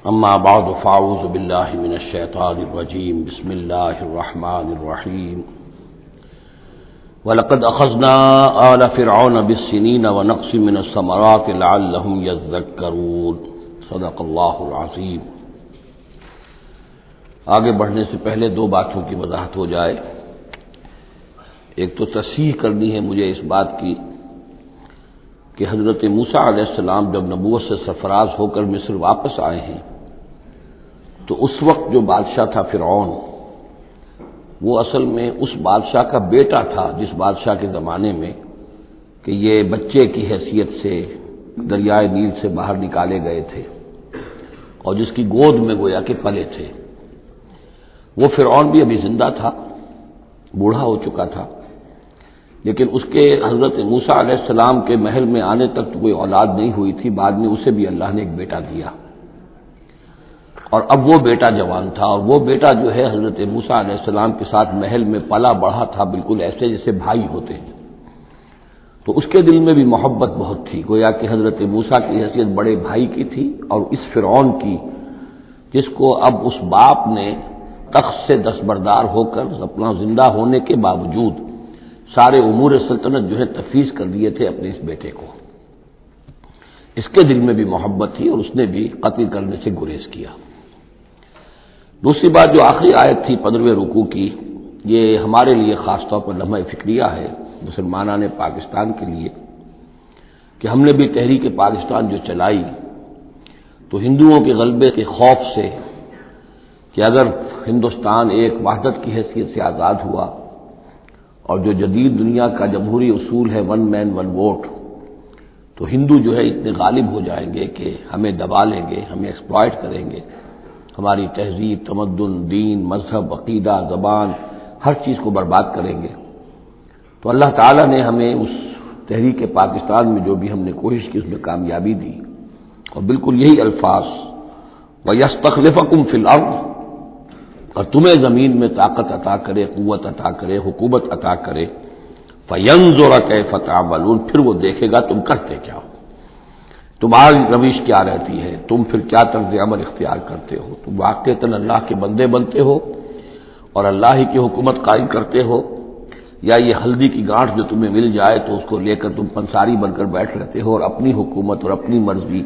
اما بعد فاعوذ باللہ من الشیطان الرجیم بسم اللہ الرحمن الرحیم وَلَقَدْ أَخَذْنَا آلَ فِرْعَوْنَ بِالسِّنِينَ وَنَقْصٍ مِّنَ الثَّمَرَاتِ لَعَلَّهُمْ يَذَّكَّرُونَ صدق اللہ العظیم۔ آگے بڑھنے سے پہلے دو باتوں کی وضاحت ہو جائے۔ ایک تو تصحیح کرنی ہے مجھے اس بات کی کہ حضرت موسیٰ علیہ السلام جب نبوت سے سرفراز ہو کر مصر واپس آئے ہیں تو اس وقت جو بادشاہ تھا فرعون، وہ اصل میں اس بادشاہ کا بیٹا تھا جس بادشاہ کے زمانے میں کہ یہ بچے کی حیثیت سے دریائے نیل سے باہر نکالے گئے تھے اور جس کی گود میں گویا کہ پلے تھے۔ وہ فرعون بھی ابھی زندہ تھا، بوڑھا ہو چکا تھا، لیکن اس کے حضرت موسیٰ علیہ السلام کے محل میں آنے تک تو کوئی اولاد نہیں ہوئی تھی۔ بعد میں اسے بھی اللہ نے ایک بیٹا دیا اور اب وہ بیٹا جوان تھا، اور وہ بیٹا جو ہے حضرت موسیٰ علیہ السلام کے ساتھ محل میں پلا بڑھا تھا، بالکل ایسے جیسے بھائی ہوتے ہیں۔ تو اس کے دل میں بھی محبت بہت تھی، گویا کہ حضرت موسیٰ کی حیثیت بڑے بھائی کی تھی، اور اس فرعون کی جس کو اب اس باپ نے تخت سے دستبردار ہو کر اپنا زندہ ہونے کے باوجود سارے امور سلطنت جو ہے تفویض کر دیے تھے اپنے اس بیٹے کو، اس کے دل میں بھی محبت تھی اور اس نے بھی قتل کرنے سے گریز کیا۔ دوسری بات جو آخری آیت تھی 15ویں رکوع کی، یہ ہمارے لیے خاص طور پر لمحہ فکریہ ہے مسلمانان پاکستان کے لیے، کہ ہم نے بھی تحریک پاکستان جو چلائی تو ہندوؤں کے غلبے کے خوف سے کہ اگر ہندوستان ایک وحدت کی حیثیت سے آزاد ہوا اور جو جدید دنیا کا جمہوری اصول ہے ون مین ون ووٹ، تو ہندو جو ہے اتنے غالب ہو جائیں گے کہ ہمیں دبا لیں گے، ہمیں ایکسپلائٹ کریں گے، ہماری تہذیب، تمدن، دین، مذہب، عقیدہ، زبان، ہر چیز کو برباد کریں گے۔ تو اللہ تعالیٰ نے ہمیں اس تحریک پاکستان میں جو بھی ہم نے کوشش کی اس میں کامیابی دی، اور بالکل یہی الفاظ وَيَسْتَخْلِفَكُمْ فِي الْأَرْضِ، اور تمہیں زمین میں طاقت عطا کرے، قوت عطا کرے، حکومت عطا کرے، فَيَنْظُرَ كَيْفَ تَعْمَلُونَ، پھر وہ دیکھے گا تم کرتے کیا ہو، تمہاری روش کیا رہتی ہے، تم پھر کیا طرز عمل اختیار کرتے ہو، تم واقعتاً اللہ کے بندے بنتے ہو اور اللہ ہی کی حکومت قائم کرتے ہو، یا یہ ہلدی کی گانٹھ جو تمہیں مل جائے تو اس کو لے کر تم پنساری بن کر بیٹھ رہتے ہو اور اپنی حکومت اور اپنی مرضی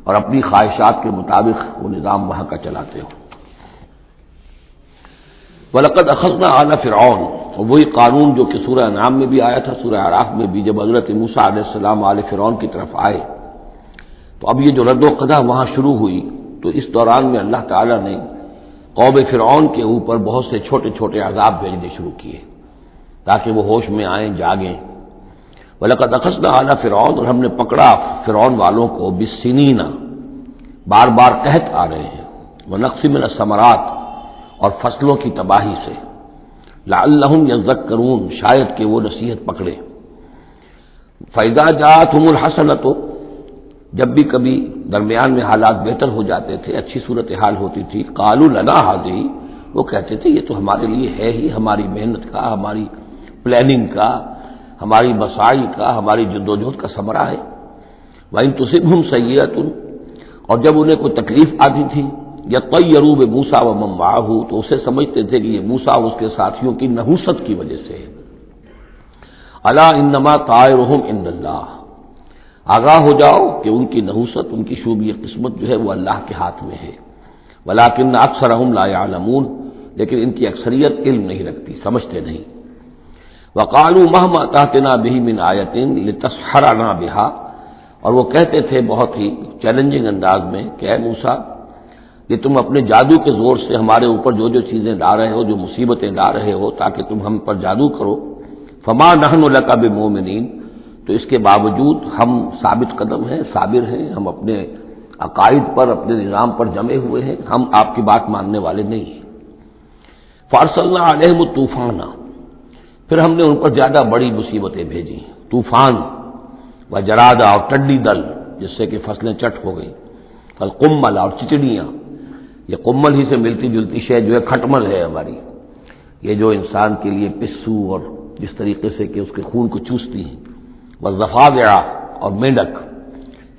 اور اپنی خواہشات کے مطابق وہ نظام وہاں کا چلاتے ہو۔ وَلَقَدْ أَخَذْنَا آلَ فِرْعَوْنَ، اور وہی قانون جو کہ سورہ انعام میں بھی آیا تھا، سورہ اعراف میں بھی، جب حضرت موسیٰ علیہ السلام آل فرعون کی طرف آئے تو اب یہ جو رد و قدح وہاں شروع ہوئی، تو اس دوران میں اللہ تعالیٰ نے قوم فرعون کے اوپر بہت سے چھوٹے چھوٹے عذاب بھیجنے شروع کیے تاکہ وہ ہوش میں آئیں، جاگیں۔ وَلَقَدْ أَخَذْنَا آلَ فِرْعَوْنَ، اور ہم نے پکڑا فرعون والوں کو بِالسِّنِينَ، بار بار قحط آ رہے ہیں، وَنَقْصٍ مِّنَ الثَّمَرَاتِ، اور فصلوں کی تباہی سے، لَعَلَّهُمْ يَذَّكَّرُونَ، شاید کہ وہ نصیحت پکڑے۔ فَإِذَا جَاءَتْهُمُ الْحَسَنَةُ، جب بھی کبھی درمیان میں حالات بہتر ہو جاتے تھے، اچھی صورتحال ہوتی تھی، قَالُوا لَنَا هَٰذِهِ، وہ کہتے تھے یہ تو ہمارے لیے ہے ہی، ہماری محنت کا، ہماری پلاننگ کا، ہماری مساعی کا، ہماری جدوجہد کا ثمرہ ہے۔ وَإِن تُصِبْهُمْ سَيِّئَةٌ، اور جب انہیں کوئی تکلیف آتی تھی، یطیروا بموسیٰ ومن معہ، تو اسے سمجھتے تھے کہ یہ موسیٰ اور اس کے ساتھیوں کی نحوست کی وجہ سے ہے۔ الا انما طائرهم عند اللہ، آگاہ ہو جاؤ کہ ان کی نحوست، ان کی شوبی قسمت جو ہے وہ اللہ کے ہاتھ میں ہے۔ ولکن اکثرهم لا يعلمون، لیکن ان کی اکثریت علم نہیں رکھتی، سمجھتے نہیں۔ وقالوا مهما تأتنا به من آیۃ لتسحرنا بها، اور وہ کہتے تھے بہت ہی چیلنجنگ انداز میں کہ اے موسیٰ، کہ تم اپنے جادو کے زور سے ہمارے اوپر جو جو چیزیں لا رہے ہو، جو مصیبتیں لا رہے ہو تاکہ تم ہم پر جادو کرو، فما نحن لک بمؤمنین، تو اس کے باوجود ہم ثابت قدم ہیں، صابر ہیں، ہم اپنے عقائد پر، اپنے نظام پر جمے ہوئے ہیں، ہم آپ کی بات ماننے والے نہیں ہیں۔ فارسلنا علیہم الطوفان، پھر ہم نے ان پر زیادہ بڑی مصیبتیں بھیجی، طوفان وجراد، اور ٹڈی دل جس سے کہ فصلیں چٹ ہو گئیں، القمل، اور چچڑیاں، یہ قمل ہی سے ملتی جلتی شے جو ہے کھٹمل ہے ہماری، یہ جو انسان کے لیے پسو اور جس طریقے سے کہ اس کے خون کو چوستی ہیں، والضفادع، اور مینڈک،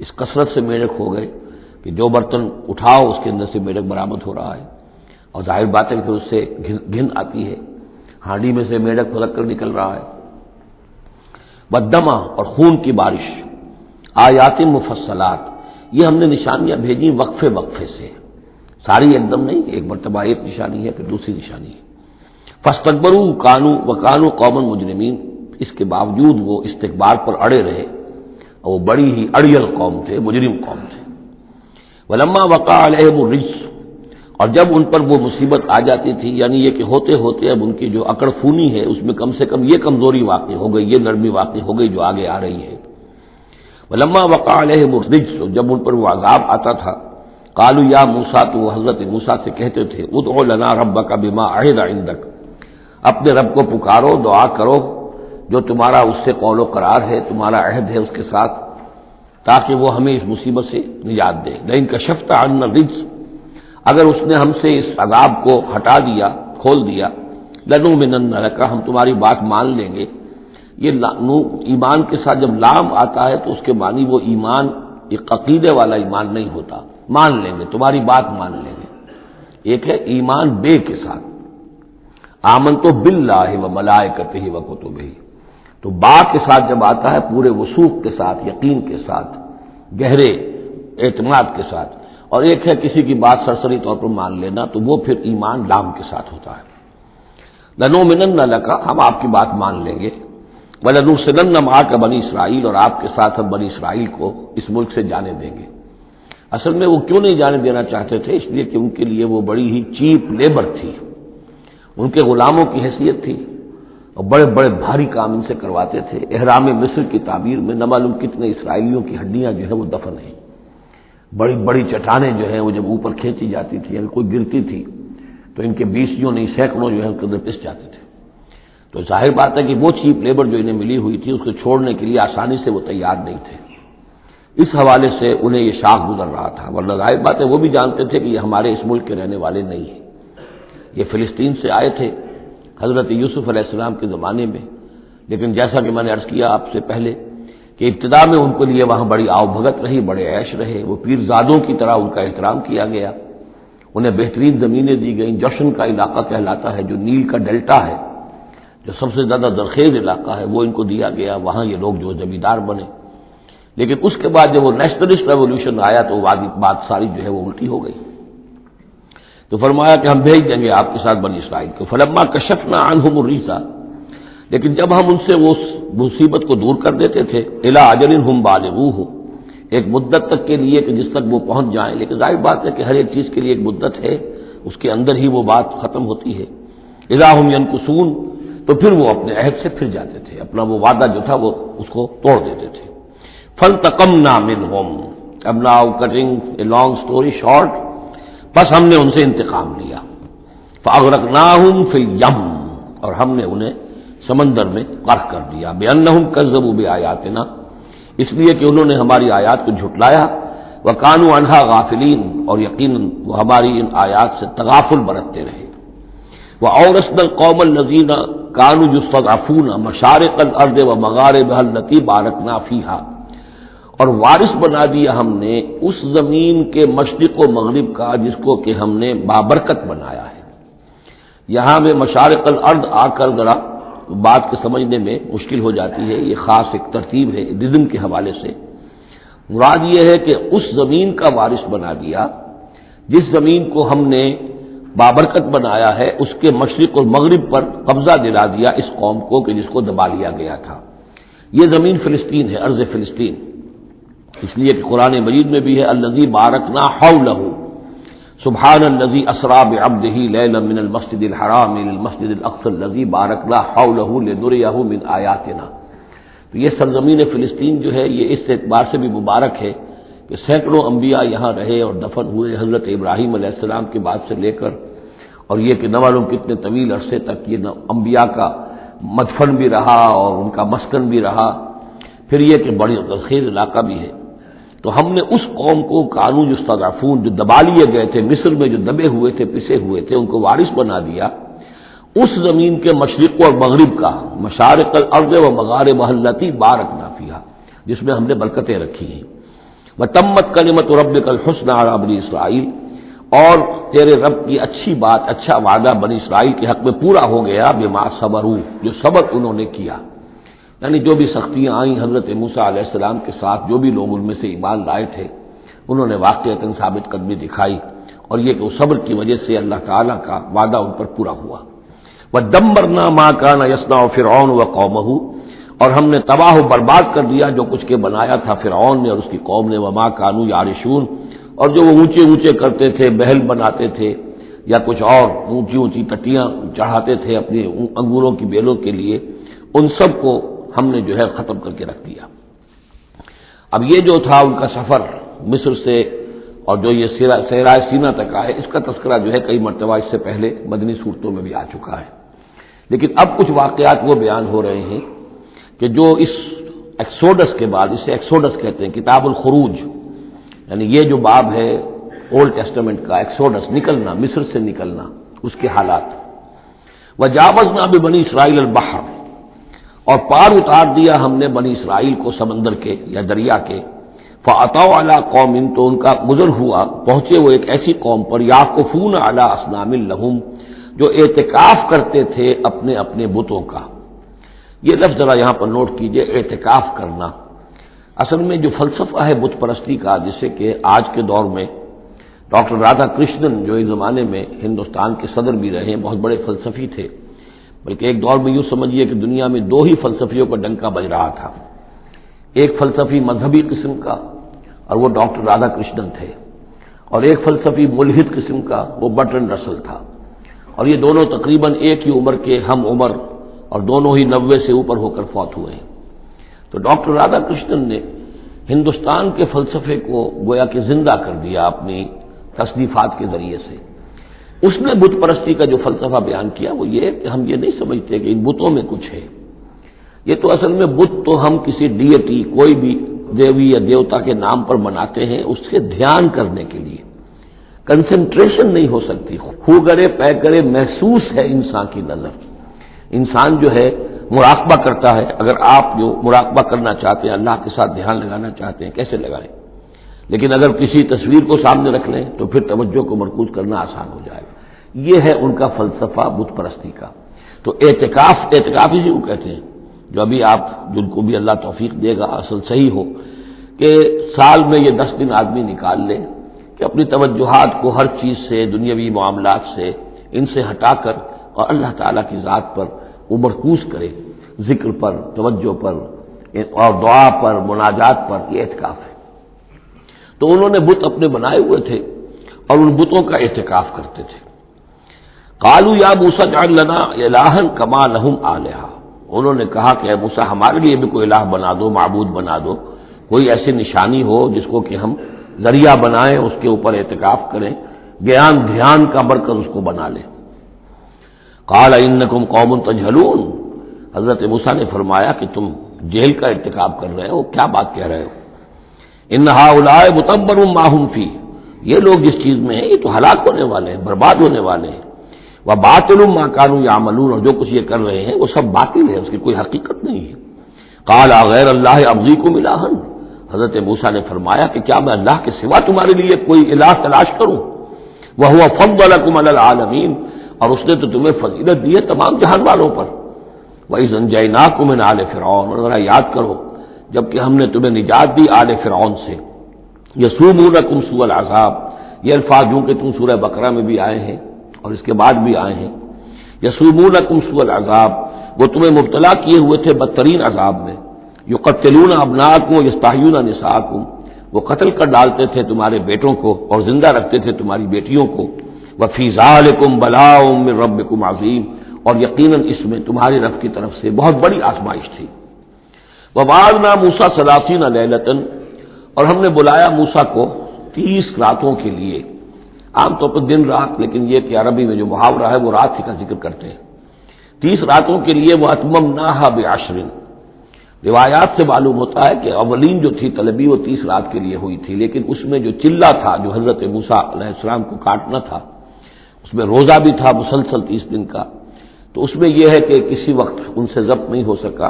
اس کثرت سے مینڈک ہو گئے، کہ جو برتن اٹھاؤ اس کے اندر سے میڈک برآمد ہو رہا ہے، اور ظاہر بات ہے کہ اس سے گھن آتی ہے، ہانڈی میں سے میڈک پھلک کر نکل رہا ہے۔ والدمع، اور خون کی بارش، آیات مفصلات، یہ ہم نے نشانیاں بھیجی وقفے وقفے سے، ساری ایک دم نہیں، ایک مرتبہ ایک نشانی ہے پھر دوسری نشانی ہے۔ فاستكبروا وكانوا قوما مجرمین، اس کے باوجود وہ استکبار پر اڑے رہے، اور وہ بڑی ہی اڑیل قوم تھے، مجرم قوم تھے۔ ولما وقع علیہم الرجس، اور جب ان پر وہ مصیبت آ جاتی تھی، یعنی یہ کہ ہوتے ہوتے اب ان کی جو اکڑ خونی ہے اس میں کم سے کم یہ کمزوری واقع ہو گئی، یہ نرمی واقع ہو گئی جو آگے آ رہی ہے۔ ولما وقع علیہم الرجس، جب ان پر وہ عذاب آتا تھا، قالوا یا موسیٰ، تو وہ حضرت موسیٰ سے کہتے تھے، ادع لنا ربک بما عہد عندک، اپنے رب کو پکارو، دعا کرو جو تمہارا اس سے قول و قرار ہے، تمہارا عہد ہے اس کے ساتھ، تاکہ وہ ہمیں اس مصیبت سے نجات دے۔ لئن کشفت عنا الرجس، اگر اس نے ہم سے اس عذاب کو ہٹا دیا، کھول دیا، لنؤمنن لک، ہم تمہاری بات مان لیں گے۔ یہ ایمان کے ساتھ جب لام آتا ہے تو اس کے معنی وہ ایمان ایک عقیدے والا ایمان نہیں ہوتا، مان لیں گے، تمہاری بات مان لیں گے۔ ایک ہے ایمان بے کے ساتھ، آمنتو باللہ و ملائکتہ و کتبہ، تو با کے ساتھ جب آتا ہے پورے وثوق کے ساتھ، یقین کے ساتھ، گہرے اعتماد کے ساتھ، اور ایک ہے کسی کی بات سرسری طور پر مان لینا، تو وہ پھر ایمان لام کے ساتھ ہوتا ہے۔ لنؤمنن لک، ہم آپ کی بات مان لیں گے، وَلَنُرْسِلَنَّ مَعَكَ بنی اسرائیل، اور آپ کے ساتھ ہم بنی اسرائیل کو اس ملک سے جانے دیں گے۔ اصل میں وہ کیوں نہیں جانے دینا چاہتے تھے؟ اس لیے کہ ان کے لیے وہ بڑی ہی چیپ لیبر تھی، ان کے غلاموں کی حیثیت تھی، اور بڑے بڑے بھاری کام ان سے کرواتے تھے۔ احرام مصر کی تعبیر میں نہ معلوم کتنے اسرائیلیوں کی ہڈیاں جو ہیں وہ دفن ہیں، بڑی بڑی چٹانیں جو ہیں وہ جب اوپر کھینچی جاتی تھی، اگر کوئی گرتی تھی تو ان کے 20 نہیں سینکڑوں جو ہے اس کے اندر پس جاتے تھے۔ تو ظاہر بات ہے کہ وہ چیپ لیبر جو انہیں ملی ہوئی تھی اس کو چھوڑنے کے لیے آسانی سے وہ تیار نہیں تھے، اس حوالے سے انہیں یہ شاخ گزر رہا تھا۔ ورنہ ظاہر بات ہے وہ بھی جانتے تھے کہ یہ ہمارے اس ملک کے رہنے والے نہیں ہیں، یہ فلسطین سے آئے تھے حضرت یوسف علیہ السلام کے زمانے میں، لیکن جیسا کہ میں نے عرض کیا آپ سے پہلے کہ ابتدا میں ان کے لیے وہاں بڑی آؤ بھگت رہی، بڑے عیش رہے، وہ پیرزادوں کی طرح ان کا احترام کیا گیا، انہیں بہترین زمینیں دی گئیں۔ جوشن کا علاقہ کہلاتا ہے، جو نیل کا ڈیلٹا ہے، جو سب سے زیادہ زرخیز علاقہ ہے، وہ ان کو دیا گیا، وہاں یہ لوگ جو زمیندار بنے۔ لیکن اس کے بعد جب وہ نیشنلسٹ ریولوشن آیا تو بات ساری جو ہے وہ الٹی ہو گئی، تو فرمایا کہ ہم بھیج دیں گے آپ کے ساتھ بنی اسرائیل کو۔ فلما کشفنا عنہم الرجس، لیکن جب ہم ان سے وہ مصیبت کو دور کر دیتے تھے، الی اجل ہم بالغوہ، ایک مدت تک کے لیے کہ جس تک وہ پہنچ جائیں، لیکن ظاہر بات ہے کہ ہر ایک چیز کے لیے ایک مدت ہے، اس کے اندر ہی وہ بات ختم ہوتی ہے۔ اذا ہم ینکثون، تو پھر وہ اپنے عہد سے پھر جاتے تھے، اپنا وہ وعدہ جو تھا وہ اس کو توڑ دیتے تھے۔ فانتقمنا منہم، اب now cutting a long story short, بس ہم نے ان سے انتقام لیا۔ فاغرقناہم فی الیم، اور ہم نے انہیں سمندر میں غرق کر دیا، بانہم کذبوا بآیاتنا، اس لیے کہ انہوں نے ہماری آیات کو جھٹلایا، وکانوا عنہا غافلین، اور یقیناً وہ ہماری ان آیات سے تغافل برتتے رہے۔ وَأَوْرَثْنَا الْقَوْمَ الَّذِينَ كَانُوا يُسْتَضْعَفُونَ مَشَارِقَ الْأَرْضِ وَمَغَارِبَهَا الَّتِي بَارَكْنَا فِيهَا، اور وارث بنا دیا ہم نے اس زمین کے مشرق و مغرب کا جس کو کہ ہم نے بابرکت بنایا ہے۔ یہاں میں مشارق الارض آ کر ذرا بات کے سمجھنے میں مشکل ہو جاتی ہے، یہ خاص ایک ترتیب ہے رزم کے حوالے سے۔ مراد یہ ہے کہ اس زمین کا وارث بنا دیا جس زمین کو ہم نے بابرکت بنایا ہے، اس کے مشرق اور مغرب پر قبضہ دلا دیا اس قوم کو کہ جس کو دبا لیا گیا تھا۔ یہ زمین فلسطین ہے، ارض فلسطین، اس لیے کہ قرآن مجید میں بھی ہے الذی بارکنا حولہ، سبحان الذی اسری بعبدہ لیلا من المسجد الحرام الى المسجد الاقصى الذی بارکنا حولہ لنریہ من آیاتنا۔ تو یہ سرزمین فلسطین جو ہے یہ اس اعتبار سے بھی مبارک ہے کہ سینکڑوں انبیاء یہاں رہے اور دفن ہوئے، حضرت ابراہیم علیہ السلام کے بعد سے لے کر، اور یہ کہ نہ معلوم کتنے طویل عرصے تک یہ انبیاء کا مدفن بھی رہا اور ان کا مسکن بھی رہا۔ پھر یہ کہ بڑی زرخیز علاقہ بھی ہے۔ تو ہم نے اس قوم کو کانوا یستضعفون، جو دبا لیے گئے تھے مصر میں، جو دبے ہوئے تھے، پسے ہوئے تھے، ان کو وارث بنا دیا اس زمین کے مشرق اور مغرب کا، مشارق الارض و مغاربها التی بارکنا فیہا، جس میں ہم نے برکتیں رکھی ہیں۔ وتمت کلمۃ ربک الحسنی علی بنی اسرائیل، اور تیرے رب کی اچھی بات، اچھا وعدہ بنی اسرائیل کے حق میں پورا ہو گیا، بما صبروا، جو صبر انہوں نے کیا، یعنی جو بھی سختیاں آئیں حضرت موسیٰ علیہ السلام کے ساتھ، جو بھی لوگ ان میں سے ایمان لائے تھے، انہوں نے واقعتاً ثابت قدمی دکھائی، اور یہ کہ وہ صبر کی وجہ سے اللہ تعالیٰ کا وعدہ ان پر پورا ہوا۔ وَدَمَّرْنَا مَا كَانَ يَصْنَعُ فِرْعَوْنُ وَقَوْمُهُ، اور ہم نے تباہ و برباد کر دیا جو کچھ کے بنایا تھا فرعون نے اور اس کی قوم نے، وَمَا كَانُوا يَعْرِشُونَ، اور جو وہ اونچے اونچے کرتے تھے، محل بناتے تھے یا کچھ اور اونچی اونچی ٹٹیاں چڑھاتے تھے اپنے انگوروں کی بیلوں کے لیے، ان سب کو ہم نے جو ہے ختم کر کے رکھ دیا۔ اب یہ جو تھا ان کا سفر مصر سے اور جو یہ صحرائے سینا تک آئے، اس کا تذکرہ جو ہے کئی مرتبہ اس سے پہلے مدنی صورتوں میں بھی آ چکا ہے، لیکن اب کچھ واقعات وہ بیان ہو رہے ہیں کہ جو اس ایکسوڈس کے بعد، اسے ایکسوڈس کہتے ہیں، کتاب الخروج، یعنی یہ جو باب ہے اولڈ ٹیسٹمنٹ کا، ایکسوڈس، نکلنا، مصر سے نکلنا، اس کے حالات۔ وجاوزنا ببنی اسرائیل البحر، اور پار اتار دیا ہم نے بنی اسرائیل کو سمندر کے یا دریا کے، فَأَتَوْا عَلَىٰ قَوْمٍ، تو ان کا گزر ہوا، پہنچے وہ ایک ایسی قوم پر، یعکفون علی اصنام لہم، جو اعتکاف کرتے تھے اپنے اپنے بتوں کا۔ یہ لفظ ذرا یہاں پر نوٹ کیجئے، اعتکاف کرنا۔ اصل میں جو فلسفہ ہے بت پرستی کا، جسے کہ آج کے دور میں ڈاکٹر رادھا کرشنن، جو ایک زمانے میں ہندوستان کے صدر بھی رہے ہیں، بہت بڑے فلسفی تھے، بلکہ ایک دور میں یوں سمجھیے کہ دنیا میں دو ہی فلسفیوں کا ڈنکا بج رہا تھا، ایک فلسفی مذہبی قسم کا اور وہ ڈاکٹر رادھا کرشنن تھے، اور ایک فلسفی ملحد قسم کا وہ برٹرنڈ رسل تھا، اور یہ دونوں تقریباً ایک ہی عمر کے ہم عمر، اور دونوں ہی 90 سے اوپر ہو کر فوت ہوئے ہیں۔ تو ڈاکٹر رادھا کرشنن نے ہندوستان کے فلسفے کو گویا کہ زندہ کر دیا اپنی تصنیفات کے ذریعے سے۔ اس نے بت پرستی کا جو فلسفہ بیان کیا وہ یہ کہ ہم یہ نہیں سمجھتے کہ ان بتوں میں کچھ ہے، یہ تو اصل میں بت تو ہم کسی ڈیٹی، کوئی بھی دیوی یا دیوتا کے نام پر بناتے ہیں، اس کے دھیان کرنے کے لیے، کنسنٹریشن نہیں ہو سکتی، خو کرے پے کرے محسوس ہے انسان کی نظر، انسان جو ہے مراقبہ کرتا ہے۔ اگر آپ جو مراقبہ کرنا چاہتے ہیں، اللہ کے ساتھ دھیان لگانا چاہتے ہیں، کیسے لگائیں؟ لیکن اگر کسی تصویر کو سامنے رکھ لیں تو پھر توجہ کو مرکوز کرنا آسان ہو جائے گا۔ یہ ہے ان کا فلسفہ بت پرستی کا۔ تو اعتکاف اسی کو کہتے ہیں، جو ابھی آپ جن کو بھی اللہ توفیق دے گا اصل صحیح ہو کہ سال میں یہ 10 دن آدمی نکال لے کہ اپنی توجہات کو ہر چیز سے، دنیاوی معاملات سے، ان سے ہٹا کر اور اللہ تعالیٰ کی ذات پر وہ مرکوز کرے، ذکر پر، توجہ پر اور دعا پر، مناجات پر، یہ اعتکاف ہے۔ تو انہوں نے بت اپنے بنائے ہوئے تھے اور ان بتوں کا اعتکاف کرتے تھے۔ قالوا یا موسیٰ اجعل لنا الہا کما لہم آلہہ، انہوں نے کہا کہ اے موسیٰ ہمارے لیے بھی کوئی الہ بنا دو، معبود بنا دو، کوئی ایسی نشانی ہو جس کو کہ ہم ذریعہ بنائیں، اس کے اوپر اعتکاف کریں، گیان دھیان کا مرکز اس کو بنا لیں۔ قال انکم قوم تجہلون، حضرت موسیٰ نے فرمایا کہ تم جہل کا ارتکاب کر رہے ہو، کیا بات کہہ رہے ہو؟ ان ہؤلاء متبر ما هم فیہ، یہ لوگ جس چیز میں ہیں یہ تو ہلاک ہونے والے ہیں، برباد ہونے والے ہیں۔ وباطل ما كانوا يعملون، اور جو کچھ یہ کر رہے ہیں وہ سب باطل ہے، اس کی کوئی حقیقت نہیں ہے۔ قال غیر اللہ ابغیکم الہا، حضرت موسیٰ نے فرمایا کہ کیا میں اللہ کے سوا تمہارے لیے کوئی الہ تلاش کروں؟ وهو فضلکم علی العالمین، اور اس نے تو تمہیں فضیلت دی ہے تمام جہان والوں پر۔ وَإِذْ أَنْجَيْنَاكُمْ مِنْ آلِ فِرْعَوْنَ، اور ذرا یاد کرو جبکہ ہم نے تمہیں نجات دی آل فرعون سے۔ یسومونکم سوء العذاب، یہ الفاظ جو کہ تم سورہ بقرہ میں بھی آئے ہیں اور اس کے بعد بھی آئے ہیں۔ یسومونکم سوء العذاب، وہ تمہیں مبتلا کیے ہوئے تھے بدترین عذاب میں۔ یقتلون ابناءکم ویستحیون نساءکم، وہ قتل کر ڈالتے تھے تمہارے بیٹوں کو اور زندہ رکھتے تھے تمہاری بیٹیوں کو۔ وفی ذالکم بلاء من ربکم عظیم، اور یقیناً اس میں تمہاری رب کی طرف سے بہت بڑی آزمائش تھی۔ وَوَعَدْنَا مُوسَىٰ 30 لَيْلَةً، اور ہم نے بلایا موسیٰ کو 30 راتوں کے لیے، عام طور پر دن رات، لیکن یہ کہ عربی میں جو محاورہ ہے وہ رات کا ذکر کرتے ہیں۔ 30 راتوں کے لیے وَأَتْمَمْنَاهَا ب10، روایات سے معلوم ہوتا ہے کہ اولین جو تھی طلبی وہ 30 رات کے لیے ہوئی تھی، لیکن اس میں جو چلہ تھا جو حضرت موسیٰ علیہ السلام کو کاٹنا تھا، اس میں روزہ بھی تھا مسلسل 30 دن کا، تو اس میں یہ ہے کہ کسی وقت ان سے ضبط نہیں ہو سکا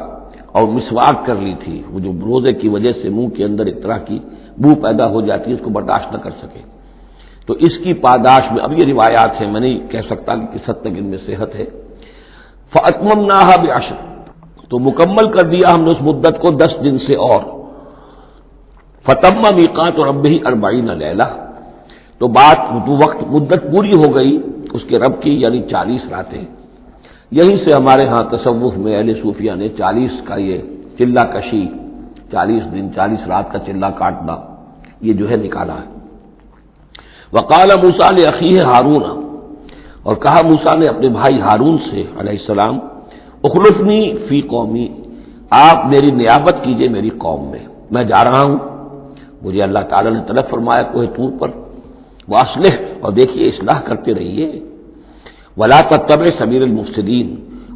اور مسواک کر لی تھی، وہ جو روزے کی وجہ سے منہ کے اندر ایک طرح کی بو پیدا ہو جاتی ہے، اس کو برداشت نہ کر سکے، تو اس کی پاداش میں، اب یہ روایات ہیں، میں نہیں کہہ سکتا کہ کس حد تک ان میں صحت ہے، فَأَتْمَمْنَاهَا بِعَشْرٍ، تو مکمل کر دیا ہم نے اس مدت کو 10 دن سے اور، فَتَمَّ مِيقَاتُ رَبِّهِ 40 لَيْلَةً، تو وقت مدت پوری ہو گئی اس کے رب کی، یعنی 40 راتیں۔ یہیں سے ہمارے ہاں تصوف میں اہل صوفیہ نے 40 کا یہ چلہ کشی، 40 دن 40 رات کا چلہ کاٹنا، یہ جو ہے نکالا ہے۔ وقال موسیٰ لأخیہ ہارون، اور کہا موسیٰ نے اپنے بھائی ہارون سے علیہ السلام، اخلفنی فی قومی، آپ میری نیابت کیجئے میری قوم میں جا رہا ہوں، مجھے اللہ تعالیٰ نے طلب فرمایا کوہ طور پر، واصلح، اور دیکھیے اصلاح کرتے رہیے، ولا تتبع سبیل المفسدین،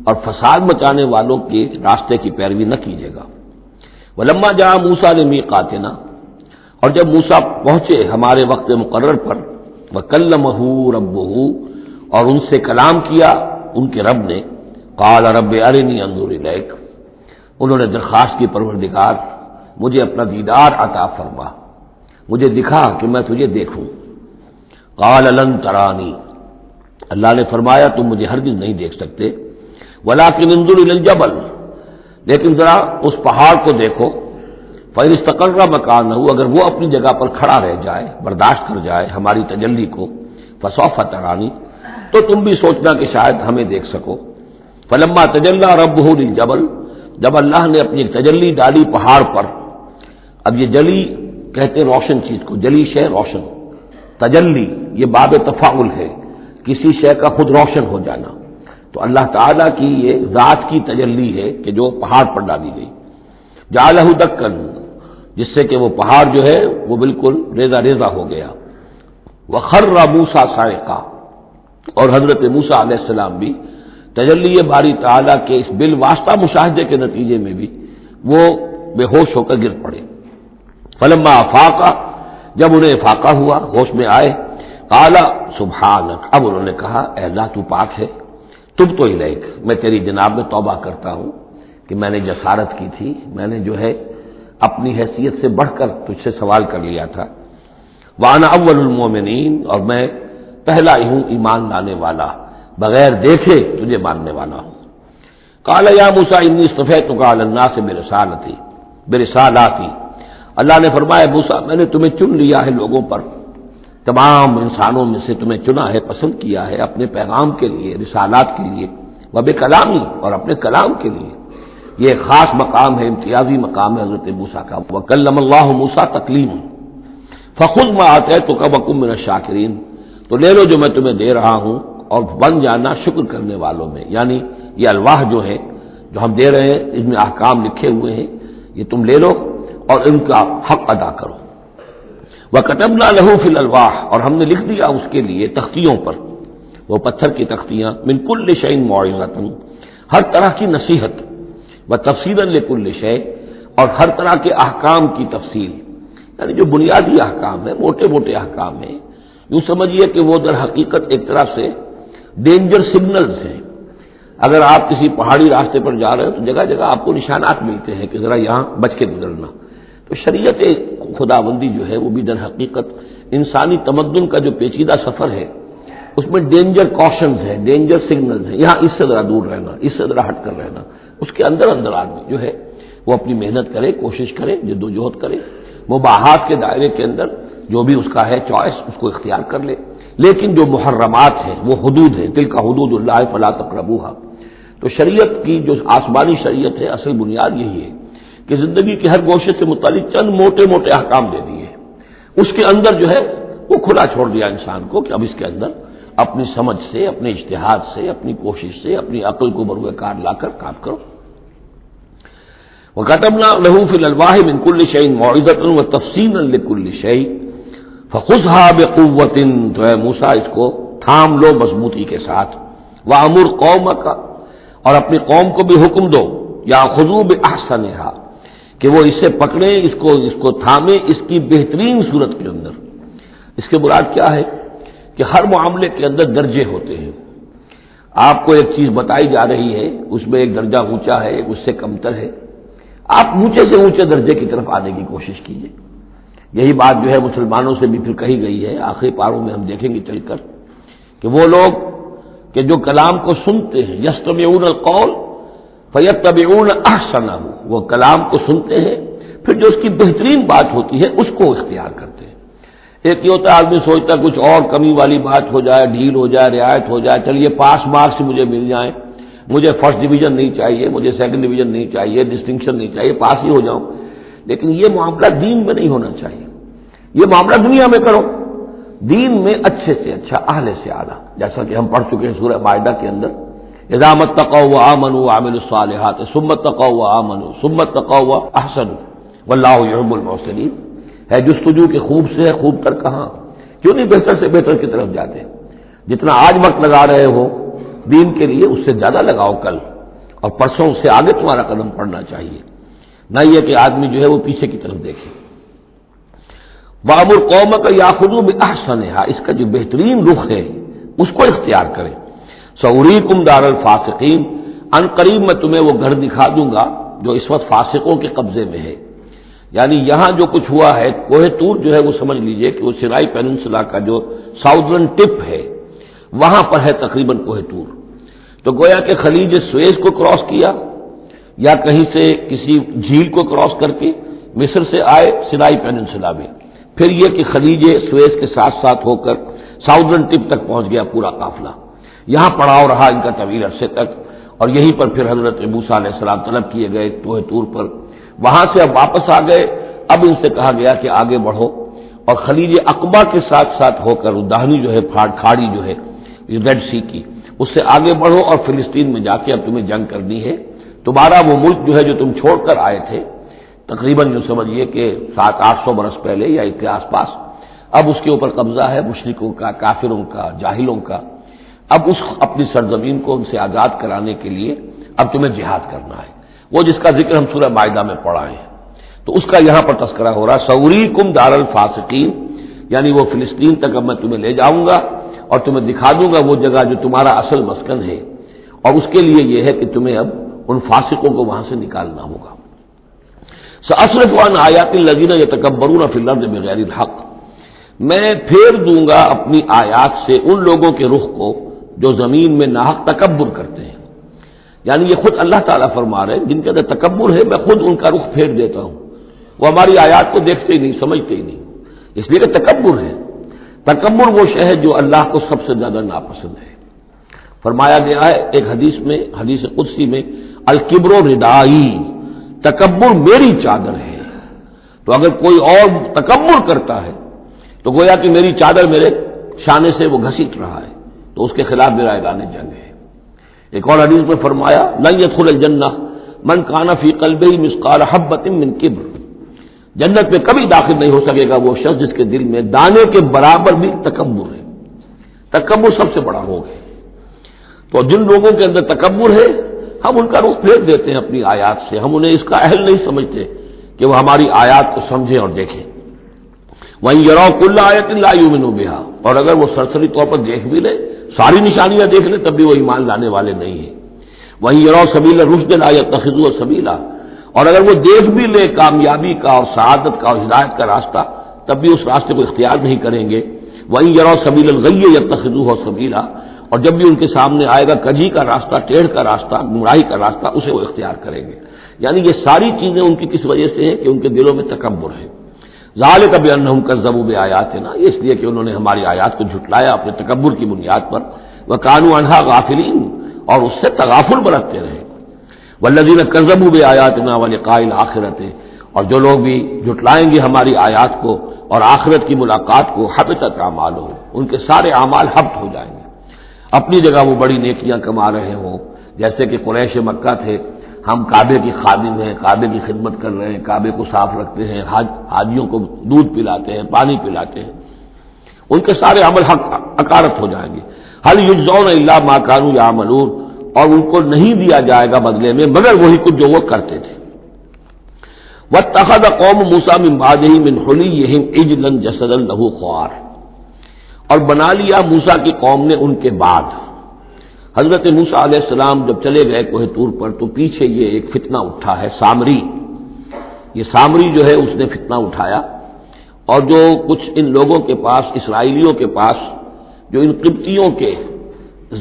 اور فساد مچانے والوں کے راستے کی پیروی نہ کیجیے گا۔ ولما جاء موسیٰ لمیقاتنا، اور جب موسیٰ پہنچے ہمارے وقت مقرر پر، وکلمہ ربہ، اور ان سے کلام کیا ان کے رب نے، قال رب ارنی انظر الیک، انہوں نے درخواست کی پروردگار مجھے اپنا دیدار عطا فرما، مجھے دکھا کہ میں تجھے دیکھوں۔ قال لن ترانی، اللہ نے فرمایا تم مجھے ہرگز نہیں دیکھ سکتے، ولکن انظر الی الجبل، لیکن ذرا اس پہاڑ کو دیکھو، فإن استقر مکانہ، اگر وہ اپنی جگہ پر کھڑا رہ جائے، برداشت کر جائے ہماری تجلی کو، فسوف ترانی، تو تم بھی سوچنا کہ شاید ہمیں دیکھ سکو۔ فلما تجلی ربہ للجبل، جب اللہ نے اپنی تجلی ڈالی پہاڑ پر، اب یہ جلی کہتے ہیں روشن چیز کو، جلی شے روشن، تجلی یہ باب تفاعل ہے، کسی شے کا خود روشن ہو جانا، تو اللہ تعالیٰ کی یہ ذات کی تجلی ہے کہ جو پہاڑ پر ڈالی گئی، جعلہ دکن، جس سے کہ وہ پہاڑ جو ہے وہ بالکل ریزہ ریزہ ہو گیا، وخر موسیٰ صاعقا، اور حضرت موسیٰ علیہ السلام بھی تجلی باری تعالیٰ کے اس بالواسطہ مشاہدے کے نتیجے میں بھی وہ بے ہوش ہو کر گر پڑے۔ فلما افاقا، جب انہیں افاقہ ہوا، ہوش میں آئے، قال سبحانک، اب انہوں نے کہا اے اللہ تو پاک ہے، تبت الیک، میں تیری جناب میں توبہ کرتا ہوں کہ میں نے جسارت کی تھی، میں نے جو ہے اپنی حیثیت سے بڑھ کر تجھ سے سوال کر لیا تھا، وانا اول المومنین، اور میں پہلا ہی ہوں ایمان لانے والا، بغیر دیکھے تجھے ماننے والا ہوں۔ قال یا موسیٰ انی اصطفیتک علی الناس برسالاتی، اللہ نے فرمایا موسیٰ میں نے تمہیں چن لیا ہے لوگوں پر، تمام انسانوں میں سے تمہیں چنا ہے، پسند کیا ہے اپنے پیغام کے لیے، رسالات کے لیے، وبکلامی، اور اپنے کلام کے لیے، یہ خاص مقام ہے، امتیازی مقام ہے حضرت موسیٰ کا۔ وکلم اللہ موسیٰ تکلیما، فخذ ما آتیتک وکن من الشاکرین، تو لے لو جو میں تمہیں دے رہا ہوں اور بن جانا شکر کرنے والوں میں، یعنی یہ الواح جو ہے جو ہم دے رہے ہیں اس میں احکام لکھے ہوئے ہیں، یہ تم لے لو اور ان کا حق ادا کرو۔ وَكَتَبْنَا لَهُ فِي الْأَلْوَاحِ، اور ہم نے لکھ دیا اس کے لیے تختیوں پر، وہ پتھر کی تختیاں، مِن كُلِّ شَيْءٍ مَوْعِظَةً، ہر طرح کی نصیحت، وَتَفْصِيلًا لِكُلِّ شَيْءٍ، اور ہر طرح کے احکام کی تفصیل، یعنی جو بنیادی احکام ہیں، موٹے موٹے احکام ہیں، یوں سمجھیے کہ وہ در حقیقت ایک طرح سے ڈینجر سگنلز ہیں۔ اگر آپ کسی پہاڑی راستے پر جا رہے ہیں تو جگہ جگہ آپ کو نشانات ملتے ہیں کہ ذرا یہاں بچ کے گزرنا، تو شریعت خداوندی جو ہے وہ بھی در حقیقت انسانی تمدن کا جو پیچیدہ سفر ہے اس میں ڈینجر کوشنز ہیں، ڈینجر سگنلز ہیں، یہاں اس سے ذرا دور رہنا، اس سے ذرا ہٹ کر رہنا، اس کے اندر اندر آدمی جو ہے وہ اپنی محنت کرے، کوشش کرے، جدوجہد کرے، مباحات کے دائرے کے اندر جو بھی اس کا ہے چوائس اس کو اختیار کر لے، لیکن جو محرمات ہیں وہ حدود ہیں، تلک حدود اللہ فلا تقربوها۔ تو شریعت کی جو آسمانی شریعت ہے اصل بنیاد یہی ہے کہ زندگی کے ہر گوشے سے متعلق چند موٹے موٹے احکام دے دیے، اس کے اندر جو ہے وہ کھلا چھوڑ دیا انسان کو کہ اب اس کے اندر اپنی سمجھ سے، اپنے اجتہاد سے، اپنی کوشش سے، اپنی عقل کو بروئے کار لا کر کام کرو۔ وَكَتَبْنَا لَهُ فِي الْأَلْوَاحِ مِن كُلِّ شَيْءٍ مَوْعِظَةً وَتَفْصِيلًا لِكُلِّ شَيْءٍ فَخُذْهَا بِقُوَّةٍ، تو اے موسیٰ اس کو تھام لو مضبوطی کے ساتھ، وَأَمُرْ قَوْمَكَ، اور اپنی قوم کو بھی حکم دو، يَأْخُذُوا بِأَحْسَنِهَا، کہ وہ اسے پکڑیں، اس کو تھامیں اس کی بہترین صورت کے اندر۔ اس کے مراد کیا ہے کہ ہر معاملے کے اندر درجے ہوتے ہیں، آپ کو ایک چیز بتائی جا رہی ہے، اس میں ایک درجہ اونچا ہے، ایک اس سے کمتر ہے، آپ اونچے سے اونچے درجے کی طرف آنے کی کوشش کیجیے۔ یہی بات جو ہے مسلمانوں سے بھی پھر کہی گئی ہے، آخری پاروں میں ہم دیکھیں گے چل کر کہ وہ لوگ کہ جو کلام کو سنتے ہیں، یستمعون القول فیتبعون احسنہ، وہ کلام کو سنتے ہیں پھر جو اس کی بہترین بات ہوتی ہے اس کو اختیار کرتے ہیں۔ ایک یہ ہوتا ہے آدمی سوچتا ہے کچھ اور کمی والی بات ہو جائے، ڈھیل ہو جائے، رعایت ہو جائے، چلیے پاس مارکس مجھے مل جائیں، مجھے فرسٹ ڈویژن نہیں چاہیے، مجھے سیکنڈ ڈویژن نہیں چاہیے، ڈسٹنکشن نہیں چاہیے، پاس ہی ہو جاؤں۔ لیکن یہ معاملہ دین میں نہیں ہونا چاہیے، یہ معاملہ دنیا میں کرو، دین میں اچھے سے اچھا، اعلی سے اعلیٰ، جیسا کہ ہم پڑھ چکے ہیں سورہ مائدہ کے اندر، اذا اتقوا وآمنوا وعملوا الصالحات ثم اتقوا وآمنوا ثم اتقوا واحسنوا واللہ یحب المحسنین۔ ہے جستجو کہ خوب سے ہے خوب تر کہاں، کیوں نہیں بہتر سے بہتر کی طرف جاتے؟ جتنا آج وقت لگا رہے ہو دین کے لیے اس سے زیادہ لگاؤ کل، اور پرسوں سے آگے تمہارا قدم پڑنا چاہیے، نہ یہ کہ آدمی جو ہے وہ پیچھے کی طرف دیکھے۔ وَأَمُرْ قَوْمَكَ يَأْخُذُوا بِأَحْسَنِهَا، اس کا جو بہترین رخ ہے اس کو اختیار کریں۔ سَأُرِيكُمْ دَارَ الْفَاسِقِينَ، ان قریب میں تمہیں وہ گھر دکھا دوں گا جو اس وقت فاسقوں کے قبضے میں ہے۔ یعنی یہاں جو کچھ ہوا ہے، کوہ طور جو ہے وہ سمجھ لیجئے کہ وہ سینائی پیننسلا کا جو ساؤدرن ٹپ ہے وہاں پر ہے تقریباً کوہ طور۔ تو گویا کہ خلیج سویز کو کراس کیا یا کہیں سے کسی جھیل کو کراس کر کے مصر سے آئے سینائی پیننسلا میں، پھر یہ کہ خلیج سویز کے ساتھ ساتھ ہو کر ساؤدرن ٹپ تک پہنچ گیا پورا قافلہ، یہاں پڑاؤ رہا ان کا طویل عرصے تک، اور یہیں پر پھر حضرت موسیٰ علیہ السلام طلب کیے گئے کوہ طور پر، وہاں سے اب واپس آ گئے۔ اب ان سے کہا گیا کہ آگے بڑھو، اور خلیج عقبہ کے ساتھ ساتھ ہو کر داہنی جو ہے کھاڑی جو ہے ریڈ سی کی، اس سے آگے بڑھو اور فلسطین میں جا کے اب تمہیں جنگ کرنی ہے۔ تمہارا وہ ملک جو ہے جو تم چھوڑ کر آئے تھے تقریباً جو سمجھیے کہ 700-800 برس پہلے یا اس کے آس پاس، اب اس کے اوپر قبضہ ہے مشرکوں کا، کافروں کا، جاہلوں کا۔ اب اس اپنی سرزمین کو ان سے آزاد کرانے کے لیے اب تمہیں جہاد کرنا ہے، وہ جس کا ذکر ہم سورہ مائدہ میں پڑھا ہے، تو اس کا یہاں پر تذکرہ ہو رہا ہے۔ سوریکم دار الفاسقین، یعنی وہ فلسطین تک اب میں تمہیں لے جاؤں گا اور تمہیں دکھا دوں گا وہ جگہ جو تمہارا اصل مسکن ہے، اور اس کے لیے یہ ہے کہ تمہیں اب ان فاسقوں کو وہاں سے نکالنا ہوگا۔ سأصرف عن آیات الذین یتکبرون فی الارض بغیر الحق، میں پھیر دوں گا اپنی آیات سے ان لوگوں کے رخ کو جو زمین میں ناحق تکبر کرتے ہیں۔ یعنی یہ خود اللہ تعالیٰ فرما رہے ہیں جن کے اندر تکبر ہے میں خود ان کا رخ پھیر دیتا ہوں، وہ ہماری آیات کو دیکھتے ہی نہیں، سمجھتے ہی نہیں، اس لیے کہ تکبر ہے۔ تکبر وہ شے ہے جو اللہ کو سب سے زیادہ ناپسند ہے۔ فرمایا گیا ہے ایک حدیث میں، حدیث قدسی میں، الکبر ردائی، تکبر میری چادر ہے۔ تو اگر کوئی اور تکبر کرتا ہے تو گویا کہ میری چادر میرے شانے سے وہ گھسیٹ رہا ہے، تو اس کے خلاف میرا اعلان جنگ ہے۔ ایک اور حدیث میں فرمایا لن يدخل الجنہ من کان فی قلبہ مثقال حبۃ من کبر، جنت میں کبھی داخل نہیں ہو سکے گا وہ شخص جس کے دل میں دانے کے برابر بھی تکبر ہے۔ تکبر سب سے بڑا روگ ہے۔ تو جن لوگوں کے اندر تکبر ہے ہم ان کا رخ پھیر دیتے ہیں اپنی آیات سے، ہم انہیں اس کا اہل نہیں سمجھتے کہ وہ ہماری آیات کو سمجھیں اور دیکھیں۔ وَإِن يَرَوْا كُلَّ آیَةٍ لَا يُؤْمِنُوا بِهَا، اور اگر وہ سرسری طور پر دیکھ بھی لے، ساری نشانیاں دیکھ لے، تب بھی وہ ایمان لانے والے نہیں ہیں۔ وَإِن يَرَوْا سَبِيلَ الرُّشْدِ لَا يَتَّخِذُوهُ سَبِيلًا، اور اگر وہ دیکھ بھی لے کامیابی کا اور سعادت کا اور ہدایت کا راستہ، تب بھی اس راستے کو اختیار نہیں کریں گے۔ وَإِن يَرَوْا سَبِيلَ الْغَيِّ يَتَّخِذُوهُ سَبِيلًا، اور جب بھی ان کے سامنے آئے گا کجی کا راستہ، ٹیڑھ کا راستہ، گمراہی کا راستہ، اسے وہ اختیار کریں گے۔ یعنی یہ ساری چیزیں ان کی کس وجہ سے ہیں کہ ان کے دلوں میں تکبر ہے۔ ذالک بانہم کذبوا بآیاتنا، اس لیے کہ انہوں نے ہماری آیات کو جھٹلایا اپنے تکبر کی بنیاد پر، وکانوا عنہا غافلین، اور اس سے تغافل برتتے رہے۔ والذین کذبوا بآیاتنا ولقاء الآخرۃ، اور جو لوگ بھی جھٹلائیں گے ہماری آیات کو اور آخرت کی ملاقات کو، حبطت اعمالہم، ان کے سارے اعمال حبط ہو جائیں گے۔ اپنی جگہ وہ بڑی نیکیاں کما رہے ہوں، جیسے کہ قریش مکہ تھے، ہم کعبے کی خادم ہیں، کعبے کی خدمت کر رہے ہیں، کعبے کو صاف رکھتے ہیں، حاجیوں کو دودھ پلاتے ہیں، پانی پلاتے ہیں، ان کے سارے عمل حقارت ہو جائیں گے۔ هل یجزون الا ما كانوا يعملون، اور ان کو نہیں دیا جائے گا بدلے میں مگر وہی کچھ جو وہ کرتے تھے۔ واتخذ قوم موسیٰ من بعدہ من حلیہم عجلا جسدا لہ خوار، اور بنا لیا موسیٰ کی قوم نے ان کے بعد، حضرت موسیٰ علیہ السلام جب چلے گئے کوہ طور پر تو پیچھے یہ ایک فتنہ اٹھا ہے، سامری یہ سامری جو ہے اس نے فتنہ اٹھایا، اور جو کچھ ان لوگوں کے پاس، اسرائیلیوں کے پاس جو ان قبطیوں کے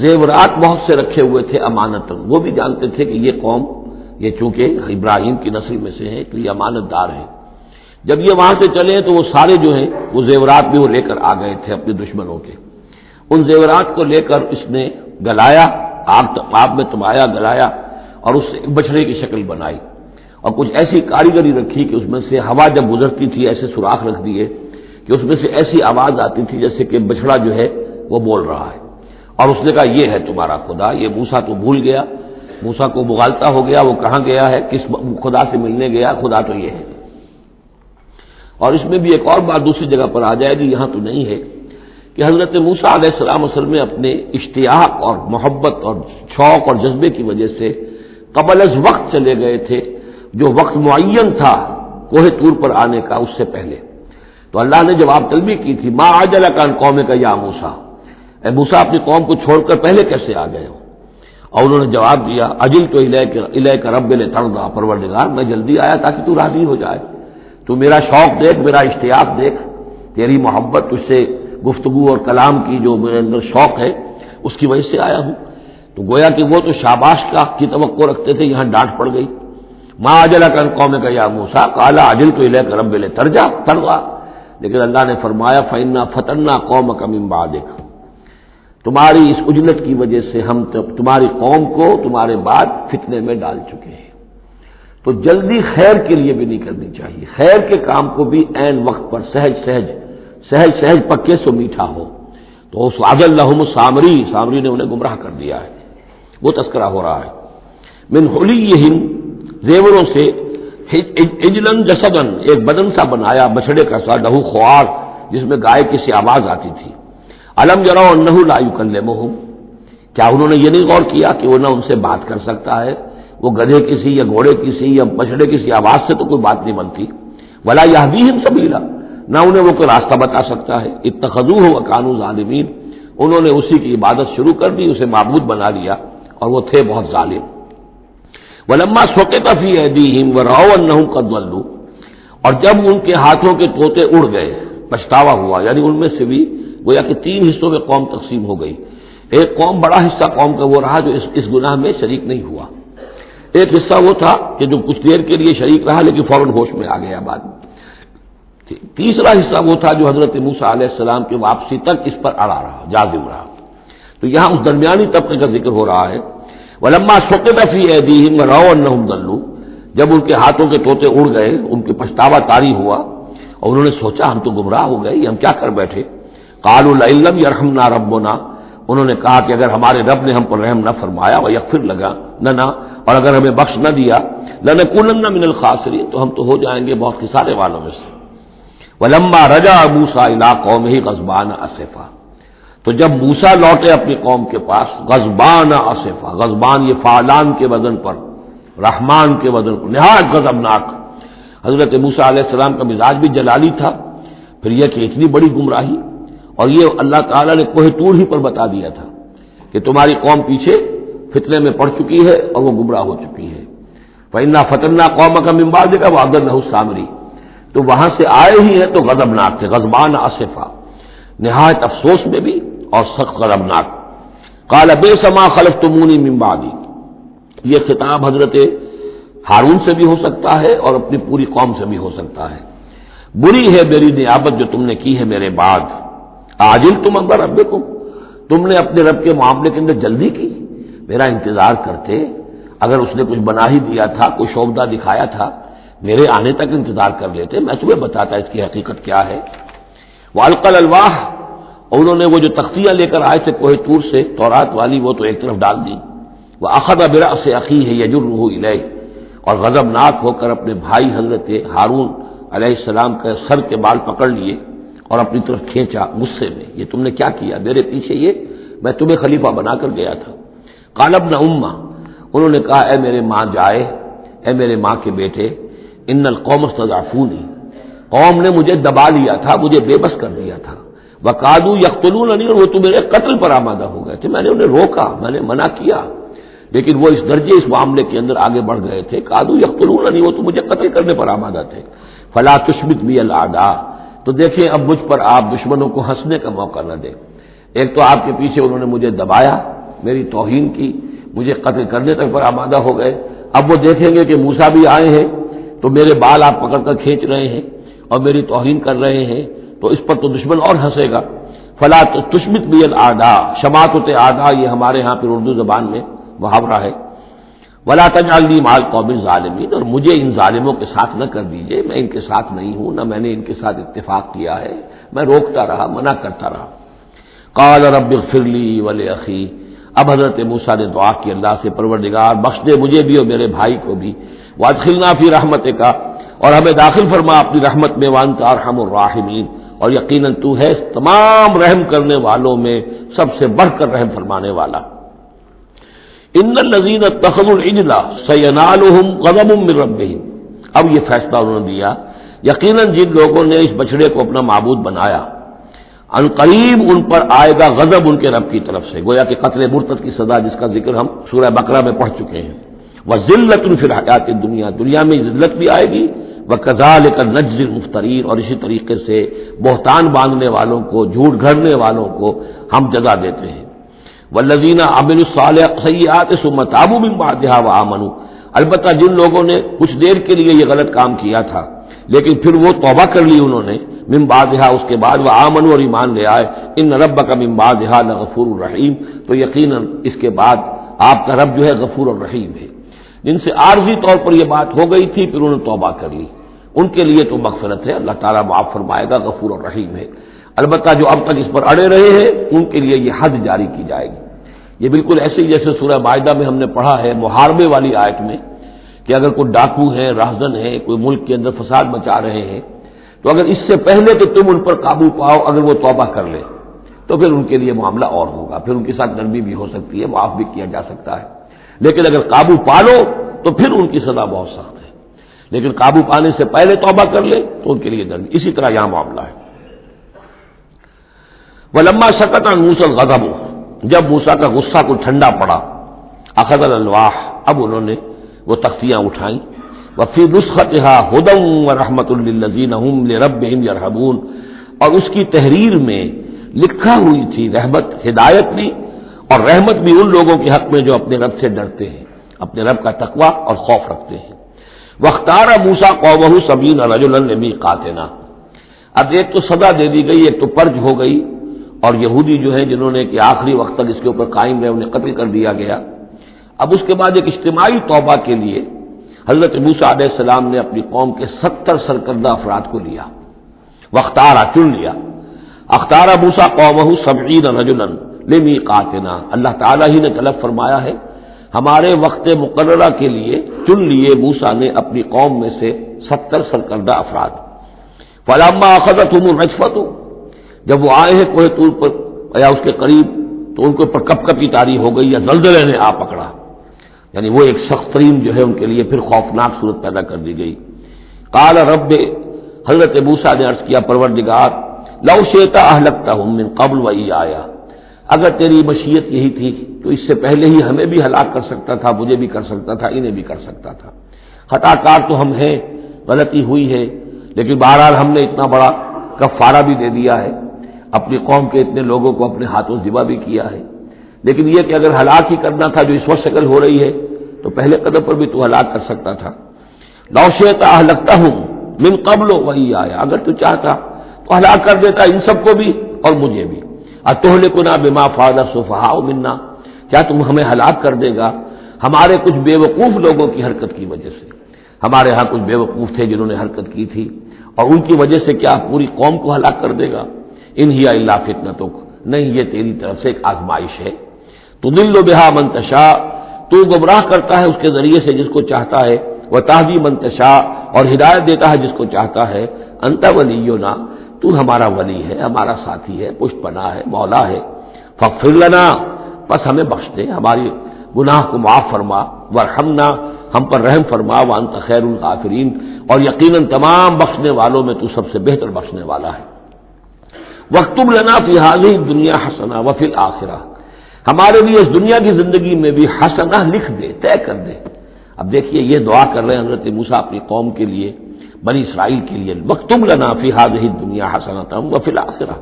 زیورات بہت سے رکھے ہوئے تھے امانتاً، وہ بھی جانتے تھے کہ یہ قوم، یہ چونکہ ابراہیم کی نسل میں سے ہے تو یہ امانت دار ہے۔ جب یہ وہاں سے چلے تو وہ سارے جو ہیں وہ زیورات بھی وہ لے کر آ گئے تھے اپنے دشمنوں کے، ان زیورات کو لے کر اس نے گلایا، آگ میں تمایا، گلایا، اور اس سے ایک بچڑے کی شکل بنائی، اور کچھ ایسی کاریگری رکھی کہ اس میں سے ہوا جب گزرتی تھی ایسے سوراخ رکھ دیے کہ اس میں سے ایسی آواز آتی تھی جیسے کہ بچڑا جو ہے وہ بول رہا ہے، اور اس نے کہا یہ ہے تمہارا خدا۔ یہ موسیٰ تو بھول گیا، موسیٰ کو مغالطہ ہو گیا، وہ کہاں گیا ہے، کس خدا سے ملنے گیا، خدا تو یہ ہے۔ اور اس میں بھی ایک اور بات دوسری جگہ پر آ جائے گی، یہاں تو نہیں ہے، کہ حضرت موسیٰ علیہ السلام اصل میں اپنے اشتیاق اور محبت اور شوق اور جذبے کی وجہ سے قبل از وقت چلے گئے تھے، جو وقت معین تھا کوہ طور پر آنے کا اس سے پہلے۔ تو اللہ نے جواب طلبی کی تھی، ما عجلک عن قومک یا موسیٰ، اے موسیٰ اپنی قوم کو چھوڑ کر پہلے کیسے آ گئے ہو؟ اور انہوں نے جواب دیا، اجلت الیک رب لترضی، پروردگار میں جلدی آیا تاکہ تو راضی ہو جائے، تو میرا شوق دیکھ، میرا اشتیاق دیکھ، تیری محبت، تجھ سے گفتگو اور کلام کی جو میرے اندر شوق ہے اس کی وجہ سے آیا ہوں۔ تو گویا کہ وہ تو شاباش کی توقع رکھتے تھے، یہاں ڈانٹ پڑ گئی۔ ما عجلک عن قومک یا موسیٰ قال عجلت الیک رب لترضی، لیکن اللہ نے فرمایا فإنا فتنا قومک من بعدک، تمہاری اس عجلت کی وجہ سے ہم تمہاری قوم کو تمہارے بعد فتنے میں ڈال چکے ہیں۔ تو جلدی خیر کے لیے بھی نہیں کرنی چاہیے، خیر کے کام کو بھی عین وقت پر سہج سہج پکے سو میٹھا ہو۔ تو اضلهم سامری نے انہیں گمراہ کر دیا ہے، وہ تذکرہ ہو رہا ہے۔ من حلیہم، زیوروں سے، عجلاً جسداً، ایک بدن سا بنایا بچڑے کا سا، لہو خوار، جس میں گائے کی سی آواز آتی تھی۔ الم یروا انہ لا یکلمہم، کیا انہوں نے یہ نہیں غور کیا کہ وہ نہ ان سے بات کر سکتا ہے، وہ گدھے کی سی یا گھوڑے کی سی یا بچڑے کی سی آواز سے تو کوئی بات نہیں بنتی۔ ولا یہدیہم سبیلا، نہ انہیں وہ کوئی راستہ بتا سکتا ہے۔ اتخذوہ وکانوا ظالمین، انہوں نے اسی کی عبادت شروع کر دی، اسے معبود بنا لیا، اور وہ تھے بہت ظالم۔ ولما سقط فی ایدیہم ورأوا انہم قد ضلوا، اور جب ان کے ہاتھوں کے طوطے اڑ گئے، پچھتاوا ہوا، یعنی ان میں سے بھی گویا کہ 3 حصوں میں قوم تقسیم ہو گئی۔ ایک قوم، بڑا حصہ قوم کا وہ رہا جو اس گناہ میں شریک نہیں ہوا، ایک حصہ وہ تھا کہ جو کچھ دیر کے لیے شریک رہا لیکن فوراً ہوش میں آ گیا بعد میں، تیسرا حصہ وہ تھا جو حضرت موسیٰ علیہ السلام کی واپسی تک اس پر اڑا رہا، جازم رہا۔ تو یہاں اس درمیانی طبقے کا ذکر ہو رہا ہے۔ ولما سقط فی ایدیہم ورأوا انہم ضلوا، جب ان کے ہاتھوں کے طوطے اڑ گئے، ان کے پچھتاوا طاری ہوا، اور انہوں نے سوچا ہم تو گمراہ ہو گئے، یہ ہم کیا کر بیٹھے۔ قالوا لئن لم یرحمنا ربنا، انہوں نے کہا کہ اگر ہمارے رب نے ہم پر رحم نہ فرمایا، ویغفر لنا، اور اگر ہمیں بخش نہ دیا، لنکونن من الخاسرین، تو ہم تو ہو جائیں گے بہت خسارے والوں میں سے۔ ولما رجع موسیٰ الی قومہ غضبان اسفا، تو جب موسیٰ لوٹے اپنی قوم کے پاس غضبان اسفا، غضبان یہ فعلان کے وزن پر، رحمان کے وزن پر، نہایت غضبناک۔ حضرت موسیٰ علیہ السلام کا مزاج بھی جلالی تھا، پھر یہ کہ اتنی بڑی گمراہی، اور یہ اللہ تعالیٰ نے کوہ طور ہی پر بتا دیا تھا کہ تمہاری قوم پیچھے فتنے میں پڑ چکی ہے اور وہ گمراہ ہو چکی ہے۔ فإنا فتنا قومک من بعدک وأضلہ السامری، تو وہاں سے آئے ہی ہیں تو غضبناک تھے، غضبان اسفا، نہایت افسوس میں بھی اور سخت غضبناک۔ قال بئس ما خلفتمونی من بعدی، یہ خطاب حضرت ہارون سے بھی ہو سکتا ہے اور اپنی پوری قوم سے بھی ہو سکتا ہے۔ بری ہے میری نیابت جو تم نے کی ہے میرے بعد، عاجلتم امر ربکم، تم نے اپنے رب کے معاملے کے اندر جلدی کی، میرا انتظار کرتے، اگر اس نے کچھ بنا ہی دیا تھا، کوئی شوبدہ دکھایا تھا، میرے آنے تک انتظار کر لیتے، میں تمہیں بتاتا اس کی حقیقت کیا ہے۔ وَأَلْقَى الْأَلْوَاحَ، اور انہوں نے وہ جو تختیاں لے کر آئے تھے کوہ طور سے تورات والی، وہ تو ایک طرف ڈال دی۔ وَأَخَذَ بِرَأْسِ أَخِيهِ يَجُرُّهُ إِلَيْهِ، اور غضبناک ہو کر اپنے بھائی حضرت ہارون علیہ السلام کے سر کے بال پکڑ لیے اور اپنی طرف کھینچا غصے میں، یہ تم نے کیا کیا میرے پیچھے، یہ میں تمہیں خلیفہ بنا کر گیا تھا۔ قال ابن امہ، انہوں نے کہا اے میرے ماں جائے، اے میرے ماں کے بیٹے، ان القوم استضعفونی، قوم نے مجھے دبا لیا تھا، مجھے بے بس کر دیا تھا، وقادوا یقتلوننی، اور وہ تو میرے قتل پر آمادہ ہو گئے تھے، میں نے انہیں روکا، میں نے منع کیا، لیکن وہ اس درجے اس معاملے کے اندر آگے بڑھ گئے تھے، قالوا یقتلوننی، وہ تو مجھے قتل کرنے پر آمادہ تھے، فلا تشمت بی الاعداء، تو دیکھیں اب مجھ پر آپ دشمنوں کو ہنسنے کا موقع نہ دیں۔ ایک تو آپ کے پیچھے انہوں نے مجھے دبایا، میری توہین کی، مجھے قتل کرنے تک پر آمادہ ہو گئے، اب وہ دیکھیں گے کہ موسیٰ بھی آئے ہیں تو میرے بال آپ پکڑ کر کھینچ رہے ہیں اور میری توہین کر رہے ہیں، تو اس پر تو دشمن اور ہنسے گا۔ فلا تشمت بی الاعداء، شماتت اعداء یہ ہمارے ہاں پھر اردو زبان میں محاورہ ہے، ولا تجعلنی مع القوم الظالمین، اور مجھے ان ظالموں کے ساتھ نہ کر دیجئے، میں ان کے ساتھ نہیں ہوں، نہ میں نے ان کے ساتھ اتفاق کیا ہے، میں روکتا رہا، منع کرتا رہا۔ قال رب اغفر لی ولاخی، اب حضرت موسیٰ نے دعا کی اللہ سے، پروردگار بخش دے مجھے بھی اور میرے بھائی کو بھی، وادخلنا فی رحمتک، اور ہمیں داخل فرما اپنی رحمت میں، وانت ارحم الراحمین، اور یقیناً تو ہے تمام رحم کرنے والوں میں سب سے بڑھ کر رحم فرمانے والا۔ ان الذین اتخذوا العجل سینالهم غضب من ربهم، اب یہ فیصلہ انہوں نے دیا، یقیناً جن لوگوں نے اس بچڑے کو اپنا معبود بنایا، ان قریب ان پر آئے گا غضب ان کے رب کی طرف سے، گویا کہ قتل مرتد کی سزا جس کا ذکر ہم سورہ بقرہ میں پڑھ چکے ہیں۔ وذلۃ فی الحیات الدنیا، دنیا میں ذلت بھی آئے گی، وکذالک نجزی المفترین، اور اسی طریقے سے بہتان باندھنے والوں کو، جھوٹ گھڑنے والوں کو ہم جزا دیتے ہیں۔ والذین عملوا السیئات ثم تابوا من بعدها وآمنوا، البتہ جن لوگوں نے کچھ دیر کے لیے یہ غلط کام کیا تھا لیکن پھر وہ توبہ کر لی انہوں نے، من بعدها اس کے بعد، وآمنوا اور ایمان لے آئے، ان ربک من بعدها لغفور الرحیم، تو یقیناً اس کے بعد آپ کا رب جو ہے غفور الرحیم ہے۔ جن سے عارضی طور پر یہ بات ہو گئی تھی پھر انہوں نے توبہ کر لی، ان کے لیے تو مغفرت ہے، اللہ تعالیٰ معاف فرمائے گا، غفور الرحیم ہے۔ البتہ جو اب تک اس پر اڑے رہے ہیں ان کے لیے یہ حد جاری کی جائے گی۔ یہ بالکل ایسے ہی جیسے سورہ مائدہ میں ہم نے پڑھا ہے محاربے والی آیت میں، کہ اگر کوئی ڈاکو ہیں، راہزن ہیں، کوئی ملک کے اندر فساد مچا رہے ہیں، تو اگر اس سے پہلے کہ تم ان پر قابو پاؤ اگر وہ توبہ کر لے تو پھر ان کے لیے معاملہ اور ہوگا، پھر ان کے ساتھ نرمی بھی ہو سکتی ہے، معاف بھی کیا جا سکتا ہے، لیکن اگر قابو پا لو تو پھر ان کی سزا بہت سخت ہے، لیکن قابو پانے سے پہلے توبہ کر لے تو ان کے لیے نرمی۔ اسی طرح یہاں معاملہ ہے۔ وَلَمَّا سَكَتَ عَن مُوسَى الْغَضَبُ، جب موسیٰ کا غصہ کو ٹھنڈا پڑا، اخذ الالواح، اب انہوں نے وہ تختیاں اٹھائیں، وفی نسختها هدى ورحمۃ للذین هم لربهم یرہبون، اور اس کی تحریر میں لکھا ہوئی تھی رحمت، ہدایت بھی اور رحمت بھی ان لوگوں کے حق میں جو اپنے رب سے ڈرتے ہیں، اپنے رب کا تقوی اور خوف رکھتے ہیں۔ واختار موسیٰ قومہ 70 رجلا لمیقاتنا، اب ایک تو سزا دے دی گئی، ایک تو پرج ہو گئی، اور یہودی جو ہیں جنہوں نے کہ آخری وقت تک اس کے اوپر قائم رہے انہیں قتل کر دیا گیا۔ اب اس کے بعد ایک اجتماعی توبہ کے لیے حضرت موسیٰ علیہ السلام نے اپنی قوم کے 70 سرکردہ افراد کو لیا، واختارا، چن لیا، اختار موسیٰ قومہ 70 رجلا لمیقاتنا، اللہ تعالیٰ ہی نے طلب فرمایا ہے، ہمارے وقت مقررہ کے لیے چن لیے موسیٰ نے اپنی قوم میں سے 70 سرکردہ افراد۔ فلما اخذتهم الرجفۃ، جب وہ آئے ہیں کوہ طور پر یا اس کے قریب تو ان کے اوپر کپ کپی طاری ہو گئی، یا زلزلے نے آ پکڑا، یعنی وہ ایک سخت ترین جو ہے ان کے لیے پھر خوفناک صورت پیدا کر دی گئی۔ قال رب، حضرت موسیٰ نے عرض کیا پروردگار، لو شئت اہلکتہم من قبل وایایا، اگر تیری مشیت یہی تھی تو اس سے پہلے ہی ہمیں بھی ہلاک کر سکتا تھا، مجھے بھی کر سکتا تھا، انہیں بھی کر سکتا تھا، خطا کار تو ہم ہیں، غلطی ہوئی ہے، لیکن بہرحال ہم نے اتنا بڑا کفارہ بھی دے دیا ہے، اپنی قوم کے اتنے لوگوں کو اپنے ہاتھوں ذبح بھی کیا ہے، لیکن یہ کہ اگر ہلاک ہی کرنا تھا جو اس وقت شکل ہو رہی ہے تو پہلے قدم پر بھی تو ہلاک کر سکتا تھا۔ لو شئت اہلکتہم من قبل وایایا، اگر تو چاہتا تو ہلاک کر دیتا ان سب کو بھی اور مجھے بھی۔ اتہلکنا بما فعل السفہاء منا، کیا تم ہمیں ہلاک کر دے گا ہمارے کچھ بے وقوف لوگوں کی حرکت کی وجہ سے؟ ہمارے ہاں کچھ بے وقوف تھے جنہوں نے حرکت کی تھی، اور ان کی وجہ سے کیا پوری قوم کو ہلاک کر دے گا؟ ان ہی الا فتنتک، نہیں یہ تیری طرف سے ایک آزمائش ہے۔ تضل بہا من تشاء، تو گمراہ کرتا ہے اس کے ذریعے سے جس کو چاہتا ہے، وتہدی من تشاء، اور ہدایت دیتا ہے جس کو چاہتا ہے۔ انت ولینا، تو ہمارا ولی ہے، ہمارا ساتھی ہے، پشت پناہ ہے، مولا ہے۔ فاغفر لنا، بس ہمیں بخش دے، ہماری گناہ کو معاف فرما، وارحمنا، ہم پر رحم فرما، وانت خیر الغافرین، اور یقیناً تمام بخشنے والوں میں تو سب سے بہتر بخشنے والا ہے۔ واکتب لنا فی ہذہ الدنیا حسنہ وفی الآخرہ، ہمارے لیے اس دنیا کی زندگی میں بھی حسنہ لکھ دے، طے کر دے۔ اب دیکھیے یہ دعا کر رہے ہیں حضرت موسیٰ اپنی قوم کے لیے، بنی اسرائیل کے لیے، وَاکْتُبْ لَنَا فِي هَٰذِهِ الدُّنْيَا حَسَنَةً وَفِي الْآخِرَةِ،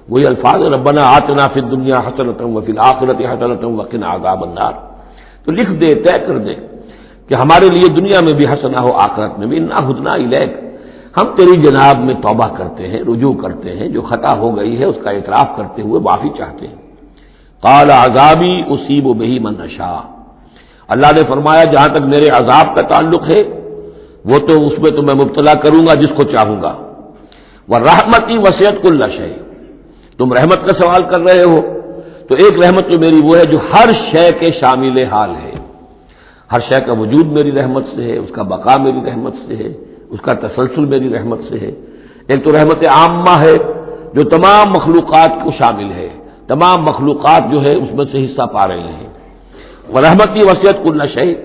وہی الفاظ ربنا آتنا فی الدنیا حسنۃ وفی الآخرۃ حسنۃ وقنا عذاب النار۔ تو لکھ دے، طے کر دے کہ ہمارے لیے دنیا میں بھی حسنہ ہو، آخرت میں بھی۔ انا ہدنا الیک، ہم تیری جناب میں توبہ کرتے ہیں، رجوع کرتے ہیں، جو خطا ہو گئی ہے اس کا اعتراف کرتے ہوئے معافی چاہتے ہیں۔ قال عذابی اصیب بہ من اشاء، اللہ نے فرمایا جہاں تک میرے عذاب کا تعلق ہے وہ تو اس میں تو میں مبتلا کروں گا جس کو چاہوں گا۔ ورحمتی وسعت کل شیء، تم رحمت کا سوال کر رہے ہو تو ایک رحمت تو میری وہ ہے جو ہر شے کے شامل حال ہے، ہر شے کا وجود میری رحمت سے ہے، اس کا بقا میری رحمت سے ہے، اس کا تسلسل میری رحمت سے ہے۔ ایک تو رحمت عامہ ہے جو تمام مخلوقات کو شامل ہے، تمام مخلوقات جو ہے اس میں سے حصہ پا رہے ہیں۔ ورحمتی وسعت کل شیء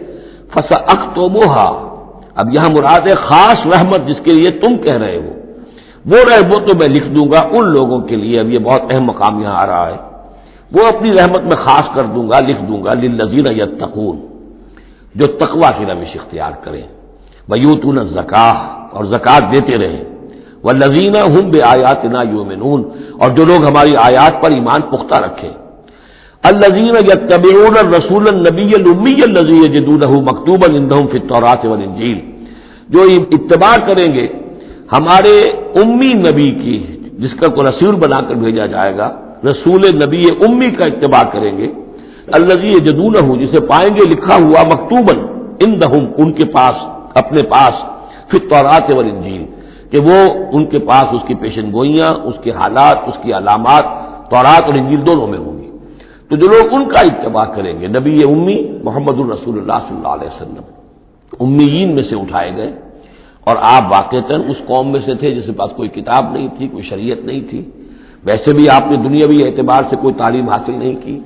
فسأکتبھا، اب یہاں مراد ہے خاص رحمت جس کے لیے تم کہہ رہے ہو، وہ رحمت تو میں لکھ دوں گا ان لوگوں کے لیے۔ اب یہ بہت اہم مقام یہاں آ رہا ہے، وہ اپنی رحمت میں خاص کر دوں گا، لکھ دوں گا للذین یتقون، جو تقوی کی روش اختیار کریں، ویؤتون الزکاۃ، اور زکوٰۃ دیتے رہیں، والذین ھم بآیاتنا یؤمنون، اور جو لوگ ہماری آیات پر ایمان پختہ رکھیں۔ الذین یتبعون الرسول النبی الامی الذی یجدونہ مکتوبا عندہم فی التوراۃ والانجیل، جو اتباع کریں گے ہمارے امی نبی کی، جس کا کو رسول بنا کر بھیجا جائے گا، رسول نبی امی کا اتباع کریں گے، الذی یجدونہ، جسے پائیں گے لکھا ہوا، مکتوباً عندہم، ان کے پاس، اپنے پاس، فی التوراۃ والانجیل، کہ وہ ان کے پاس اس کی پیشن گوئیاں، اس کے حالات، اس کی علامات تورات اور انجیل دونوں میں ہوں گی۔ تو جو لوگ ان کا اتباع کریں گے، نبی امی محمد الرسول اللہ صلی اللہ علیہ وسلم امیین میں سے اٹھائے گئے، اور آپ واقعتاً اس قوم میں سے تھے جس کے پاس کوئی کتاب نہیں تھی، کوئی شریعت نہیں تھی، ویسے بھی آپ نے دنیاوی اعتبار سے کوئی تعلیم حاصل نہیں کی،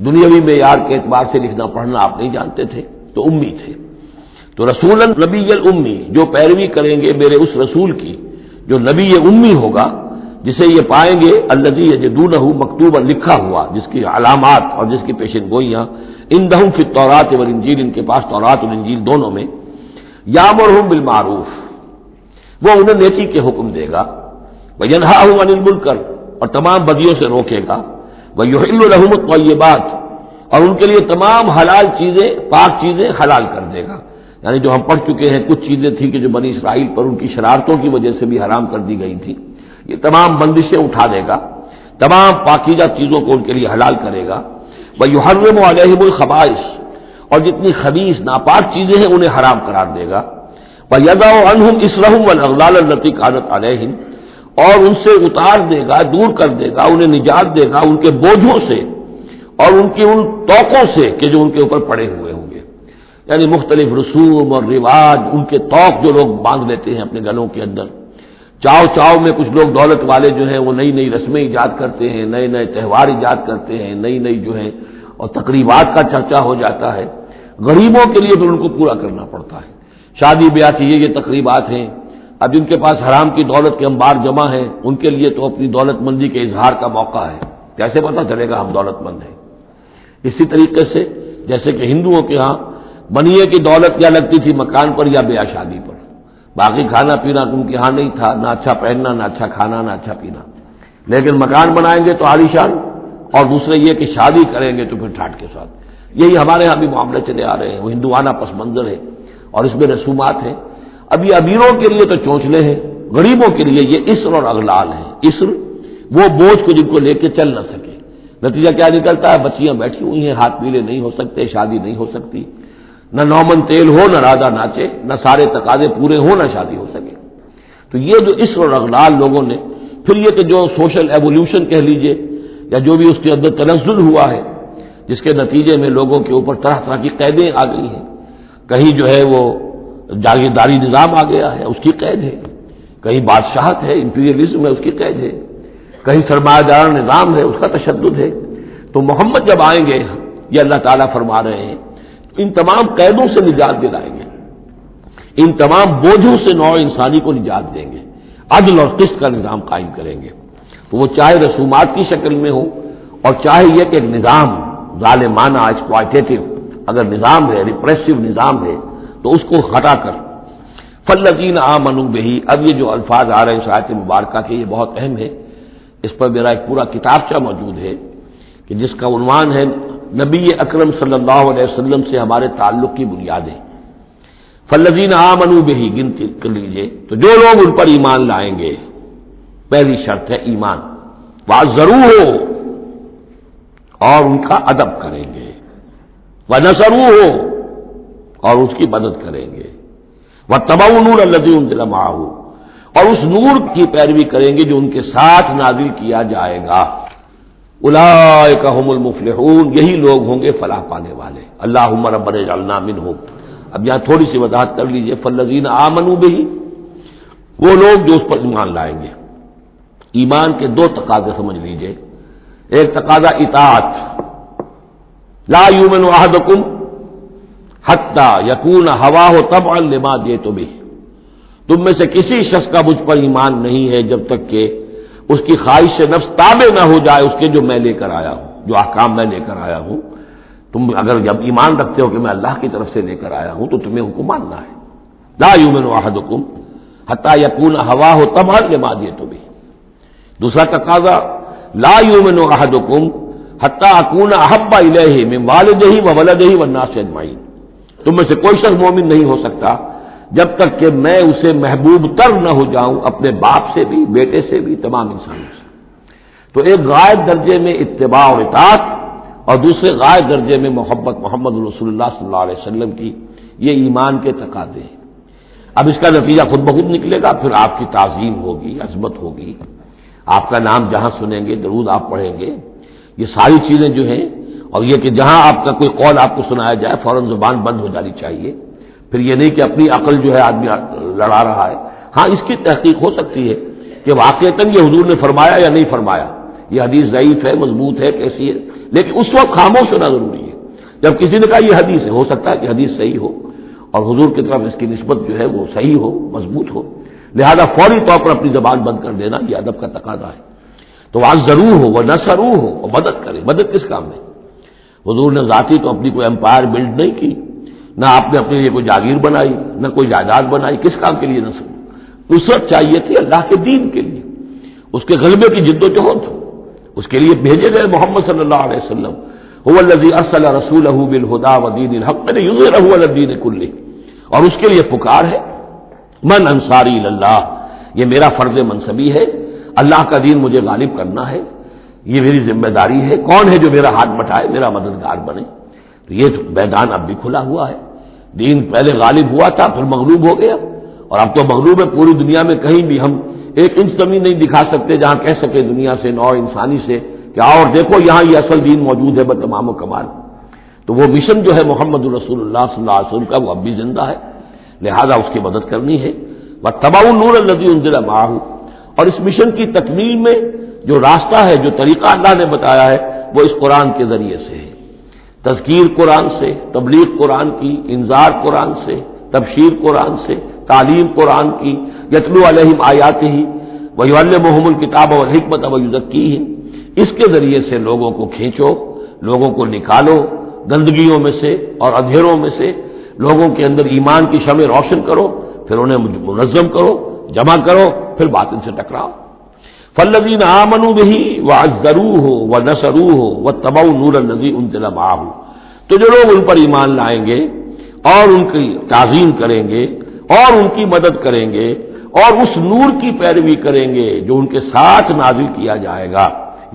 دنیاوی معیار کے اعتبار سے لکھنا پڑھنا آپ نہیں جانتے تھے، تو امی تھے۔ تو رسول نبی الامی، جو پیروی کریں گے میرے اس رسول کی جو نبی امی ہوگا، جسے یہ پائیں گے الذی یجدونہ مکتوبا، لکھا ہوا، جس کی علامات اور جس کی پیشن گوئیاں، عندہم فی التوراۃ والانجیل، ان کے پاس تورات اور انجیل دونوں میں، یامرہم بالمعروف، وہ انہیں نیکی کے حکم دے گا، وینہاہم عن المنکر، اور تمام بدیوں سے روکے گا، ویحل لہم الطیبات، اور ان کے لیے تمام حلال چیزیں، پاک چیزیں حلال کر دے گا۔ یعنی جو ہم پڑھ چکے ہیں کچھ چیزیں تھیں کہ جو بنی اسرائیل پر ان کی شرارتوں کی وجہ سے بھی حرام کر دی گئی تھی، یہ تمام بندشیں اٹھا دے گا، تمام پاکیزہ چیزوں کو ان کے لیے حلال کرے گا۔ وَيُحَرِّمُ عَلَيْهِمُ الْخَبَائِثَ، اور جتنی خبیث ناپاک چیزیں ہیں انہیں حرام قرار دے گا۔ وَيَضَعُ عَنْهُمْ إِصْرَهُمْ وَالْأَغْلَالَ الَّتِي كَانَتْ عَلَيْهِمْ، اور ان سے اتار دے گا، دور کر دے گا، انہیں نجات دے گا ان کے بوجھوں سے اور ان کی ان توقوں سے کہ جو ان کے اوپر پڑے ہوئے ہوں گے۔ یعنی مختلف رسوم اور رواج، ان کے توق جو لوگ باندھ لیتے ہیں اپنے گلوں کے اندر، چاؤ چاؤ میں کچھ لوگ دولت والے جو ہیں وہ نئی نئی رسمیں ایجاد کرتے ہیں، نئے نئے تہوار ایجاد کرتے ہیں، نئی نئی جو ہے اور تقریبات کا چرچا ہو جاتا ہے۔ غریبوں کے لیے پھر ان کو پورا کرنا پڑتا ہے، شادی بیاہ کی یہ تقریبات ہیں۔ اب جن کے پاس حرام کی دولت کے انبار جمع ہیں، ان کے لیے تو اپنی دولت مندی کے اظہار کا موقع ہے، کیسے پتہ چلے گا ہم دولت مند ہیں؟ اسی طریقے سے جیسے کہ ہندوؤں کے ہاں بنیے کی دولت کیا لگتی تھی مکان پر یا بیاہ شادی پر، باقی کھانا پینا ان کے ہاں نہیں تھا، نہ اچھا پہننا، نہ اچھا کھانا، نہ اچھا پینا، لیکن مکان بنائیں گے تو عالیشان، اور دوسرے یہ کہ شادی کریں گے تو پھر ٹھاٹ کے ساتھ۔ یہی ہمارے ہاں بھی معاملے چلے آ رہے ہیں، وہ ہندوانہ پس منظر ہے اور اس میں رسومات ہیں۔ اب یہ امیروں کے لیے تو چونچلے ہیں، غریبوں کے لیے یہ اسر اور اغلال ہیں۔ اسر وہ بوجھ کو جن کو لے کے چل نہ سکے، نتیجہ کیا نکلتا ہے؟ بچیاں بیٹھی ہوئی ہیں، ہاتھ پیلے نہیں ہو سکتے، شادی نہیں ہو سکتی، نہ نومن تیل ہو، نہ رادہ ناچے، نہ سارے تقاضے پورے ہوں، نہ شادی ہو سکے۔ تو یہ جو اسر اور اغلال لوگوں نے، پھر یہ کہ جو سوشل ایولیوشن کہہ لیجئے یا جو بھی اس کے اندر تنزل ہوا ہے، جس کے نتیجے میں لوگوں کے اوپر طرح طرح کی قیدیں آ گئی ہیں، کہیں جو ہے وہ جاگیرداری نظام آ گیا ہے، اس کی قید ہے، کہیں بادشاہت ہے، امپیریلزم ہے، اس کی قید ہے، کہیں سرمایہ دار نظام ہے، اس کا تشدد ہے۔ تو محمد جب آئیں گے، یہ اللہ تعالیٰ فرما رہے ہیں، ان تمام قیدوں سے نجات دلائیں گے، ان تمام بوجھوں سے نوع انسانی کو نجات دیں گے، عدل اور قسط کا نظام قائم کریں گے، وہ چاہے رسومات کی شکل میں ہو اور چاہے یہ کہ ایک نظام ظالمانہ ایکسپلائٹیٹو اگر نظام ہے، ریپریسو نظام ہے، تو اس کو ہٹا کر فالذین آمنوا بہ. اب یہ جو الفاظ آ رہے ہیں اس آیت مبارکہ کے، یہ بہت اہم ہے. اس پر میرا ایک پورا کتابچہ موجود ہے کہ جس کا عنوان ہے نبی اکرم صلی اللہ علیہ وسلم سے ہمارے تعلق کی بنیادیں. فالذین آمنوا بہ گنتی کر لیجئے، تو جو لوگ ان پر ایمان لائیں گے، پہلی شرط ہے ایمان. وعزروہ، اور ان کا ادب کریں گے. ونصروہ، اور اس کی مدد کریں گے. واتبعوا النور الذی انزل معہ، اور اس نور کی پیروی کریں گے جو ان کے ساتھ نازل کیا جائے گا. اولئک هم المفلحون، یہی لوگ ہوں گے فلاح پانے والے. اللہم ربنا اجعلنا منہم. اب یہاں تھوڑی سی وضاحت کر لیجئے. فالذین آمنوا بہ، وہ لوگ جو اس پر ایمان لائیں گے. ایمان کے دو تقاضے سمجھ لیجئے. ایک تقاضا اطاعت، لا یؤمن احدکم حتی یکون ہواہ تبعا لما جئت بہ. تم میں سے کسی شخص کا مجھ پر ایمان نہیں ہے جب تک کہ اس کی خواہش سے نفس تابع نہ ہو جائے اس کے جو میں لے کر آیا ہوں، جو احکام میں لے کر آیا ہوں. تم اگر جب ایمان رکھتے ہو کہ میں اللہ کی طرف سے لے کر آیا ہوں تو تمہیں حکم ماننا ہے. لا یؤمن احدکم حتی یکون ہواہ تبعا لما جئت بہ. دوسرا تقاضا لا یؤمن احدکم حتی اکون احب الیہ من والدہ وولدہ والناس اجمعین. تم میں سے کوئی شخص مومن نہیں ہو سکتا جب تک کہ میں اسے محبوب تر نہ ہو جاؤں، اپنے باپ سے بھی، بیٹے سے بھی، تمام انسانوں سے. تو ایک غائب درجے میں اتباع اور اطاعت، اور دوسرے غائب درجے میں محبت محمد رسول اللہ صلی اللہ علیہ وسلم کی. یہ ایمان کے تقاضے ہیں. اب اس کا نتیجہ خود بخود نکلے گا. پھر آپ کی تعظیم ہوگی، عظمت ہوگی، آپ کا نام جہاں سنیں گے، درود آپ پڑھیں گے. یہ ساری چیزیں جو ہیں، اور یہ کہ جہاں آپ کا کوئی قول آپ کو سنایا جائے فوراً زبان بند ہو جانی چاہیے. پھر یہ نہیں کہ اپنی عقل جو ہے آدمی لڑا رہا ہے. ہاں اس کی تحقیق ہو سکتی ہے کہ واقعتاً یہ حضور نے فرمایا یا نہیں فرمایا، یہ حدیث ضعیف ہے، مضبوط ہے، کیسی ہے، لیکن اس وقت خاموش ہونا ضروری ہے. جب کسی نے کہا یہ حدیث ہے، ہو سکتا ہے کہ حدیث صحیح ہو اور حضور کی طرف اس کی نسبت جو ہے وہ صحیح ہو، مضبوط ہو، لہذا فوری طور پر اپنی زبان بند کر دینا یہ ادب کا تقاضا ہے. تو عزروہ ہو ونصروہ ہو، اور مدد کرے. مدد کس کام میں؟ حضور نے ذاتی تو اپنی کوئی امپائر بلڈ نہیں کی، نہ آپ نے اپنے لیے کوئی جاگیر بنائی، نہ کوئی جائیداد بنائی. کس کام کے لیے نصرت چاہیے تھی؟ اللہ کے دین کے لیے، اس کے غلبے کی جد و جہد. اس کے لیے بھیجے گئے محمد صلی اللہ علیہ وسلم. هو الذی ارسل رسولہ بالہدی ودین الحق لیظہرہ علی الدین کلہ. اور اس کے لیے پکار ہے من انصاری اللہ. یہ میرا فرض منصبی ہے، اللہ کا دین مجھے غالب کرنا ہے، یہ میری ذمہ داری ہے. کون ہے جو میرا ہاتھ بٹائے، میرا مددگار بنے؟ تو یہ میدان اب بھی کھلا ہوا ہے. دین پہلے غالب ہوا تھا، پھر مغلوب ہو گیا، اور اب تو مغلوب ہے. پوری دنیا میں کہیں بھی ہم ایک انچ زمین نہیں دکھا سکتے جہاں کہہ سکے دنیا سے، نوع انسانی سے کہ آؤ اور دیکھو یہاں یہ اصل دین موجود ہے بتمام و کمال. تو وہ مشن جو ہے محمد رسول اللہ صلی اللہ علیہ وسلم کا، وہ اب بھی زندہ ہے، لہذا اس کی مدد کرنی ہے. واتبعوا النور الذی انزل معہ. اور اس مشن کی تکمیل میں جو راستہ ہے، جو طریقہ اللہ نے بتایا ہے، وہ اس قرآن کے ذریعے سے ہے. تذکیر قرآن سے، تبلیغ قرآن کی، انذار قرآن سے، تبشیر قرآن سے، تعلیم قرآن کی. یتلو علیہم آیاتہ ویعلمہم الکتاب والحکمۃ ویزکیہم. اس کے ذریعے سے لوگوں کو کھینچو، لوگوں کو نکالو گندگیوں میں سے اور اندھیروں میں سے، لوگوں کے اندر ایمان کی شمع روشن کرو، پھر انہیں منظم کرو، جمع کرو، پھر باطل سے ٹکراؤ. فالذین آمنوا بہ وعزروہ ونصروہ واتبعوا النور الذی انزل معہ. تو جو لوگ ان پر ایمان لائیں گے اور ان کی تعظیم کریں گے اور ان کی مدد کریں گے اور اس نور کی پیروی کریں گے جو ان کے ساتھ نازل کیا جائے گا،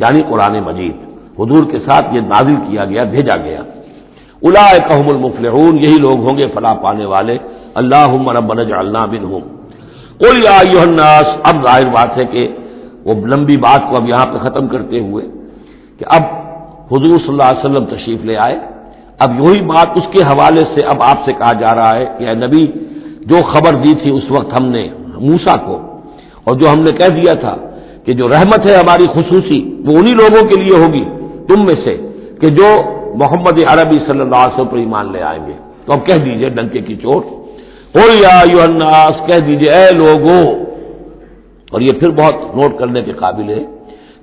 یعنی قرآن مجید حضور کے ساتھ یہ نازل کیا گیا، بھیجا گیا. اولئک هم المفلحون، یہی لوگ ہوں گے فلاح پانے والے. اللہم ربنا اجعلنا منہم. قل یا ایھا الناس. اب ظاہر بات ہے کہ وہ لمبی بات کو اب یہاں پہ ختم کرتے ہوئے کہ اب حضور صلی اللہ علیہ وسلم تشریف لے آئے. اب وہی بات اس کے حوالے سے اب آپ سے کہا جا رہا ہے کہ اے نبی، جو خبر دی تھی اس وقت ہم نے موسیٰ کو، اور جو ہم نے کہہ دیا تھا کہ جو رحمت ہے ہماری خصوصی وہ انہی لوگوں کے لیے ہوگی تم میں سے کہ جو محمد عربی صلی اللہ علیہ وسلم پر ایمان لے آئیں گے. تو اب کہہ دیجئے ڈنکے کی چوٹ، قل یا ایھا الناس، کہہ دیجئے اے لوگوں. اور یہ پھر بہت نوٹ کرنے کے قابل ہے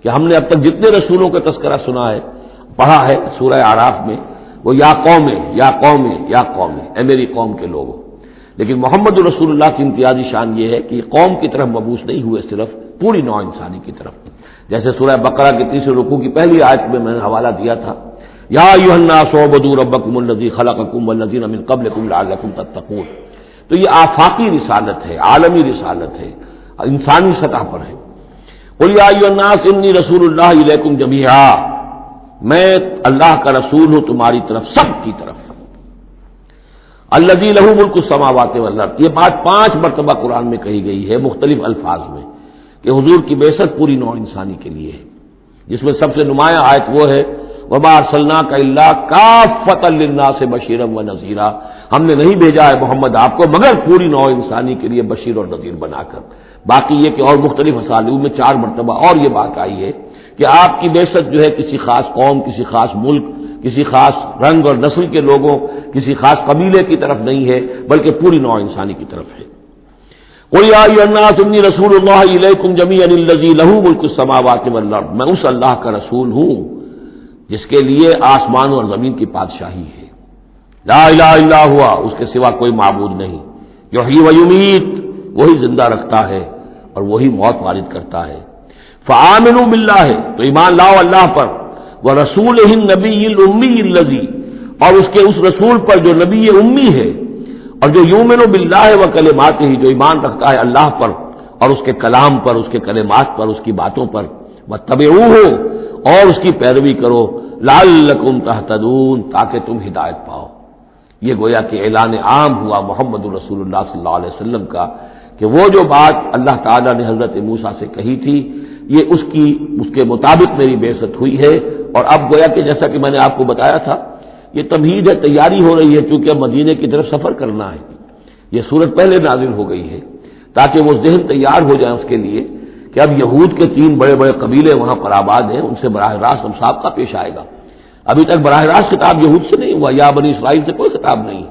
کہ ہم نے اب تک جتنے رسولوں کا تذکرہ سنا ہے، پڑھا ہے سورہ اعراف میں، وہ یا قوم یا قوم یا قوم، اے میری قوم کے لوگوں۔ لیکن محمد رسول اللہ کی امتیازی شان یہ ہے کہ قوم کی طرف مبعوث نہیں ہوئے، صرف پوری نوع انسانی کی طرف۔ جیسے سورہ بقرہ کے تیسرے رکوع کی پہلی آیت میں نے حوالہ دیا تھا، یا ایھا الناس اعبدوا ربکم الذی خلقکم والذین من قبلکم لعلکم تتقون۔ تو یہ آفاقی رسالت ہے، عالمی رسالت ہے، انسانی سطح پر ہے۔ قل یا ایھا الناس انی رسول اللہ الیکم جمیعا، میں اللہ کا رسول ہوں تمہاری طرف، سب کی طرف۔ الذی لہ ملک السماوات والارض، یہ بات 5 مرتبہ قرآن میں کہی گئی ہے مختلف الفاظ میں کہ حضور کی بعثت پوری نوع انسانی کے لیے ہے، جس میں سب سے نمایاں آیت وہ ہے وما ارسلناک الا کافۃ للناس بشیرا ونذیرا، ہم نے نہیں بھیجا ہے محمد آپ کو مگر پوری نوع انسانی کے لیے بشیر اور نذیر بنا کر۔ باقی یہ کہ اور مختلف اسالیب میں 4 مرتبہ اور یہ بات آئی ہے کہ آپ کی بعثت جو ہے کسی خاص قوم، کسی خاص ملک، کسی خاص رنگ اور نسل کے لوگوں، کسی خاص قبیلے کی طرف نہیں ہے، بلکہ پوری نوع انسانی کی طرف ہے۔ قل یا ایھا الناس انی رسول اللہ الیکم جمیعا الذی لہ ملک السماوات والارض، میں اس اللہ کا رسول ہوں جس کے لیے آسمان اور زمین کی بادشاہی ہے۔ لا الہ الا ہوا، اس کے سوا کوئی معبود نہیں۔ یحیی و یمیت، وہی زندہ رکھتا ہے اور وہی موت وارد کرتا ہے۔ فآمنوا باللہ، تو ایمان لاؤ اللہ پر، ورسولہ النبی الامی الذی، اور اس کے اس رسول پر جو نبی امی ہے اور جو یؤمن باللہ وکلماتہ، جو ایمان رکھتا ہے اللہ پر اور اس کے کلام پر، اس کے کلمات پر، اس کی باتوں پر، واتبعوہ، اور اس کی پیروی کرو، لعلکم تہتدون، تاکہ تم ہدایت پاؤ۔ یہ گویا کہ اعلان عام ہوا محمد رسول اللہ صلی اللہ علیہ وسلم کا کہ وہ جو بات اللہ تعالیٰ نے حضرت موسیٰ سے کہی تھی یہ اس کے مطابق میری بعثت ہوئی ہے۔ اور اب گویا کہ جیسا کہ میں نے آپ کو بتایا تھا یہ تمہید ہے، تیاری ہو رہی ہے، چونکہ اب مدینے کی طرف سفر کرنا ہے۔ یہ صورت پہلے نازل ہو گئی ہے تاکہ وہ ذہن تیار ہو جائے اس کے لیے کہ اب یہود کے 3 بڑے بڑے قبیلے وہاں پر آباد ہیں، ان سے براہ راست مسابقہ پیش آئے گا۔ ابھی تک براہ راست خطاب یہود سے نہیں ہوا، یا بنی اسرائیل سے کوئی خطاب نہیں،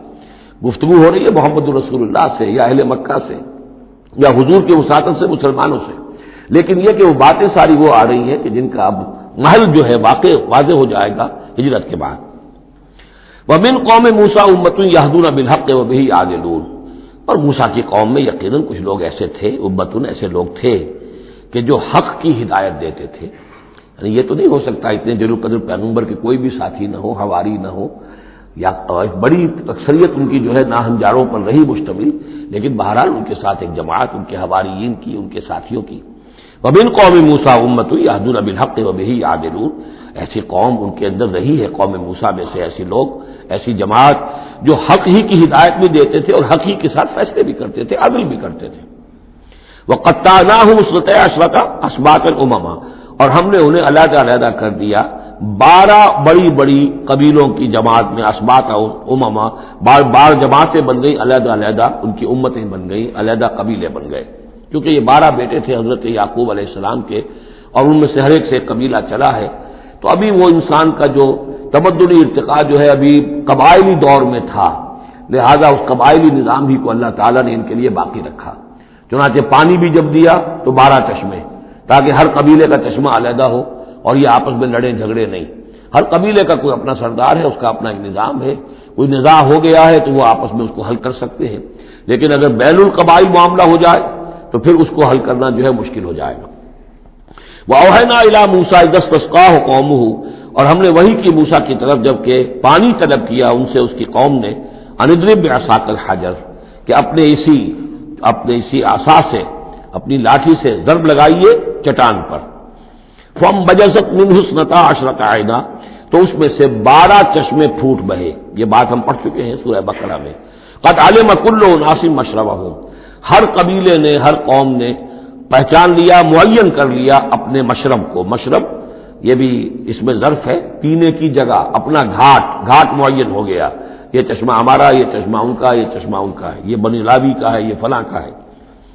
گفتگو ہو رہی ہے محمد رسول اللہ سے یا اہل مکہ سے یا حضور کے وساطت سے مسلمانوں سے۔ لیکن یہ کہ وہ باتیں ساری وہ آ رہی ہیں کہ جن کا اب محل جو ہے واضح ہو جائے گا ہجرت کے بعد۔ وَمِن قوم موسیٰ أُمَّةٌ يَهْدُونَ بِالْحَقِّ وَبِهِ يَعْدِلُونَ، اور موسیٰ کی قوم میں یقیناً کچھ لوگ ایسے تھے، امتن ایسے لوگ تھے کہ جو حق کی ہدایت دیتے تھے۔ یعنی یہ تو نہیں ہو سکتا اتنے جلیل القدر پیغمبر کے کوئی بھی ساتھی نہ ہو، حواری نہ ہو، یا بڑی اکثریت ان کی جو ہے ناہنجاروں پر رہی مشتمل، لیکن بہرحال ان کے ساتھ ایک جماعت ان کے حواریین کی، ان کے ساتھیوں کی۔ وَمِن قوم موسیٰ أُمَّةٌ يَهْدُونَ بِالْحَقِّ وَبِهِ يَعْدِلُونَ، ایسی قوم ان کے اندر رہی ہے، قوم موسیٰ میں سے ایسے لوگ، ایسی جماعت جو حق ہی کی ہدایت بھی دیتے تھے اور حق ہی کے ساتھ فیصلے بھی کرتے تھے، عدل بھی کرتے تھے۔ وَقَطَّعْنَاهُمْ اثْنَتَيْ عَشْرَةَ أَسْبَاطًا أُمَمًا، اور ہم نے انہیں علیحدہ علیحدہ کر دیا 12 بڑی بڑی قبیلوں کی جماعت میں، اسباط امما، بار جماعتیں بن گئی علیحدہ علیحدہ، ان کی امتیں بن گئی، علیحدہ قبیلے بن گئے، کیونکہ یہ 12 بیٹے تھے حضرت یعقوب علیہ السلام کے، اور ان میں سے ہر ایک سے ایک قبیلہ چلا ہے۔ تو ابھی وہ انسان کا جو تمدنی ارتقاء جو ہے ابھی قبائلی دور میں تھا، لہذا اس قبائلی نظام ہی کو اللہ تعالیٰ نے ان کے لیے باقی رکھا۔ چنانچہ پانی بھی جب دیا تو 12 چشمے، تاکہ ہر قبیلے کا چشمہ علیحدہ ہو اور یہ آپس میں لڑے جھگڑے نہیں۔ ہر قبیلے کا کوئی اپنا سردار ہے، اس کا اپنا ایک نظام ہے، کوئی نزاع ہو گیا ہے تو وہ آپس میں اس کو حل کر سکتے ہیں، لیکن اگر بین القبائل معاملہ ہو جائے تو پھر اس کو حل کرنا جو ہے مشکل ہو جائے گا۔ وَأَوْحَيْنَا إِلَىٰ مُوسَىٰ إِذِ اسْتَسْقَاهُ قَوْمُهُ، اور ہم نے وحی کی موسیٰ کی طرف جب کہ پانی طلب کیا ان سے اس کی قوم نے، أَنِ اضْرِب بِعَصَاكَ الْحَجَرَ، کہ اپنے اسی عصا سے، اپنی لاٹھی سے ضرب لگائیے چٹان پر۔ فَانبَجَسَتْ مِنْهُ اثْنَتَا عَشْرَةَ عَيْنًا، تو اس میں سے 12 چشمے پھوٹ بہے۔ یہ بات ہم پڑھ چکے ہیں سورہ بقرہ میں۔ قَدْ عَلِمَ كُلُّ أُنَاسٍ مَشْرَبَهُمْ، ہر قبیلے نے، ہر قوم نے پہچان لیا، معین کر لیا اپنے مشرب کو۔ مشرب یہ بھی اس میں ظرف ہے، پینے کی جگہ، اپنا گھاٹ معین ہو گیا، یہ چشمہ ہمارا، یہ چشمہ ان کا، یہ چشمہ ان کا ہے، یہ بنی لاوی کا ہے، یہ فلاں کا ہے،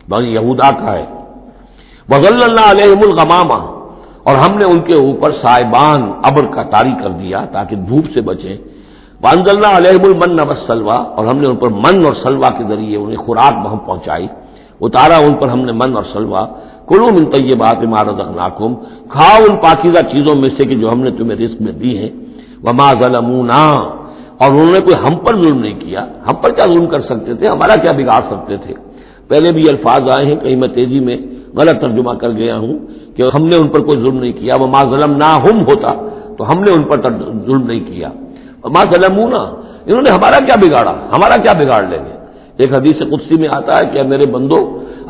بنی یہودا کا ہے۔ وَظَلَّلْنَا عَلَيْهِمُ الْغَمَامَ، اور ہم نے ان کے اوپر سائبان ابر کا طاری کر دیا تاکہ دھوپ سے بچیں۔ وَأَنزَلْنَا عَلَيْهِمُ الْمَنَّ وَالسَّلْوَىٰ، اور ہم نے ان پر من اور سلوہ کے ذریعے انہیں خوراک ہم پہنچائی۔ اتارا ان پر ہم نے من اور سلوہ، کلوا من طیبات ما رزقناکم، کھاؤ ان پاکیزہ چیزوں میں سے کہ جو ہم نے تمہیں رزق میں دی ہیں، وما ظلمونا، اور انہوں نے کوئی ہم پر ظلم نہیں کیا، ہم پر کیا ظلم کر سکتے تھے، ہمارا کیا بگاڑ سکتے تھے۔ پہلے بھی الفاظ آئے ہیں، کہیں میں تیزی میں غلط ترجمہ کر گیا ہوں کہ ہم نے ان پر کوئی ظلم نہیں کیا، وما ظلمناہم ہوتا تو ہم نے ان پر ظلم نہیں کیا، وما ظلمونا، انہوں نے ہمارا کیا بگاڑا، ہمارا کیا بگاڑ لیں گے۔ ایک حدیث قدسی میں آتا ہے کہ میرے بندو،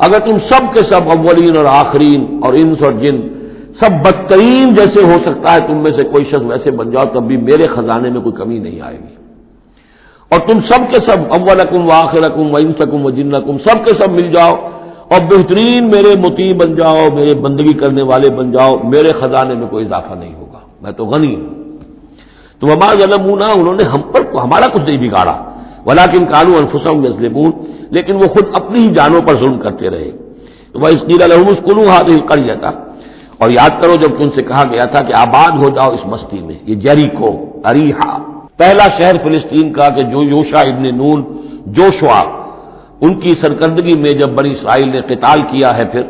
اگر تم سب کے سب اولین اور آخرین اور انس اور جن سب بدترین جیسے ہو سکتا ہے تم میں سے کوئی شخص ویسے بن جاؤ، تب بھی میرے خزانے میں کوئی کمی نہیں آئے گی، اور تم سب کے سب اولکم وآخرکم وانسکم وجنکم سب کے سب مل جاؤ اور بہترین میرے مطیع بن جاؤ، میرے بندگی کرنے والے بن جاؤ، میرے خزانے میں کوئی اضافہ نہیں ہوگا، میں تو غنی ہوں۔ تو وما ظلمونا، انہوں نے ہم پر ہمارا کچھ نہیں بگاڑا، ولکن کانوا انفسہم یظلمون، لیکن وہ خود اپنی ہی جانوں پر ظلم کرتے رہے۔ وَإِذْ قِيلَ لَهُمُ اسْكُنُوا هَٰذِهِ الْقَرْيَةَ، اور یاد کرو جب ان سے کہا گیا تھا کہ آباد ہو جاؤ اس بستی میں، یہ جیریکو، اریحا، پہلا شہر فلسطین کا کہ جو یوشع ابن نون جوشوا ان کی سرکردگی میں جب بنی اسرائیل نے قتال کیا ہے پھر،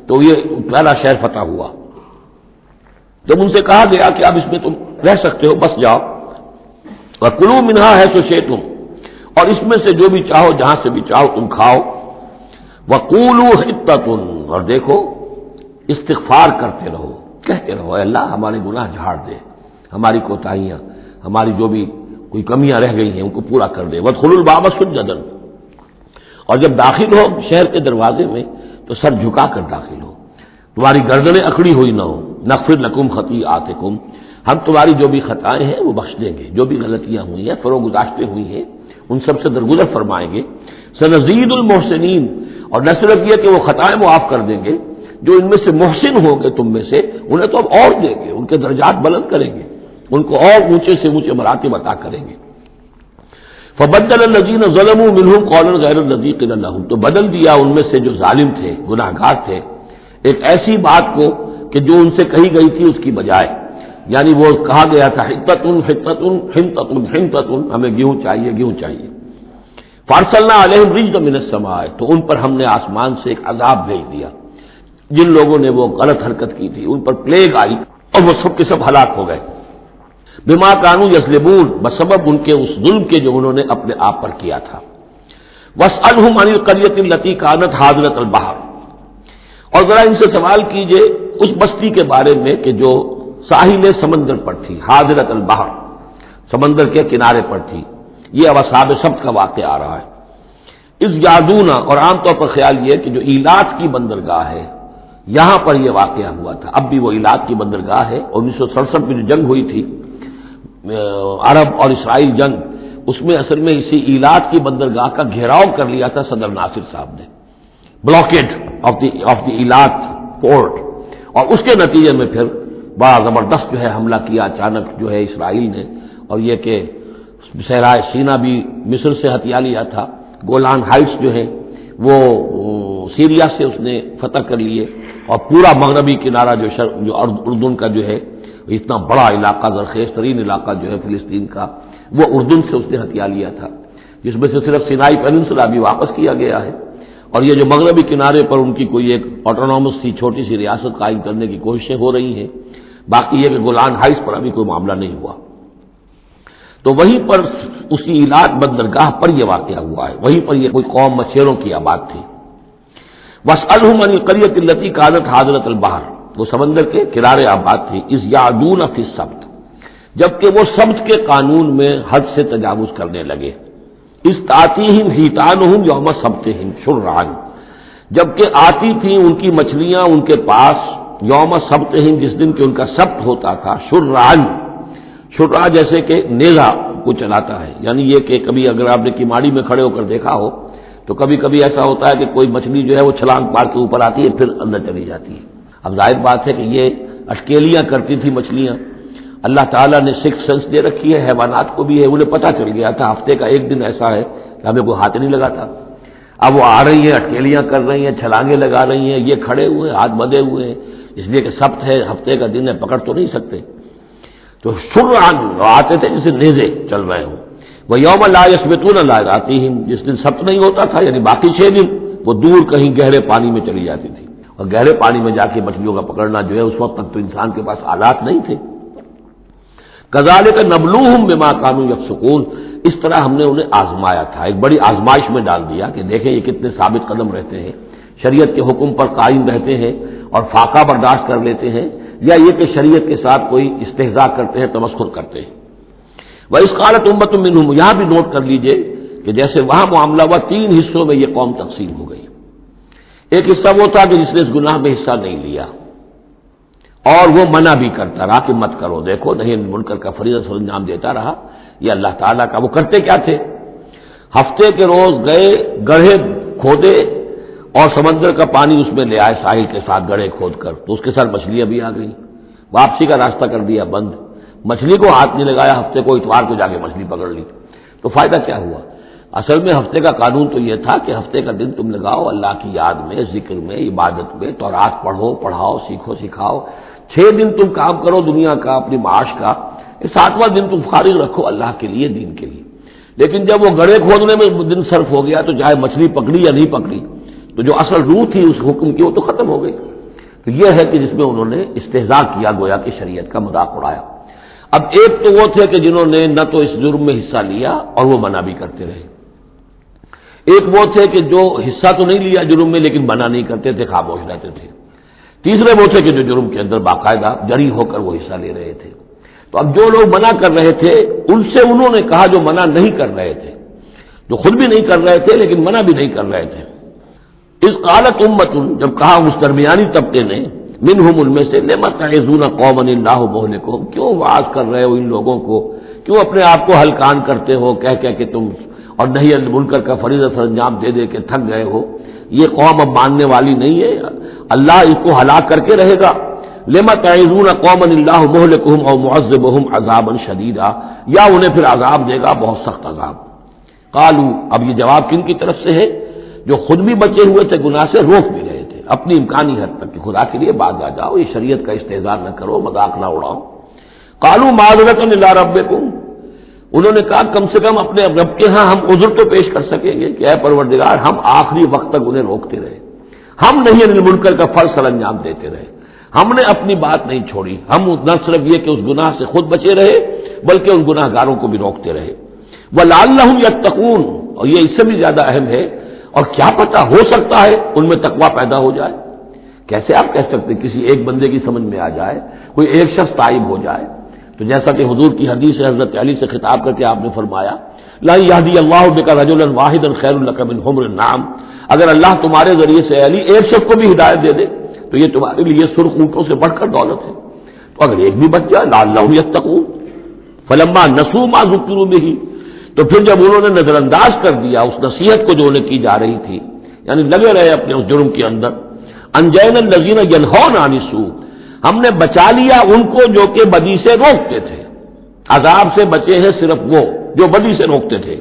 تو یہ پہلا شہر فتح ہوا۔ جب ان سے کہا گیا کہ اب اس میں تم رہ سکتے ہو، بس جاؤ، وَكُلُوا مِنْهَا حَيْثُ شِئْتُمْ، اور اس میں سے جو بھی چاہو جہاں سے بھی چاہو تم کھاؤ، وَقُولُوا حِطَّةٌ، اور دیکھو استغفار کرتے رہو، کہتے رہو اے اللہ ہمارے گناہ جھاڑ دے، ہماری کوتاہیاں، ہماری جو بھی کوئی کمیاں رہ گئی ہیں ان کو پورا کر دے۔ وَادْخُلُوا الْبَابَ سُجَّدًا، اور جب داخل ہو شہر کے دروازے میں تو سر جھکا کر داخل ہو، تمہاری گردنیں اکڑی ہوئی نہ ہو۔ نغفر لکم خطیئاتکم، ہم تمہاری جو بھی خطائیں ہیں وہ بخش دیں گے، جو بھی غلطیاں ہوئی ہیں فروغ گزاشتے ہوئی ہیں ان سب سے درگزر فرمائیں گے۔ سنزید المحسنین، اور نہ صرف یہ کہ وہ خطائیں معاف کر دیں گے، جو ان میں سے محسن ہوں گے تم میں سے انہیں تو اب اور دیں گے، ان کے درجات بلند کریں گے، ان کو اور اونچے سے اونچے مراتب عطا کریں گے۔ فبدل الذین ظلموا منہم قولا غیر الذی قیل لہم، تو بدل دیا ان میں سے جو ظالم تھے، گناہ گار تھے، ایک ایسی بات کو کہ جو ان سے کہی گئی تھی اس کی بجائے، یعنی وہ کہا گیا تھا حطۃ حطۃ حنطۃ حنطۃ، ہمیں گیہوں چاہیے گیہوں چاہیے۔ فارسلنا علیہم رجزا من السماء، تو ان پر ہم نے آسمان سے ایک عذاب بھیج دیا، جن لوگوں نے وہ غلط حرکت کی تھی ان پر پلیگ آئی اور وہ سب کے سب ہلاک ہو گئے۔ بما کانوا یظلمون، بسبب ان کے اس ظلم کے جو انہوں نے اپنے آپ پر کیا تھا۔ واسألہم عن القریۃ التی کانت حاضرۃ البحر، اور ذرا ان سے سوال کیجئے اس بستی کے بارے میں کہ جو ساحل سمندر پر تھی، حاضرۃ البحر، سمندر کے کنارے پر تھی۔ یہ اب اصحاب سبت کا واقعہ آ رہا ہے۔ اس یادونا، اور عام طور پر خیال یہ کہ جو ایلات کی بندرگاہ ہے یہاں پر یہ واقعہ ہوا تھا، اب بھی وہ ایلات کی بندرگاہ ہے۔ 1967 میں جو جنگ ہوئی تھی عرب اور اسرائیل جنگ، اس میں اصل میں اسی ایلات کی بندرگاہ کا گھیراؤ کر لیا تھا صدر ناصر صاحب نے، بلاکیڈ آف دی ایلات پورٹ، اور اس کے نتیجے میں پھر بڑا زبردست جو ہے حملہ کیا اچانک جو ہے اسرائیل نے، اور یہ کہ صحرائے سینا بھی مصر سے ہتھیا لیا تھا، گولان ہائٹس جو ہے وہ سیریا سے اس نے فتح کر لیے، اور پورا مغربی کنارہ جو اردن کا جو ہے اتنا بڑا علاقہ، زرخیز ترین علاقہ جو ہے فلسطین کا، وہ اردن سے اس نے ہتھیا لیا تھا، جس میں سے صرف سینائی پیننسلا بھی واپس کیا گیا ہے، اور یہ جو مغربی کنارے پر ان کی کوئی ایک آٹونومس سی چھوٹی سی ریاست قائم کرنے کی کوششیں ہو رہی ہیں، باقی یہ کہ گولان ہائٹس پر ابھی کوئی معاملہ نہیں ہوا۔ تو وہیں پر اسی ایلات بندرگاہ پر یہ واقعہ ہوا ہے، وہیں پر یہ کوئی قوم مچھیروں کی آباد تھی۔ واسألہم عن القریۃ التی کانت حاضرۃ البحر، وہ سمندر کے کنارے آباد تھی، اذ یعدون فی السبت، جبکہ وہ سبت کے قانون میں حد سے تجاوز کرنے لگے۔ اذ تأتیہم حیتانہم یوم سبتہم شرعا، جبکہ آتی تھیں ان کی مچھلیاں ان کے پاس یوم سبتہم، جس دن کہ ان کا سبت ہوتا تھا، شرعا، شرع جیسے کہ نیزہ کو چلاتا ہے، یعنی یہ کہ کبھی اگر آپ نے کماڑی میں کھڑے ہو کر دیکھا ہو تو کبھی کبھی ایسا ہوتا ہے کہ کوئی مچھلی جو ہے وہ چھلانگ مار کے اوپر آتی ہے پھر اندر چلی جاتی ہے۔ اب ظاہر بات ہے کہ یہ اٹکیلیاں کرتی تھی مچھلیاں، اللہ تعالیٰ نے سکس سینس دے رکھی ہے، حیوانات کو بھی ہے، انہیں پتہ چل گیا تھا ہفتے کا ایک دن ایسا ہے کہ ہمیں کوئی ہاتھ نہیں لگاتا، اب وہ آ رہی ہیں، اٹکیلیاں کر رہی ہیں، چھلانگیں لگا رہی ہیں، یہ کھڑے ہوئے ہاتھ بندھے ہوئے ہیں، اس لیے کہ سبت ہے، ہفتے کا دن ہے، پکڑ تو نہیں سکتے، تو شرعاً آتے تھے جسے نیزے چل رہے ہوں۔ وہ یوم لا یثبتون لا یاتیہم، جس دن سبت نہیں ہوتا تھا یعنی باقی 6 دن وہ دور کہیں گہرے پانی میں چلی جاتی تھی، اور گہرے پانی میں جا کے مچھلیوں کا پکڑنا جو ہے اس وقت تک تو انسان کے پاس آلات نہیں تھے۔ کذالک نبلوہم بما کانوا یفسقون، اس طرح ہم نے انہیں آزمایا تھا، ایک بڑی آزمائش میں ڈال دیا کہ دیکھیں یہ کتنے ثابت قدم رہتے ہیں، شریعت کے حکم پر قائم رہتے ہیں اور فاقہ برداشت کر لیتے ہیں، یا یہ کہ شریعت کے ساتھ کوئی استہزاء کرتے ہیں، تمسخر کرتے ہیں۔ وَإِذْ قَالَتْ أُمَّةٌ مِّنْهُمْ، یہاں بھی نوٹ کر لیجئے کہ جیسے وہاں معاملہ ہوا، تین حصوں میں یہ قوم تقسیم ہو گئی۔ ایک حصہ وہ تھا کہ جس نے اس گناہ میں حصہ نہیں لیا اور وہ منع بھی کرتا رہا کہ مت کرو، دیکھو نہیں منکر کا فریضہ سر انجام دیتا رہا، یہ اللہ تعالیٰ کا۔ وہ کرتے کیا تھے؟ ہفتے کے روز گئے، گڑھے کھودے اور سمندر کا پانی اس میں لے آئے ساحل کے ساتھ گڑھے کھود کر، تو اس کے ساتھ مچھلیاں بھی آ گئیں، واپسی کا راستہ کر دیا بند، مچھلی کو ہاتھ نہیں لگایا، ہفتے کو اتوار کو جا کے مچھلی پکڑ لی، تو فائدہ کیا ہوا؟ اصل میں ہفتے کا قانون تو یہ تھا کہ ہفتے کا دن تم لگاؤ اللہ کی یاد میں، ذکر میں، عبادت میں، تورات پڑھو، پڑھاؤ، سیکھو، سکھاؤ۔ 6 دن تم کام کرو دنیا کا، اپنی معاش کا، 7واں دن تم فارغ رکھو اللہ کے لیے، دین کے لیے۔ لیکن جب وہ گڑھے کھودنے میں دن صرف ہو گیا تو چاہے مچھلی پکڑی یا نہیں پکڑی، تو جو اصل روح تھی اس حکم کی وہ تو ختم ہو گئی۔ تو یہ ہے کہ جس میں انہوں نے استہزاء کیا، گویا کہ شریعت کا مذاق اڑایا۔ اب ایک تو وہ تھے کہ جنہوں نے نہ تو اس جرم میں حصہ لیا اور وہ منع بھی کرتے رہے، ایک وہ تھے کہ جو حصہ تو نہیں لیا جرم میں لیکن منع نہیں کرتے تھے، خاموش رہتے تھے، تیسرے وہ تھے کہ جو جرم کے اندر باقاعدہ جری ہو کر وہ حصہ لے رہے تھے۔ تو اب جو لوگ منع کر رہے تھے ان سے انہوں نے کہا جو منع نہیں کر رہے تھے، جو خود بھی نہیں کر رہے تھے لیکن منع بھی نہیں کر رہے تھے۔ اذ قالت امۃ، جب کہا اس درمیانی طبقے نے، منہم ان میں سے، لم تعظون قوما اللہ مہلکہم، کیوں وعظ کر رہے ہو ان لوگوں کو، کیوں اپنے آپ کو ہلکان کرتے ہو کہہ کہہ کہ تم، اور نہیں المنکر کا فریضہ سر انجام دے دے کے تھک گئے ہو، یہ قوم اب ماننے والی نہیں ہے، اللہ اس کو ہلاک کر کے رہے گا۔ لما تعظون قوما اللہ مہلکہم او معذبہم عذابا شدیدا، یا انہیں پھر عذاب دے گا بہت سخت عذاب۔ قالوا، اب یہ جواب کن کی طرف سے ہے؟ جو خود بھی بچے ہوئے تھے گناہ سے، روک بھی رہے تھے اپنی امکانی حد تک کہ خدا کے لیے باز آ جاؤ، یہ شریعت کا استہزاء نہ کرو، مذاق نہ اڑاؤ۔ قالوا معذرۃ الی ربکم، انہوں نے کہا کم سے کم اپنے رب کے ہاں ہم عذر تو پیش کر سکیں گے کہ اے پروردگار، ہم آخری وقت تک انہیں روکتے رہے، ہم نہیں المنکر کا فرض سر انجام دیتے رہے، ہم نے اپنی بات نہیں چھوڑی، ہم نہ صرف یہ کہ اس گناہ سے خود بچے رہے بلکہ ان گناہ گاروں کو بھی روکتے رہے۔ وَلَعَلَّهُمْ يَتَّقُونَ، اور یہ اس سے بھی زیادہ اہم ہے، اور کیا پتہ ہو سکتا ہے ان میں تقویٰ پیدا ہو جائے۔ کیسے آپ کہہ سکتے کسی ایک بندے کی سمجھ میں آ جائے، کوئی ایک شخص تائب ہو جائے؟ تو جیسا کہ حضور کی حدیث ہے، حضرت علی سے خطاب کر کے آپ نے فرمایا، لا یہدی اللہ بک رجلا واحدا خیر لک من حمر النعم، اگر اللہ تمہارے ذریعے سے علی ایک شخص کو بھی ہدایت دے دے تو یہ تمہارے لیے سرخ اونٹوں سے بڑھ کر دولت ہے۔ تو اگر ایک بھی بچ جائے، لعلہم یتقون، فلما نسوا ما ذکروا بہ، تو پھر جب انہوں نے نظر انداز کر دیا اس نصیحت کو جو انہیں کی جا رہی تھی، یعنی لگے رہے اپنے اس جرم کے اندر، انجینا الذین ینہون عن السوء، ہم نے بچا لیا ان کو جو کہ بدی سے روکتے تھے، عذاب سے بچے ہیں صرف وہ جو بدی سے روکتے تھے۔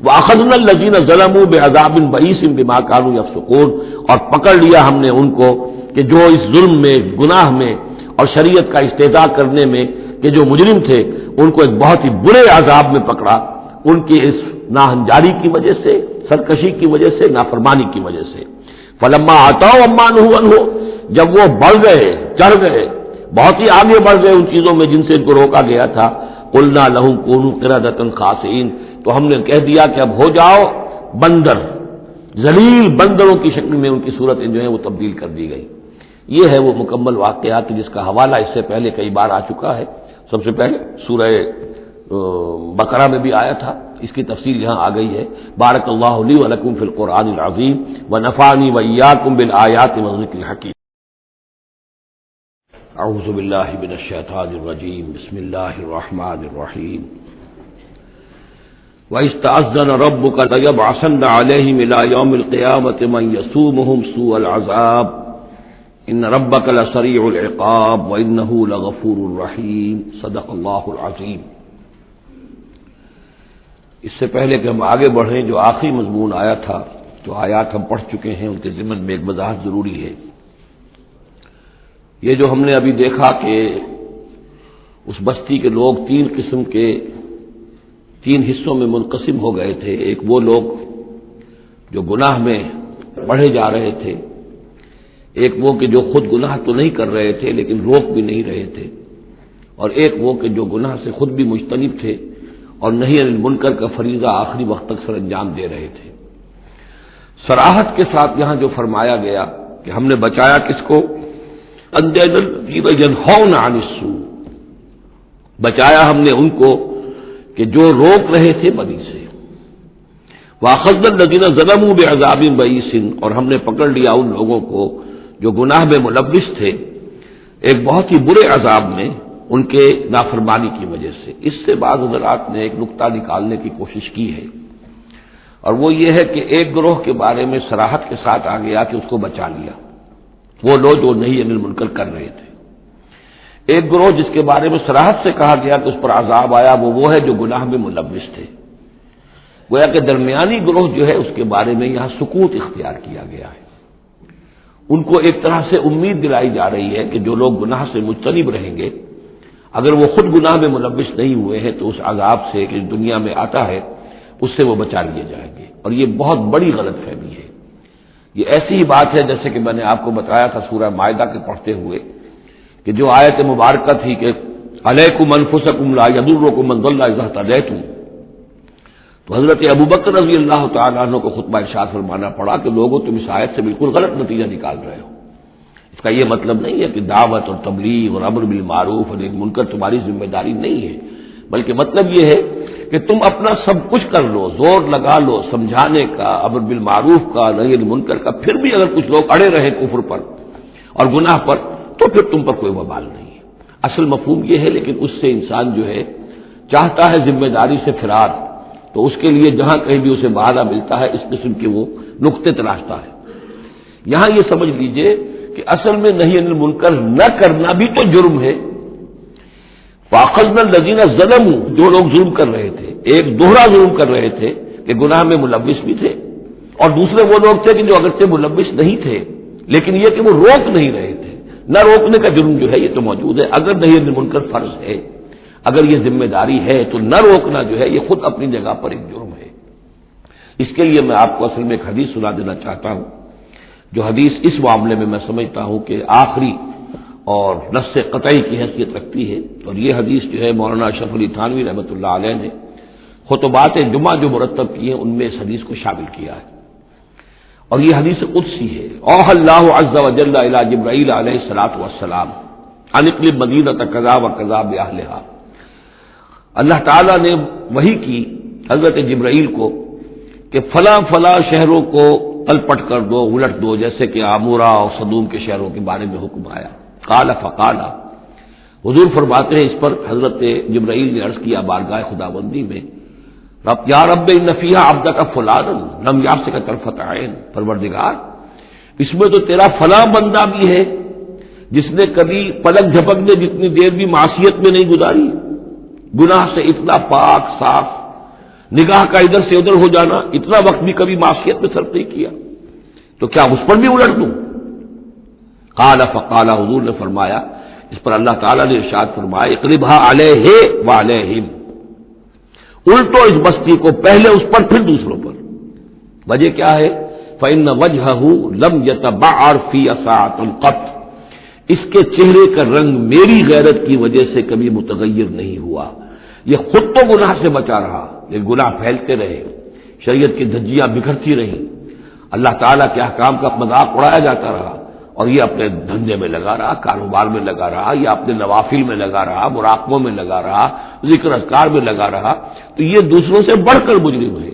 وَأَخَذْنَا الَّذِينَ ظَلَمُوا بِعَذَابٍ بَئِيسٍ بِمَا كَانُوا يَفْسُقُونَ، اور پکڑ لیا ہم نے ان کو کہ جو اس ظلم میں، گناہ میں اور شریعت کا استہزاء کرنے میں کہ جو مجرم تھے، ان کو ایک بہت ہی برے عذاب میں پکڑا، ان کی اس ناہنجاری کی وجہ سے، سرکشی کی وجہ سے، نافرمانی کی وجہ سے۔ فلما آتوا عما نہوا عنہ، جب وہ بڑھ گئے، چڑھ گئے، بہت ہی آگے بڑھ گئے ان چیزوں میں جن سے ان کو روکا گیا تھا، قلنا لہم کونوا قردۃ خاسئین، تو ہم نے کہہ دیا کہ اب ہو جاؤ بندر، ذلیل بندروں کی شکل میں ان کی صورتیں جو ہیں وہ تبدیل کر دی گئی۔ یہ ہے وہ مکمل واقعات جس کا حوالہ اس سے پہلے کئی بار آ چکا ہے۔ سب سے پہلے سورہ بقرہ میں بھی آیا تھا، اس کی تفصیل یہاں آ گئی ہے۔ بارک اللہ لی و لکم فی القرآن العظیم ونفعنی وإیاکم بالآیات والذکر الحکیم۔ اعوذ باللہ من الشیطان الرجیم، بسم اللہ الرحمن الرحیم۔ وَإِذْ تَأَذَّنَ رَبُّكَ لَيَبْعَثَنَّ عَلَيْهِمْ إِلَى يَوْمِ الْقِيَامَةِ مَنْ يَسُومُهُمْ سُوءَ الْعَذَابِ إِنَّ رَبَّكَ لَسَرِيعُ الْعِقَابِ وَإِنَّهُ لَغَفُورٌ رَحِيمٌ۔ صدق اللہ العظیم۔ اس سے پہلے کہ ہم آگے بڑھیں، جو آخری مضمون آیا تھا، جو آیات ہم پڑھ چکے ہیں، ان کے ضمن میں ایک وضاحت ضروری ہے۔ یہ جو ہم نے ابھی دیکھا کہ اس بستی کے لوگ تین قسم کے، تین حصوں میں منقسم ہو گئے تھے۔ ایک وہ لوگ جو گناہ میں بڑھے جا رہے تھے، ایک وہ کہ جو خود گناہ تو نہیں کر رہے تھے لیکن روک بھی نہیں رہے تھے، اور ایک وہ کہ جو گناہ سے خود بھی مجتنب تھے اور نہی عن المنکر کا فریضہ آخری وقت تک سر انجام دے رہے تھے۔ صراحت کے ساتھ یہاں جو فرمایا گیا کہ ہم نے بچایا کس کو؟ انجینا الذین ینہون عن السوء، بچایا ہم نے ان کو کہ جو روک رہے تھے بدی سے۔ وَأَخَذْنَا الَّذِينَ ظَلَمُوا بِعَذَابٍ بَئِيسٍ، اور ہم نے پکڑ لیا ان لوگوں کو جو گناہ میں ملوث تھے ایک بہت ہی برے عذاب میں ان کے نافرمانی کی وجہ سے۔ اس سے بعض حضرات نے ایک نقطہ نکالنے کی کوشش کی ہے، اور وہ یہ ہے کہ ایک گروہ کے بارے میں صراحت کے ساتھ آ گیا کہ اس کو بچا لیا، وہ لوگ جو نہی عن المنکر کر رہے تھے۔ ایک گروہ جس کے بارے میں صراحت سے کہا گیا کہ اس پر عذاب آیا، وہ ہے جو گناہ میں ملوث تھے۔ گویا کہ درمیانی گروہ جو ہے اس کے بارے میں یہاں سکوت اختیار کیا گیا ہے۔ ان کو ایک طرح سے امید دلائی جا رہی ہے کہ جو لوگ گناہ سے مجتنب رہیں گے، اگر وہ خود گناہ میں ملوث نہیں ہوئے ہیں تو اس عذاب سے کہ دنیا میں آتا ہے اس سے وہ بچا لیے جائیں گے، اور یہ بہت بڑی غلط فہمی ہے۔ یہ ایسی ہی بات ہے جیسے کہ میں نے آپ کو بتایا تھا سورہ مائدہ کے پڑھتے ہوئے کہ جو آیت مبارکہ تھی کہ علیکم انفسکم لا یضرکم من ضل اذا اہتدیتم، تو حضرت ابوبکر رضی اللہ تعالیٰ عنہ کو خطبہ ارشاد فرمانا پڑا کہ لوگوں تم اس آیت سے بالکل غلط نتیجہ نکال رہے ہو۔ اس کا یہ مطلب نہیں ہے کہ دعوت اور تبلیغ اور امر بالمعروف اور نہی عن المنکر تمہاری ذمہ داری نہیں ہے، بلکہ مطلب یہ ہے کہ تم اپنا سب کچھ کر لو، زور لگا لو سمجھانے کا، امر بالمعروف کا، نہی عن المنکر کا، پھر بھی اگر کچھ لوگ اڑے رہے کفر پر اور گناہ پر تو پھر تم پر کوئی وبال نہیں ہے۔ اصل مفہوم یہ ہے، لیکن اس سے انسان جو ہے چاہتا ہے ذمہ داری سے فرار، تو اس کے لیے جہاں کہیں بھی اسے بہانہ ملتا ہے اس قسم کے وہ نقطے تراشتا ہے۔ یہاں یہ سمجھ لیجئے کہ اصل میں نہی عن المنکر نہ کرنا بھی تو جرم ہے۔ فَأَخَذْنَا الَّذِينَ ظَلَمُوا، جو لوگ ظلم کر رہے تھے، ایک دوہرا ظلم کر رہے تھے کہ گناہ میں ملوث بھی تھے، اور دوسرے وہ لوگ تھے کہ جو اگرچہ ملوث نہیں تھے لیکن یہ کہ وہ روک نہیں رہے تھے۔ نہ روکنے کا جرم جو ہے یہ تو موجود ہے، اگر نہی عن المنکر فرض ہے، اگر یہ ذمہ داری ہے تو نہ روکنا جو ہے یہ خود اپنی جگہ پر ایک جرم ہے۔ اس کے لیے میں آپ کو اصل میں ایک حدیث سنا دینا چاہتا ہوں، جو حدیث اس معاملے میں سمجھتا ہوں کہ آخری اور نص قطعی کی حیثیت رکھتی ہے، اور یہ حدیث جو ہے مولانا اشرف علی تھانوی رحمۃ اللہ علیہ نے خطبات جمعہ جو مرتب کیے ہیں ان میں اس حدیث کو شامل کیا ہے، اور یہ حدیث قدسی ہے۔ اوحى اللہ عز وجل الی جبرائیل علیہ الصلوۃ والسلام ان اقلب مدینہ کذا وکذا باہلھا، اللہ تعالیٰ نے وحی کی حضرت جبرائیل کو کہ فلاں فلاں شہروں کو تلپٹ کر دو، الٹ دو، جیسے کہ عمورہ اور صدوم کے شہروں کے بارے میں حکم آیا۔ قال فقال، حضور فرماتے ہیں اس پر حضرت جبرائیل نے عرض کیا بارگاہ خداوندی میں، رب یا رب ان فیہا عبدک فلانا لم یمسک طرفۃ عین، پروردگار اس میں تو تیرا فلاں بندہ بھی ہے جس نے کبھی پلک جھپکنے جتنی دیر بھی معصیت میں نہیں گزاری، گناہ سے اتنا پاک صاف، نگاہ کا ادھر سے ادھر ہو جانا، اتنا وقت بھی کبھی معصیت میں صرف نہیں کیا، تو کیا اس پر بھی الٹ دوں؟ قال فقال، حضور نے فرمایا اس پر اللہ تعالیٰ نے ارشاد فرمایا اقلبھا علیہ وعلیہم، الٹو اس بستی کو، پہلے اس پر پھر دوسروں پر۔ وجہ کیا ہے؟ فإن وجہہ لم یتبعر فی ساعۃ قط، اس کے چہرے کا رنگ میری غیرت کی وجہ سے کبھی متغیر نہیں ہوا۔ یہ خود تو گناہ سے بچا رہا لیکن گناہ پھیلتے رہے، شریعت کی دھجیاں بکھرتی رہیں، اللہ تعالیٰ کے احکام کا مذاق اڑایا جاتا رہا، اور یہ اپنے دھندے میں لگا رہا، کاروبار میں لگا رہا، یا اپنے نوافل میں لگا رہا، مراقبوں میں لگا رہا، ذکر اذکار میں لگا رہا، تو یہ دوسروں سے بڑھ کر مجرم ہے۔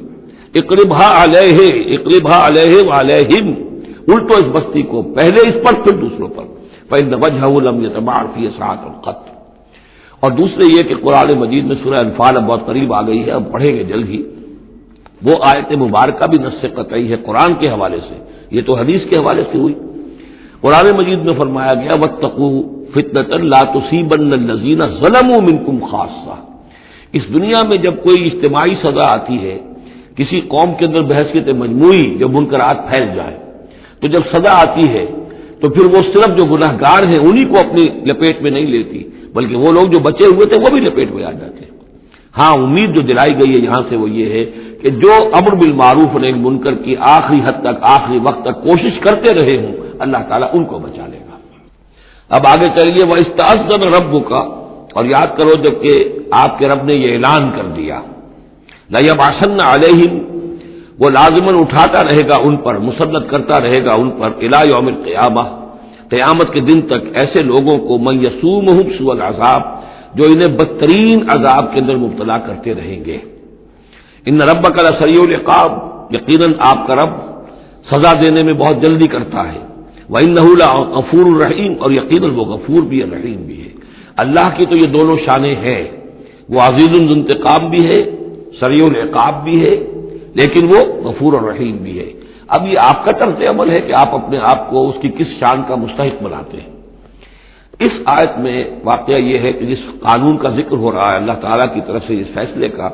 اقلبھا علیہ، اقلبھا علیہ وعلیہم، الٹو اس بستی کو، پہلے اس پر پھر دوسروں پر۔ فإن وجہہ لم یتبعر فی ساعۃ قط، اور دوسرے یہ کہ قرآن مجید میں سورہ انفال اب بہت قریب آ گئی ہے، اب پڑھیں گے جلد ہی، وہ آیت مبارکہ بھی نص قطعی ہے قرآن کے حوالے سے، یہ تو حدیث کے حوالے سے ہوئی۔ قرآن مجید میں فرمایا گیا واتقوا فتنة لا تصیبن الذین ظلموا منکم خاصہ، اس دنیا میں جب کوئی اجتماعی سزا آتی ہے کسی قوم کے اندر بحثیت مجموعی جب منکرات پھیل جائے، تو جب سزا آتی ہے تو پھر وہ صرف جو گناہ گار ہیں انہی کو اپنی لپیٹ میں نہیں لیتی، بلکہ وہ لوگ جو بچے ہوئے تھے وہ بھی لپیٹ میں آ جاتے ہیں۔ ہاں امید جو دلائی گئی ہے یہاں سے وہ یہ ہے کہ جو امر بالمعروف و نہی عن المنکر کی آخری حد تک، آخری وقت تک کوشش کرتے رہے ہوں، اللہ تعالیٰ ان کو بچا لے گا۔ اب آگے چلیے، وَإِسْتَأْذَنَ رَبُّكَ، اور یاد کرو جب کہ آپ کے رب نے یہ اعلان کر دیا، لَيَبْعَثَنَّ عَلَيْهِمْ، وہ لازماً اٹھاتا رہے گا ان پر، مسلط کرتا رہے گا ان پر، اِلَىٰ يَوْمِ الْقِيَامَةِ، قیامت کے دن تک ایسے لوگوں کو، مَن يَسُومُهُمْ سُوءَ الْعَذَابِ، جو انہیں بدترین عذاب کے اندر مبتلا کرتے رہیں گے۔ ان ربک لسریع العقاب، یقیناً آپ کا رب سزا دینے میں بہت جلدی کرتا ہے، وانہ لغفور الرحیم، اور یقیناً وہ غفور بھی ہے، رحیم بھی ہے۔ اللہ کی تو یہ دونوں شانیں ہیں، وہ عزیز ذو انتقام بھی ہے، سریع العقاب بھی ہے، لیکن وہ غفور الرحیم بھی ہے۔ اب یہ آپ کا طرز عمل ہے کہ آپ اپنے آپ کو اس کی کس شان کا مستحق بناتے ہیں۔ اس آیت میں واقعہ یہ ہے کہ جس قانون کا ذکر ہو رہا ہے اللہ تعالیٰ کی طرف سے، اس فیصلے کا،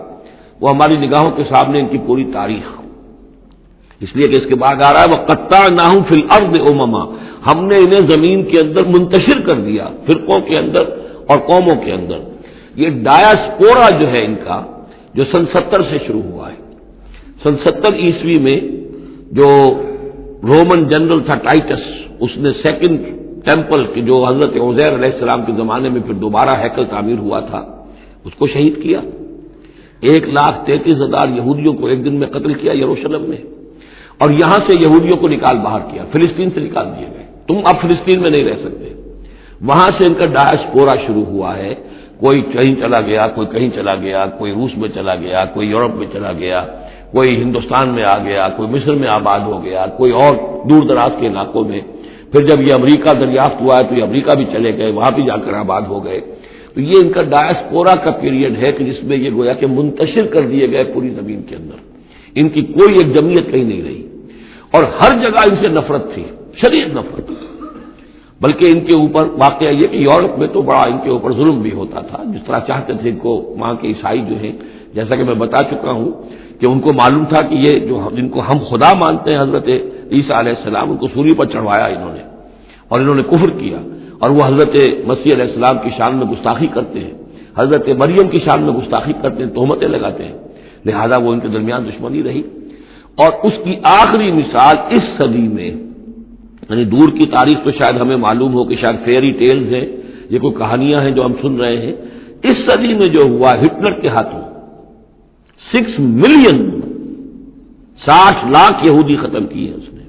وہ ہماری نگاہوں کے سامنے ان کی پوری تاریخ، اس لیے کہ اس کے بعد آ رہا ہے وَقَطَّعْنَاهُمْ فِي الْأَرْضِ أُمَمًا، ہم نے انہیں زمین کے اندر منتشر کر دیا، فرقوں کے اندر اور قوموں کے اندر۔ یہ ڈایاسپورا جو ہے ان کا، جو سن 70 سے شروع ہوا ہے، سن 70 عیسوی میں جو رومن جنرل تھا ٹائٹس، اس نے سیکنڈ ٹیمپل کی، جو حضرت عزیر علیہ السلام کے زمانے میں پھر دوبارہ ہیکل تعمیر ہوا تھا، اس کو شہید کیا۔ 1,33,000 یہودیوں کو ایک دن میں قتل کیا یروشلم میں، اور یہاں سے یہودیوں کو نکال باہر کیا، فلسطین سے نکال دیے گئے، تم اب فلسطین میں نہیں رہ سکتے۔ وہاں سے ان کا ڈایاسپورا شروع ہوا ہے، کوئی کہیں چلا گیا، کوئی کہیں چلا گیا، کوئی روس میں چلا گیا، کوئی یورپ میں چلا گیا، کوئی ہندوستان میں آ گیا، کوئی مصر میں آباد ہو گیا، کوئی اور دور دراز کے علاقوں میں۔ پھر جب یہ امریکہ دریافت ہوا ہے تو یہ امریکہ بھی چلے گئے، وہاں بھی جا کر آباد ہو گئے۔ تو یہ ان کا ڈایاسپورا کا پیریڈ ہے کہ جس میں یہ گویا کہ منتشر کر دیے گئے پوری زمین کے اندر، ان کی کوئی ایک جمعیت کہیں نہیں رہی، اور ہر جگہ ان سے نفرت تھی، شدید نفرت۔ بلکہ ان کے اوپر واقعہ یہ کہ یورپ میں تو بڑا ان کے اوپر ظلم بھی ہوتا تھا، جس طرح چاہتے تھے ان کو وہاں کے عیسائی جو ہیں، جیسا کہ میں بتا چکا ہوں کہ ان کو معلوم تھا کہ یہ جو جن کو ہم خدا مانتے ہیں حضرت عیسیٰ علیہ السلام، ان کو سولی پر چڑھوایا انہوں نے، اور انہوں نے کفر کیا، اور وہ حضرت مسیح علیہ السلام کی شان میں گستاخی کرتے ہیں، حضرت مریم کی شان میں گستاخی کرتے ہیں، تہمتیں لگاتے ہیں، لہذا وہ ان کے درمیان دشمنی رہی۔ اور اس کی آخری مثال اس صدی میں، یعنی دور کی تاریخ تو شاید ہمیں معلوم ہو کہ شاید فیری ٹیلز ہیں، یہ کوئی کہانیاں ہیں جو ہم سن رہے ہیں، اس صدی میں جو ہوا ہٹلر کے ہاتھوں 6 ملین 60 لاکھ یہودی ختم کیے اس نے۔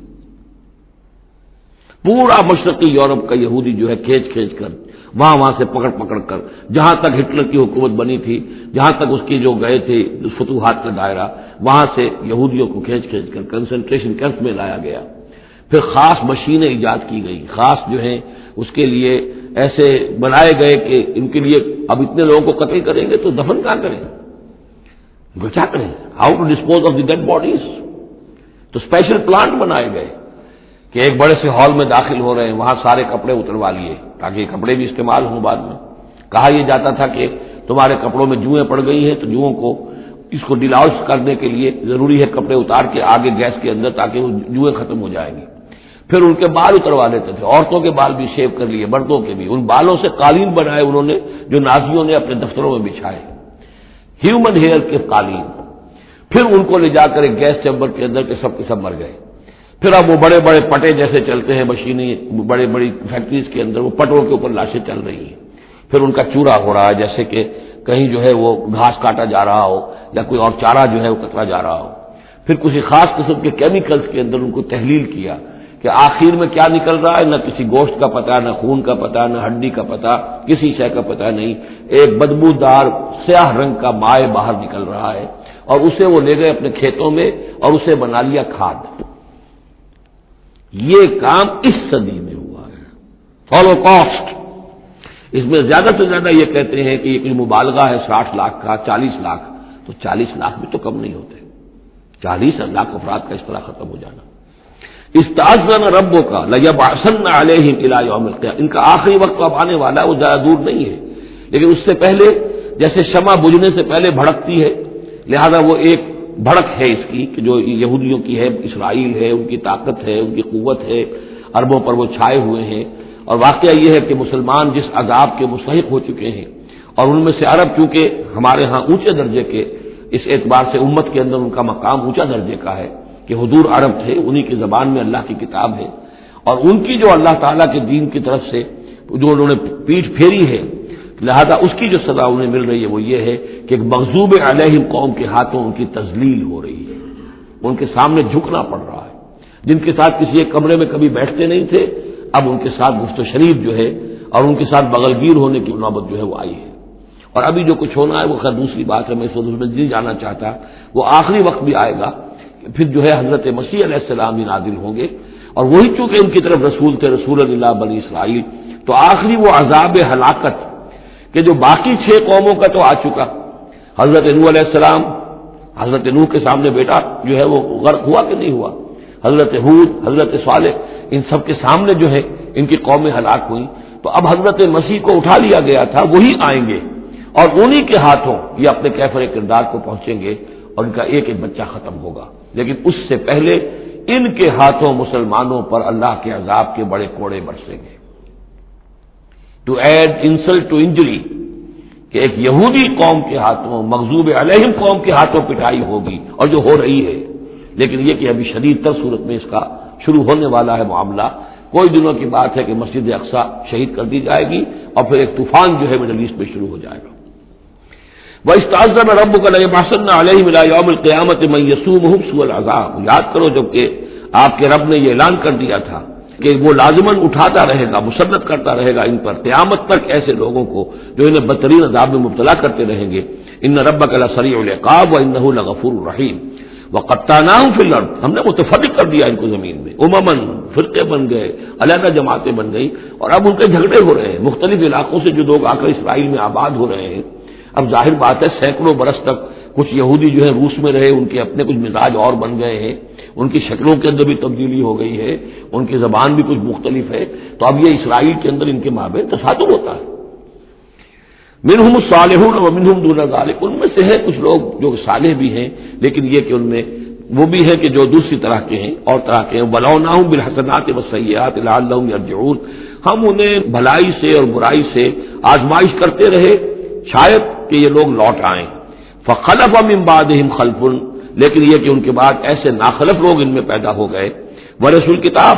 پورا مشرقی یورپ کا یہودی جو ہے کھینچ کر وہاں سے پکڑ کر، جہاں تک ہٹلر کی حکومت بنی تھی، جہاں تک اس کی جو گئے تھے فتوحات کا دائرہ، وہاں سے یہودیوں کو کھینچ کر کنسنٹریشن کیمپ میں لایا گیا۔ پھر خاص مشینیں ایجاد کی گئی، خاص جو ہیں اس کے لیے ایسے بنائے گئے کہ ان کے لیے اب اتنے لوگوں کو قتل کریں گے تو دفن کہاں کریں، کیا کریں، how to dispose of the dead bodies. تو اسپیشل پلانٹ بنائے گئے کہ ایک بڑے سے ہال میں داخل ہو رہے ہیں، وہاں سارے کپڑے اتروا لیے تاکہ یہ کپڑے بھی استعمال ہوں بعد میں۔ کہا یہ جاتا تھا کہ تمہارے کپڑوں میں جوئیں پڑ گئی ہیں تو جوؤں کو اس کو ڈیلاؤس کرنے کے لیے ضروری ہے کپڑے اتار کے آگے گیس کے اندر تاکہ وہ جوئیں ختم ہو جائیں گی۔ پھر ان کے بال اتروا لیتے تھے، عورتوں کے بال بھی شیو کر لیے، مردوں کے بھی، ان بالوں سے قالین بنائے انہوں نے جو نازیوں نے اپنے دفتروں میں بچھائے، ہیومن ہیئر کے قالین۔ پھر ان کو لے جا کر ایک گیس چیمبر کے اندر کے سب مر گئے۔ پھر اب وہ بڑے بڑے پٹے جیسے چلتے ہیں مشینیں، بڑی فیکٹریز کے اندر وہ پٹوں کے اوپر لاشیں چل رہی ہیں، پھر ان کا چورا ہو رہا ہے، جیسے کہ کہیں جو ہے وہ گھاس کاٹا جا رہا ہو یا کوئی اور چارہ جو ہے وہ کترا جا رہا ہو۔ پھر کسی خاص قسم کے کیمیکلز کے اندر ان کو تحلیل کیا کہ آخر میں کیا نکل رہا ہے، نہ کسی گوشت کا پتہ، نہ خون کا پتہ، نہ ہڈی کا پتہ، کسی شے کا پتہ نہیں، ایک بدبودار سیاہ رنگ کا مائع باہر نکل رہا ہے، اور اسے وہ لے گئے اپنے کھیتوں میں اور اسے بنا لیا کھاد۔ یہ کام اس صدی میں ہوا ہے، ہولوکاسٹ۔ اس میں زیادہ سے زیادہ یہ کہتے ہیں کہ یہ کوئی مبالغہ ہے 60 لاکھ کا، 40 لاکھ، تو 40 لاکھ بھی تو کم نہیں ہوتے، 40 لاکھ افراد کا اس طرح ختم ہو جانا۔ استأذن ربک لیبعثن علیہم الی یوم القیامہ، ان کا آخری وقت اب آنے والا ہے، وہ زیادہ دور نہیں ہے، لیکن اس سے پہلے جیسے شمع بجھنے سے پہلے بھڑکتی ہے، لہذا وہ ایک بھڑک ہے اس کی کہ جو یہودیوں کی ہے، اسرائیل ہے، ان کی طاقت ہے، ان کی قوت ہے، عربوں پر وہ چھائے ہوئے ہیں۔ اور واقعہ یہ ہے کہ مسلمان جس عذاب کے مستحق ہو چکے ہیں، اور ان میں سے عرب چونکہ ہمارے ہاں اونچے درجے کے اس اعتبار سے امت کے اندر ان کا مقام اونچا درجے کا ہے کہ حضور عرب تھے، انہی کی زبان میں اللہ کی کتاب ہے، اور ان کی جو اللہ تعالیٰ کے دین کی طرف سے جو انہوں نے پیٹھ پھیری ہے، لہذا اس کی جو سزا انہیں مل رہی ہے وہ یہ ہے کہ ایک مغضوب علیہم قوم کے ہاتھوں ان کی تذلیل ہو رہی ہے، ان کے سامنے جھکنا پڑ رہا ہے۔ جن کے ساتھ کسی ایک کمرے میں کبھی بیٹھتے نہیں تھے، اب ان کے ساتھ گفت و شریف جو ہے اور ان کے ساتھ بغل گیر ہونے کی نوبت جو ہے وہ آئی ہے۔ اور ابھی جو کچھ ہونا ہے وہ خیر دوسری بات ہے، میں اس وقت میں نہیں جانا چاہتا، وہ آخری وقت بھی آئے گا، پھر جو ہے حضرت مسیح علیہ السلام بھی نازل ہوں گے، اور وہی چونکہ ان کی طرف رسول تھے، رسول اللہ بنی اسرائیل، تو آخری وہ عذاب ہلاکت کہ جو باقی 6 قوموں کا تو آ چکا۔ حضرت نوح علیہ السلام، حضرت نوح کے سامنے بیٹا جو ہے وہ غرق ہوا کہ نہیں ہوا، حضرت ہود، حضرت صالح، ان سب کے سامنے جو ہے ان کی قومیں ہلاک ہوئیں، تو اب حضرت مسیح کو اٹھا لیا گیا تھا، وہی آئیں گے اور انہی کے ہاتھوں یہ اپنے کیفر کردار کو پہنچیں گے اور ان کا ایک ایک بچہ ختم ہوگا، لیکن اس سے پہلے ان کے ہاتھوں مسلمانوں پر اللہ کے عذاب کے بڑے کوڑے برسیں گے۔ To add insult to injury, کہ ایک یہودی قوم کے ہاتھوں، مغضوب علیہم قوم کے ہاتھوں پٹائی ہوگی، اور جو ہو رہی ہے، لیکن یہ کہ ابھی شدید تر صورت میں اس کا شروع ہونے والا ہے معاملہ۔ کوئی دنوں کی بات ہے کہ مسجد اقصی شہید کر دی جائے گی اور پھر ایک طوفان جو ہے مڈل ایسٹ میں شروع ہو جائے گا۔ وَإِسْتَعْذَنَ رَبُّكَ لَيَبْعَثَنَّ عَلَيْهِمْ إِلَى يَوْمِ الْقِيَامَةِ مَن يَسُومُهُمْ سُوءَ الْعَذَابِ، یاد کرو جب کہ آپ کے رب نے یہ اعلان کر دیا تھا کہ وہ لازماً اٹھاتا رہے گا، مسلط کرتا رہے گا ان پر قیامت تک ایسے لوگوں کو جو انہیں بدترین عذاب میں مبتلا کرتے رہیں گے۔ ان ربک لسریع العقاب وانہ لغفور رحیم وقطعناہم فی الارض، ہم نے متفرق کر دیا ان کو زمین میں، امماً، فرقے بن گئے، علیحدہ جماعتیں بن گئی، اور اب ان کے جھگڑے ہو رہے ہیں، مختلف علاقوں سے جو لوگ آ کر اسرائیل میں آباد ہو رہے ہیں۔ اب ظاہر بات ہے سینکڑوں برس تک کچھ یہودی جو ہے روس میں رہے، ان کے اپنے کچھ مزاج اور بن گئے ہیں، ان کی شکلوں کے اندر بھی تبدیلی ہو گئی ہے، ان کی زبان بھی کچھ مختلف ہے، تو اب یہ اسرائیل کے اندر ان کے مابین تصادم ہوتا ہے۔ منہم الصالحون ومنہم دون ذلک، ان میں سے ہے کچھ لوگ جو صالح بھی ہیں، لیکن یہ کہ ان میں وہ بھی ہے کہ جو دوسری طرح کے ہیں اور طرح کے ہیں۔ وَلَوْنَاهُمْ بِالْحَسَنَاتِ وَالسَّيِّئَاتِ لَعَلَّهُمْ يَرْجِعُونَ، ہم انہیں بھلائی سے اور برائی سے آزمائش کرتے رہے شاید کہ یہ لوگ لوٹ آئیں۔ فَخَلَفَ مِن بَعْدِهِمْ خَلْفٌ، لیکن یہ کہ ان کے بعد ایسے ناخلف لوگ ان میں پیدا ہو گئے، ورثوا الکتاب،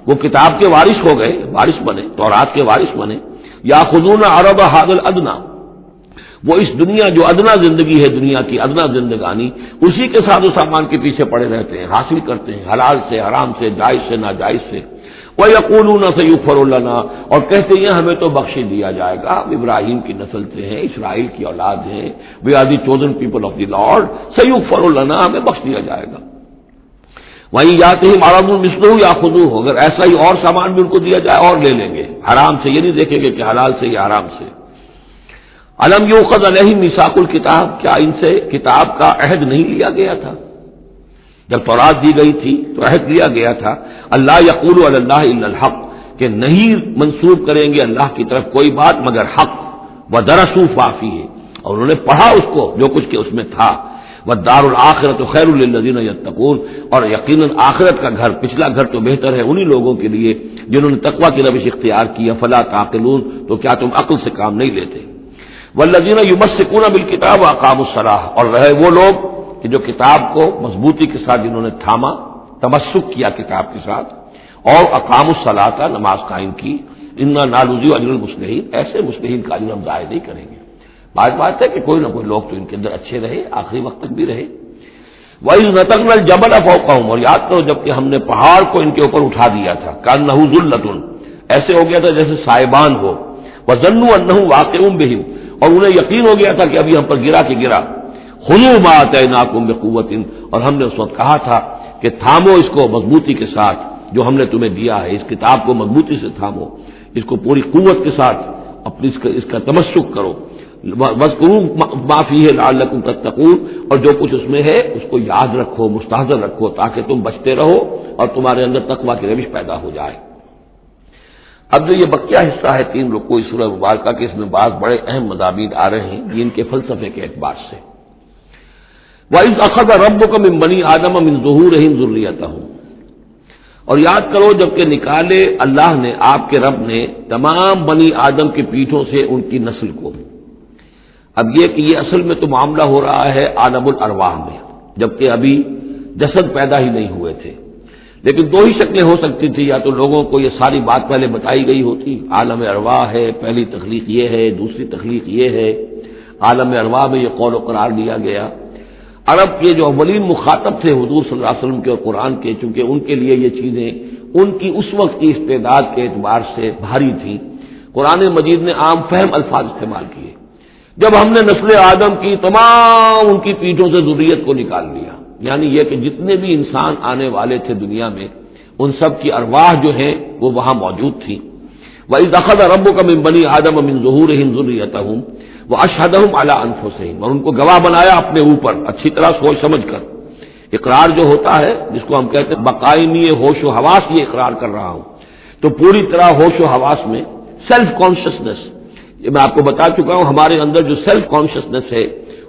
وہ کتاب کے وارث ہو گئے، وارث بنے، تورات کے وارث بنے۔ یاخذون عرض هذا الادنى، وہ اس دنیا جو ادنا زندگی ہے، دنیا کی ادنا زندگانی، اسی کے ساز و سامان کے پیچھے پڑے رہتے ہیں، حاصل کرتے ہیں حلال سے حرام سے، جائز سے ناجائز سے۔ وَيَقُولُونَ سَيُغْفَرُ لَنَا، اور کہتے ہیں ہمیں تو بخش دیا جائے گا، ہم ابراہیم کی نسل سے ہیں، اسرائیل کی اولاد ہیں، we are the chosen people of the Lord, سَيُغْفَرُ لَنَا، ہمیں بخش دیا جائے گا۔ وہیں یاتہم عرض مثلہ یاخذوہ، اگر ایسا ہی اور سامان بھی ان کو دیا جائے اور لے لیں گے، حرام سے یہ نہیں دیکھیں گے کہ حلال سے یا حرام سے۔ الم یؤخذ علیہم میثاق الکتاب، کیا ان سے کتاب کا عہد نہیں لیا گیا تھا؟ جب تورات دی گئی تھی تو عہد لیا گیا تھا، اللہ یقول علی اللہ الا الحق، کہ نہیں منسوب کریں گے اللہ کی طرف کوئی بات مگر حق، ودرسوا ما فیہ، اور انہوں نے پڑھا اس کو جو کچھ کہ اس میں تھا، والدار الآخرۃ خیر للذین یتقون، اور یقیناً آخرت کا گھر، پچھلا گھر تو بہتر ہے انہی لوگوں کے لیے جنہوں نے تقوی کی روش اختیار کی، فلا تعقلون، تو کیا تم عقل سے کام نہیں لیتے؟ والذین یمسکون بالکتاب واقاموا الصلاۃ، اور رہے وہ لوگ کہ جو کتاب کو مضبوطی کے ساتھ جنہوں نے تھاما، تمسک کیا کتاب کے ساتھ، اور اقاموا الصلاۃ، نماز قائم کی، انا لا نضیع اجر المصلحین، ایسے مصلحین کا اجر ہم ضائع نہیں کریں گے۔ بات ہے کہ کوئی نہ کوئی لوگ تو ان کے اندر اچھے رہے، آخری وقت تک بھی رہے۔ وَإِذْ نَتَقْنَا الْجَبَلَ فَوْقَهُمْ، اور یاد کرو جب کہ ہم نے پہاڑ کو ان کے اوپر اٹھا دیا تھا، كَأَنَّهُ ذُلَّةٌ، ایسے ہو گیا تھا جیسے سائبان ہو، وَظَنُّوا أَنَّهُ وَاقِعٌ بِهِمْ، اور انہیں یقین ہو گیا تھا کہ ابھی ہم پر گرا کہ گرا۔ خُذُوا مَا آتَيْنَاكُمْ بِقُوَّةٍ، اور ہم نے اس وقت کہا تھا کہ تھامو اس کو مضبوطی کے ساتھ جو ہم نے تمہیں دیا ہے، اس کتاب کو مضبوطی سے تھامو، اس کو پوری قوت کے ساتھ اپنی اس کا تمسک کرو۔ وَاذْكُرُوا مَا فِيهِ لَعَلَّكُمْ تَتَّقُونَ، اور جو کچھ اس میں ہے اس کو یاد رکھو، مستحضر رکھو، تاکہ تم بچتے رہو اور تمہارے اندر تقویٰ کی روش پیدا ہو جائے۔ اب جو یہ بقیہ حصہ ہے 3 رکوع سورہ مبارکہ کے، اس میں بعض بڑے اہم مضامین آ رہے ہیں دین کے فلسفے کے اعتبار سے۔ وَإِذْ أَخَذَ رَبُّكَ مِن بَنِي آدَمَ مِن ظُهُورِهِمْ ذُرِّيَّتَهُمْ، اور یاد کرو جب کہ نکالے اللہ نے، آپ کے رب نے، تمام بنی آدم کی پیٹھوں سے ان کی نسل کو۔ اب یہ کہ یہ اصل میں تو معاملہ ہو رہا ہے عالم الارواح میں، جبکہ ابھی جسد پیدا ہی نہیں ہوئے تھے، لیکن دو ہی شکلیں ہو سکتی تھی، یا تو لوگوں کو یہ ساری بات پہلے بتائی گئی ہوتی، عالم ارواح ہے، پہلی تخلیق یہ ہے، دوسری تخلیق یہ ہے، عالم ارواح میں یہ قول و قرار دیا گیا۔ عرب کے جو اولین مخاطب تھے حضور صلی اللہ علیہ وسلم کے اور قرآن کے، چونکہ ان کے لیے یہ چیزیں ان کی اس وقت کی استعداد کے اعتبار سے بھاری تھیں، قرآن مجید نے عام فہم الفاظ استعمال کیے۔ جب ہم نے نسل آدم کی تمام ان کی پیٹھوں سے ذریت کو نکال لیا، یعنی یہ کہ جتنے بھی انسان آنے والے تھے دنیا میں، ان سب کی ارواح جو ہیں وہ وہاں موجود تھیں۔ وَإِذْ أَخَذَ رَبُّكَ مِنْ بَنِي آدَمَ مِنْ ظُهُورِهِمْ ذُرِّيَّتَهُمْ وَأَشْهَدَهُمْ عَلَىٰ أَنفُسِهِمْ، اور ان کو گواہ بنایا اپنے اوپر، اچھی طرح سوچ سمجھ کر۔ اقرار جو ہوتا ہے جس کو ہم کہتے ہیں بقائمی ہوش و حواس، یہ اقرار کر رہا ہوں، تو پوری طرح ہوش و حواس میں سیلف کانشسنس، یہ میں آپ کو بتا چکا ہوں، ہمارے اندر جو سیلف کانشسنس ہے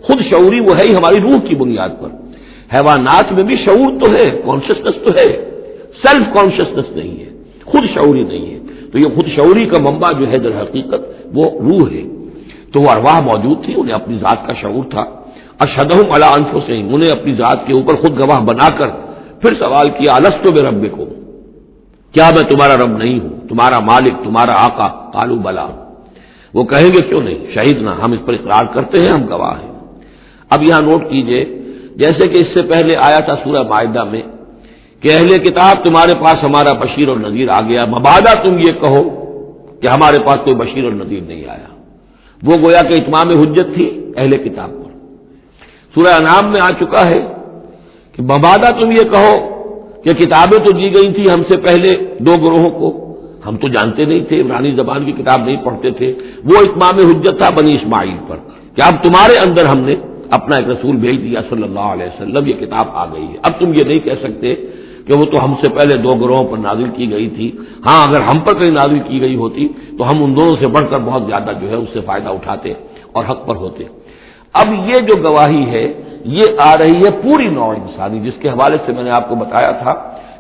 خود شعوری، وہ ہے ہی ہماری روح کی بنیاد پر۔ حیوانات میں بھی شعور تو ہے، کانشسنس تو ہے، سیلف کانشسنس نہیں ہے، خود شعوری نہیں ہے۔ تو یہ خود شعوری کا منبع جو ہے در حقیقت وہ روح ہے۔ تو وہ ارواح موجود تھی، انہیں اپنی ذات کا شعور تھا۔ اشہدہم علی انفسہم، انہیں اپنی ذات کے اوپر خود گواہ بنا کر پھر سوال کیا، الست بربکم، کیا میں تمہارا رب نہیں ہوں، تمہارا مالک، تمہارا آقا؟ قالوا بلا، وہ کہیں گے کیوں نہیں، شہیدنا، ہم اس پر اقرار کرتے ہیں، ہم گواہ ہیں۔ اب یہاں نوٹ کیجئے، جیسے کہ اس سے پہلے آیا تھا سورہ مائدہ میں کہ اہل کتاب تمہارے پاس ہمارا بشیر اور نذیر آ گیا، مبادا تم یہ کہو کہ ہمارے پاس کوئی بشیر اور نذیر نہیں آیا، وہ گویا کہ اتمام حجت تھی اہل کتاب پر۔ سورہ انعام میں آ چکا ہے کہ مبادا تم یہ کہو کہ کتابیں تو دی گئی تھی ہم سے پہلے دو گروہوں کو، ہم تو جانتے نہیں تھے، عبرانی زبان کی کتاب نہیں پڑھتے تھے، وہ اتمام حجت تھا بنی اسماعیل پر کہ اب تمہارے اندر ہم نے اپنا ایک رسول بھیج دیا صلی اللہ علیہ وسلم، یہ کتاب آ گئی ہے، اب تم یہ نہیں کہہ سکتے کہ وہ تو ہم سے پہلے دو گروہوں پر نازل کی گئی تھی، ہاں اگر ہم پر کہیں نازل کی گئی ہوتی تو ہم ان دونوں سے بڑھ کر بہت زیادہ جو ہے اس سے فائدہ اٹھاتے اور حق پر ہوتے۔ اب یہ جو گواہی ہے یہ آ رہی ہے پوری نوع انسانی، جس کے حوالے سے میں نے آپ کو بتایا تھا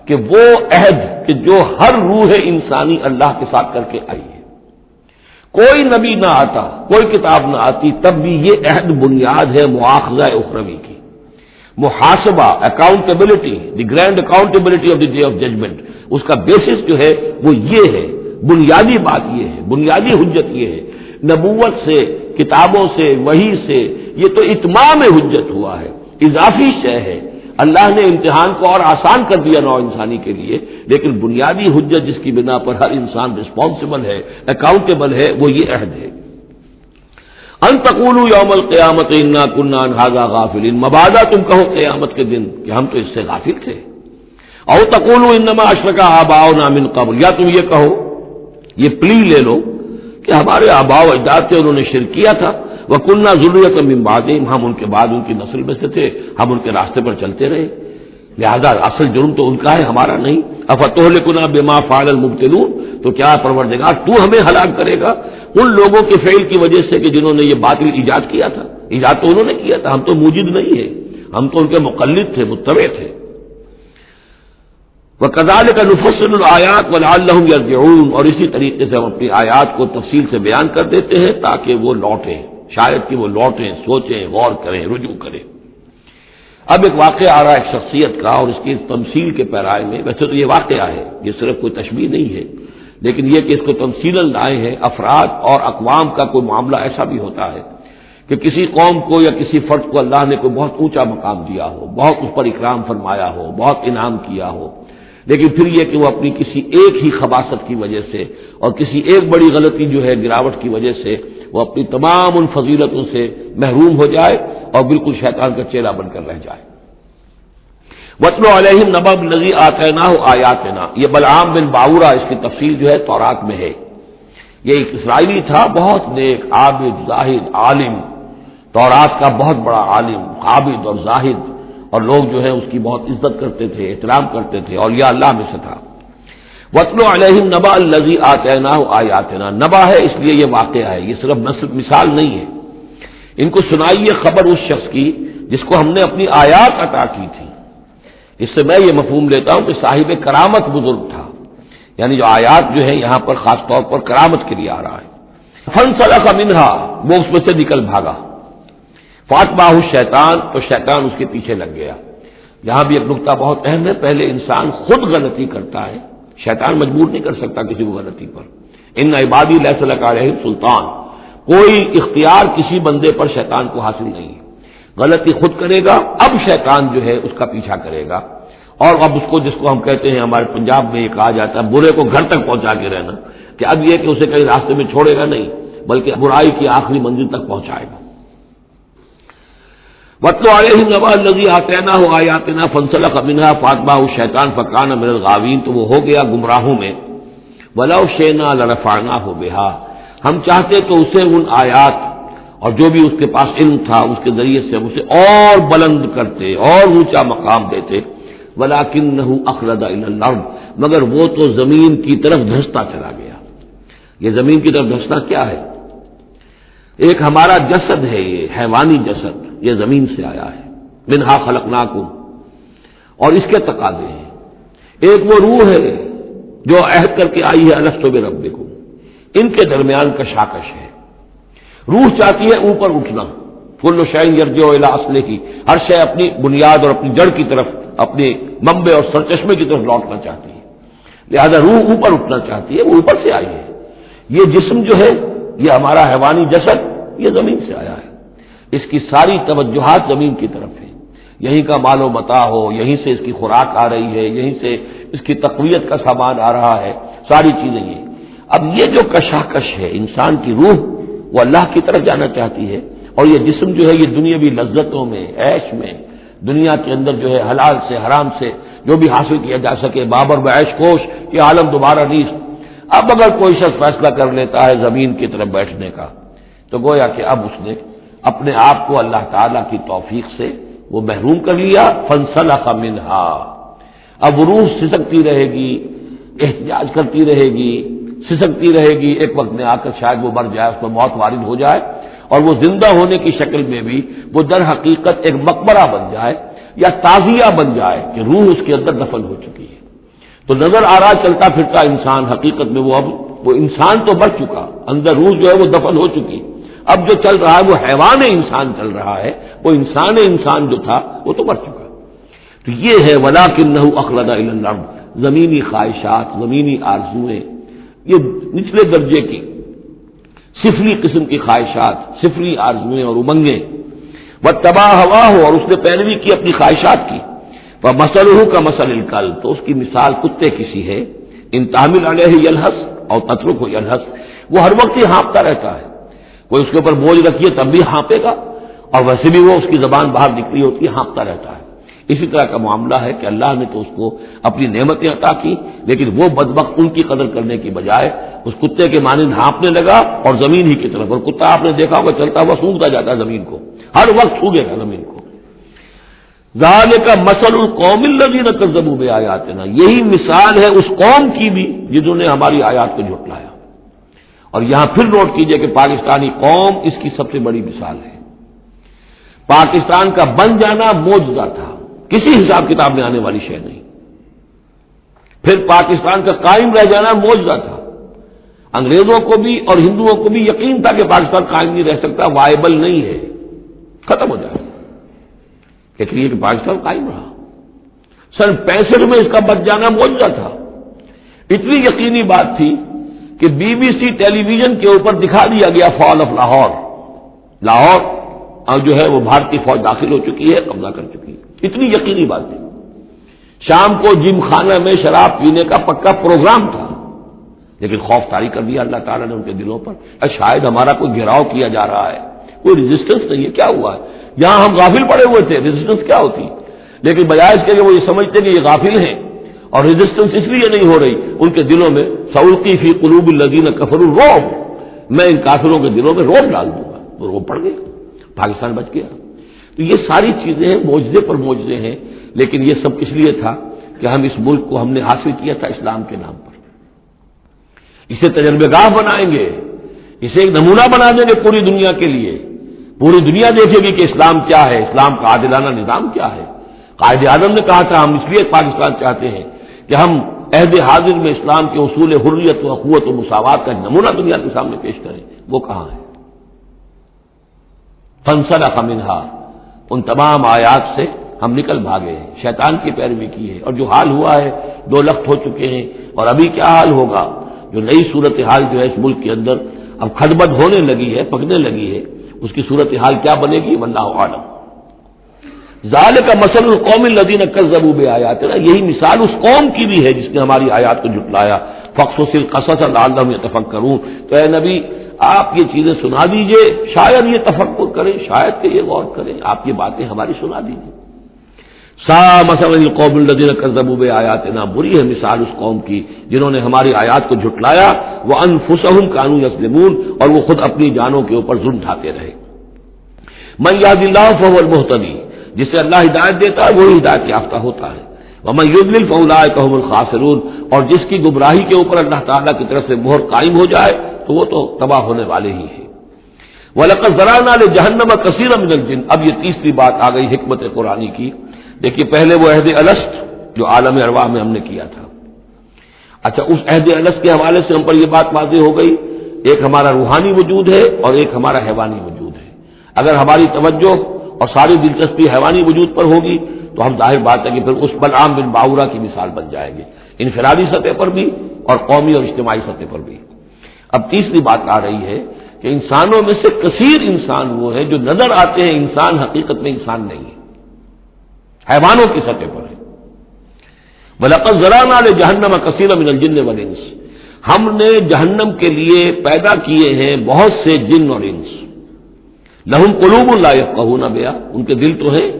کہ وہ عہد کہ جو ہر روح انسانی اللہ کے ساتھ کر کے آئی ہے، کوئی نبی نہ آتا، کوئی کتاب نہ آتی، تب بھی یہ عہد بنیاد ہے مؤاخذہ اخروی کی، محاسبہ، accountability, the grand accountability of the day of judgment, اس کا بیسس جو ہے وہ یہ ہے، بنیادی بات یہ ہے، بنیادی حجت یہ ہے۔ نبوت سے، کتابوں سے، وحی سے، یہ تو اتمام حجت ہوا ہے، اضافی شے ہے۔ اللہ نے امتحان کو اور آسان کر دیا نوع انسانی کے لیے، لیکن بنیادی حجت جس کی بنا پر ہر انسان رسپانسبل ہے، اکاؤنٹیبل ہے، وہ یہ عہد ہے۔ ان تقولوا یوم القیامت انا کنا عن ھذا غافلین، مبادا تم کہو قیامت کے دن کہ ہم تو اس سے غافل تھے۔ او تقولوا انما اشرک آباؤنا من قبل، یا تم یہ کہو، یہ پلی لے لو کہ ہمارے آباء و اجداد تھے، انہوں نے شرک کیا تھا، وَكُنَّا ذُرِّيَّةً مِّن بَعْدِهِمْ، ہم ان کے بعد ان کی نسل میں سے تھے، ہم ان کے راستے پر چلتے رہے، لہذا اصل جرم تو ان کا ہے، ہمارا نہیں۔ أَفَتُهْلِكُنَا بِمَا فَعَلَ الْمُبْطِلُونَ، تو کیا پروردگار تو ہمیں ہلاک کرے گا ان لوگوں کے فعل کی وجہ سے کہ جنہوں نے یہ باطل ایجاد کیا تھا؟ ایجاد تو انہوں نے کیا تھا، ہم تو موجد نہیں ہیں، ہم تو ان کے مقلد تھے، متبع تھے۔ وَكَذَلِكَ نُفَصِّلُ الْآيَاتِ وَلَعَلَّهُمْ يَرْجِعُونَ، اور اسی طریقے سے ہم اپنی آیات کو تفصیل سے بیان کر دیتے ہیں تاکہ وہ لوٹیں، شاید کہ وہ لوٹیں، سوچیں، غور کریں، رجوع کریں۔ اب ایک واقعہ آ رہا ہے ایک شخصیت کا، اور اس کی تمثیل کے پیرائے میں، ویسے تو یہ واقعہ ہے، یہ صرف کوئی تشبیہ نہیں ہے، لیکن یہ کہ اس کو تمثیلاً لائے ہیں۔ افراد اور اقوام کا کوئی معاملہ ایسا بھی ہوتا ہے کہ کسی قوم کو یا کسی فرد کو اللہ نے کوئی بہت اونچا مقام دیا ہو، بہت اس پر اکرام فرمایا ہو، بہت انعام کیا ہو، لیکن پھر یہ کہ وہ اپنی کسی ایک ہی خباثت کی وجہ سے اور کسی ایک بڑی غلطی جو ہے گراوٹ کی وجہ سے وہ اپنی تمام ان فضیلتوں سے محروم ہو جائے اور بالکل شیطان کا چیلا بن کر رہ جائے۔ وَاتْلُ عَلَيْهِمْ نَبَأَ الَّذِي آتَيْنَاهُ آيَاتِنَا، یہ بلعام بن باورہ، اس کی تفصیل جو ہے تورات میں ہے۔ یہ ایک اسرائیلی تھا، بہت نیک، عابد، زاہد، عالم، تورات کا بہت بڑا عالم، عابد اور زاہد، اور لوگ جو ہے اس کی بہت عزت کرتے تھے، احترام کرتے تھے، اور یہ اللہ میں سے تھا۔ وَاتْلُ عَلَيْهِمْ نَبَأَ الَّذِي آتَيْنَاهُ آيَاتِنَا، نبا ہے اس لیے یہ واقعہ ہے، یہ صرف مثال نہیں ہے۔ ان کو سنائیے خبر اس شخص کی جس کو ہم نے اپنی آیات عطا کی تھی۔ اس سے میں یہ مفہوم لیتا ہوں کہ صاحب کرامت بزرگ تھا، یعنی جو آیات جو ہے یہاں پر خاص طور پر کرامت کے لیے آ رہا ہے۔ فَانْسَلَخَ مِنْهَا، وہ اس میں سے نکل بھاگا، فاتبعہ الشیطان، تو شیطان اس کے پیچھے لگ گیا۔ یہاں بھی ایک نقطہ بہت اہم ہے، پہلے انسان خود غلطی کرتا ہے، شیطان مجبور نہیں کر سکتا کسی کو غلطی پر۔ ان عبادی لیس لک علیہم سلطان، کوئی اختیار کسی بندے پر شیطان کو حاصل نہیں ہے، غلطی خود کرے گا، اب شیطان جو ہے اس کا پیچھا کرے گا، اور اب اس کو، جس کو ہم کہتے ہیں ہمارے پنجاب میں یہ کہا جاتا ہے برے کو گھر تک پہنچا کے رہنا، کہ اب یہ کہ اسے کہیں راستے میں چھوڑے گا نہیں بلکہ برائی کی آخری منزل تک پہنچائے گا۔ وَاتْلُ عَلَيْهِمْ نَبَأَ الَّذِي آتَيْنَاهُ آيَاتِنَا فَانسَلَخَ مِنْهَا فَأَتْبَعَهُ الشَّيْطَانُ فَكَانَ مِنَ الْغَاوِينَ، تو وہ ہو گیا گمراہوں میں۔ وَلَوْ شِئْنَا لَرَفَعْنَاهُ بِهَا، ہم چاہتے تو اسے ان آیات اور جو بھی اس کے پاس علم تھا اس کے ذریعے سے ہم اسے اور بلند کرتے اور اونچا مقام دیتے، وَلَكِنَّهُ أَخْلَدَ إِلَى الْأَرْضِ، مگر وہ تو زمین کی طرف دھستا چلا گیا۔ یہ زمین کی طرف دھسنا کیا ہے؟ ایک ہمارا جسد ہے، یہ حیوانی جسد، یہ زمین سے آیا ہے، منہا خلقناکم، اور اس کے تقاضے ہیں۔ ایک وہ روح ہے جو عہد کر کے آئی ہے الست بربکم، ان کے درمیان کشاکش ہے۔ روح چاہتی ہے اوپر اٹھنا، کل شیء یرجع الی اصلہ، ہر شے اپنی بنیاد اور اپنی جڑ کی طرف، اپنے منبع اور سرچشمے کی طرف لوٹنا چاہتی ہے، لہذا روح اوپر اٹھنا چاہتی ہے، وہ اوپر سے آئی ہے۔ یہ جسم جو ہے، یہ ہمارا حیوانی جسد، یہ زمین سے آیا ہے، اس کی ساری توجہات زمین کی طرف ہے، یہیں کا مال و متاع ہو، یہیں سے اس کی خوراک آ رہی ہے، یہیں سے اس کی تقویت کا سامان آ رہا ہے، ساری چیزیں یہ۔ اب یہ جو کشاکش ہے، انسان کی روح وہ اللہ کی طرف جانا چاہتی ہے، اور یہ جسم جو ہے یہ دنیاوی لذتوں میں، عیش میں، دنیا کے اندر جو ہے حلال سے حرام سے جو بھی حاصل کیا جا سکے، بابر بعیش کوش، یہ عالم دوبارہ نیست۔ اب اگر کوئی شخص فیصلہ کر لیتا ہے زمین کی طرف بیٹھنے کا، تو گویا کہ اب اس نے اپنے آپ کو اللہ تعالی کی توفیق سے وہ محروم کر لیا۔ فانسلخ منہا، اب روح سسکتی رہے گی، احتجاج کرتی رہے گی، سسکتی رہے گی، ایک وقت میں آ کر شاید وہ مر جائے، اس پر موت وارد ہو جائے، اور وہ زندہ ہونے کی شکل میں بھی وہ در حقیقت ایک مقبرہ بن جائے یا تعزیہ بن جائے کہ روح اس کے اندر دفن ہو چکی ہے۔ تو نظر آ رہا چلتا پھرتا انسان، حقیقت میں وہ انسان تو مر چکا، اندر روح جو ہے وہ دفن ہو چکی، اب جو چل رہا ہے وہ حیوان انسان چل رہا ہے، وہ انسان جو تھا وہ تو مر چکا۔ تو یہ ہے وَلَكِنَّهُ أَخْلَدَ إِلَى الْأَرْضِ، زمینی خواہشات، زمینی آرزوئیں، یہ نچلے درجے کی صفری قسم کی خواہشات، صفری آرزوئیں اور امنگیں، وَاتَّبَعَ هَوَاهُ، اور اس نے پیروی کی اپنی خواہشات کی، فَمَثَلُهُ كَمَثَلِ الْكَلْبِ، تو اس کی مثال کتے کی سی ہے، إِن تَحْمِلْ عَلَيْهِ يَلْهَثْ أَوْ تَتْرُكْهُ يَلْهَثْ، وہ ہر وقت ہی ہانپتا رہتا ہے، کوئی اس کے اوپر بوجھ رکھیے تب بھی ہانپے گا، اور ویسے بھی وہ اس کی زبان باہر نکلی ہوتی ہے، ہانپتا رہتا ہے۔ اسی طرح کا معاملہ ہے کہ اللہ نے تو اس کو اپنی نعمتیں عطا کی، لیکن وہ بدبخت ان کی قدر کرنے کی بجائے اس کتے کے مانند ہانپنے لگا اور زمین ہی کی طرف، اور کتا آپ نے دیکھا ہوگا چلتا ہوا سونگتا جاتا ہے زمین کو، ہر وقت سونگے گا زمین کو۔ ذالک مثل القوم الذین کذبوا بآیاتنا، یہی مثال ہے اس قوم کی بھی جنہوں نے ہماری آیات کو جھٹلایا۔ اور یہاں پھر نوٹ کیجئے کہ پاکستانی قوم اس کی سب سے بڑی مثال ہے۔ پاکستان کا بن جانا معجزہ تھا، کسی حساب کتاب میں آنے والی شے نہیں۔ پھر پاکستان کا قائم رہ جانا معجزہ تھا، انگریزوں کو بھی اور ہندوؤں کو بھی یقین تھا کہ پاکستان قائم نہیں رہ سکتا، وائبل نہیں ہے، ختم ہو جائے، لیکن یہ کہ پاکستان قائم رہا۔ سن 65 میں اس کا بچ جانا معجزہ تھا، اتنی یقینی بات تھی کہ BBC ٹیلی ویژن کے اوپر دکھا دیا گیا فال آف لاہور، لاہور جو ہے وہ بھارتی فوج داخل ہو چکی ہے، قبضہ کر چکی ہے، اتنی یقینی بات تھی۔ شام کو جم خانہ میں شراب پینے کا پکا پروگرام تھا، لیکن خوف طاری کر دیا اللہ تعالیٰ نے ان کے دلوں پر، شاید ہمارا کوئی گھیراؤ کیا جا رہا ہے، کوئی ریزسٹنس نہیں ہے، کیا ہوا ہے؟ یہاں ہم غافل پڑے ہوئے تھے، ریزسٹنس کیا ہوتی، لیکن بجائے اس کے کہ وہ یہ سمجھتے کہ یہ غافل ہیں، اور ریزسٹنس اس لیے نہیں ہو رہی، ان کے دلوں میں سألقی فی قلوب الذین کفروا الرعب، میں ان کافروں کے دلوں میں رعب ڈال دوں گا، وہ رعب پڑ گئے، پاکستان بچ گیا۔ تو یہ ساری چیزیں ہیں، معجزے پر معجزے ہیں، لیکن یہ سب اس لیے تھا کہ ہم اس ملک کو ہم نے حاصل کیا تھا اسلام کے نام پر، اسے تجربہ گاہ بنائیں گے، اسے ایک نمونہ بنا دیں گے پوری دنیا کے لیے، پوری دنیا دیکھے گی کہ اسلام کیا ہے، اسلام کا عادلانہ نظام کیا ہے۔ قائد اعظم نے کہا تھا ہم اس لیے پاکستان چاہتے ہیں کہ ہم عہد حاضر میں اسلام کے اصول حریت و اخوت و مساوات کا نمونہ دنیا کے سامنے پیش کریں، وہ کہاں ہے؟ فانسلخ منہا، ان تمام آیات سے ہم نکل بھاگے ہیں، شیطان کی پیروی کی ہے، اور جو حال ہوا ہے 2 لخت ہو چکے ہیں، اور ابھی کیا حال ہوگا، جو نئی صورتحال جو ہے اس ملک کے اندر اب خدبد ہونے لگی ہے، پکنے لگی ہے، اس کی صورتحال کیا بنے گی واللہ اعلم۔ ذالک مثل القوم الذین کذبوا بآیاتنا، یہی مثال اس قوم کی بھی ہے جس نے ہماری آیات کو جھٹلایا۔ فاقصص القصص لعلہم یتفکرون، تو اے نبی آپ یہ چیزیں سنا دیجئے، شاید یہ تفکر کریں، شاید کہ یہ غور کریں، آپ یہ باتیں ہماری سنا دیجئے۔ سا مثل القوم الذین کذبوا بآیاتنا، بری ہے مثال اس قوم کی جنہوں نے ہماری آیات کو جھٹلایا، وانفسہم کانوا یظلمون، اور وہ خود اپنی جانوں کے اوپر ظلم ڈھاتے رہے۔ من یہد اللہ فہو المہتدی، جسے اللہ ہدایت دیتا ہے وہی ہدایت یافتہ ہوتا ہے، ومن یضلل فاولئک هم الخاسرون، اور جس کی گمراہی کے اوپر اللہ تعالیٰ کی طرف سے مہر قائم ہو جائے تو وہ تو تباہ ہونے والے ہی ہیں۔ وَلَقَدْ ذَرَأْنَا لِجَهَنَّمَ كَثِيرًا مِنَ الْجِنِّ، اب یہ تیسری بات آ گئی حکمت قرآنی کی۔ دیکھیے پہلے وہ عہد الست جو عالم ارواح میں ہم نے کیا تھا، اچھا اس عہد الست کے حوالے سے ہم پر یہ بات واضح ہو گئی، ایک ہمارا روحانی وجود ہے اور ایک ہمارا حیوانی وجود ہے۔ اگر ہماری توجہ اور ساری دلچسپی حیوانی وجود پر ہوگی تو ہم ظاہر بات ہے کہ پھر اس بلعام بن باورہ کی مثال بن جائیں گے، انفرادی سطح پر بھی اور قومی اور اجتماعی سطح پر بھی۔ اب تیسری بات آ رہی ہے کہ انسانوں میں سے کثیر انسان وہ ہے جو نظر آتے ہیں انسان، حقیقت میں انسان نہیں ہے، حیوانوں کی سطح پر ہے۔ وَلَقَدْ ذَرَأْنَا لِجَهَنَّمَ كَثِيرًا مِنَ الْجِنِّ وَالْإِنسِ، ہم نے جہنم کے لیے پیدا کیے ہیں بہت سے جن اور انس۔ لہم قلوب لا یفقہون بہا، ان کے دل تو ہیں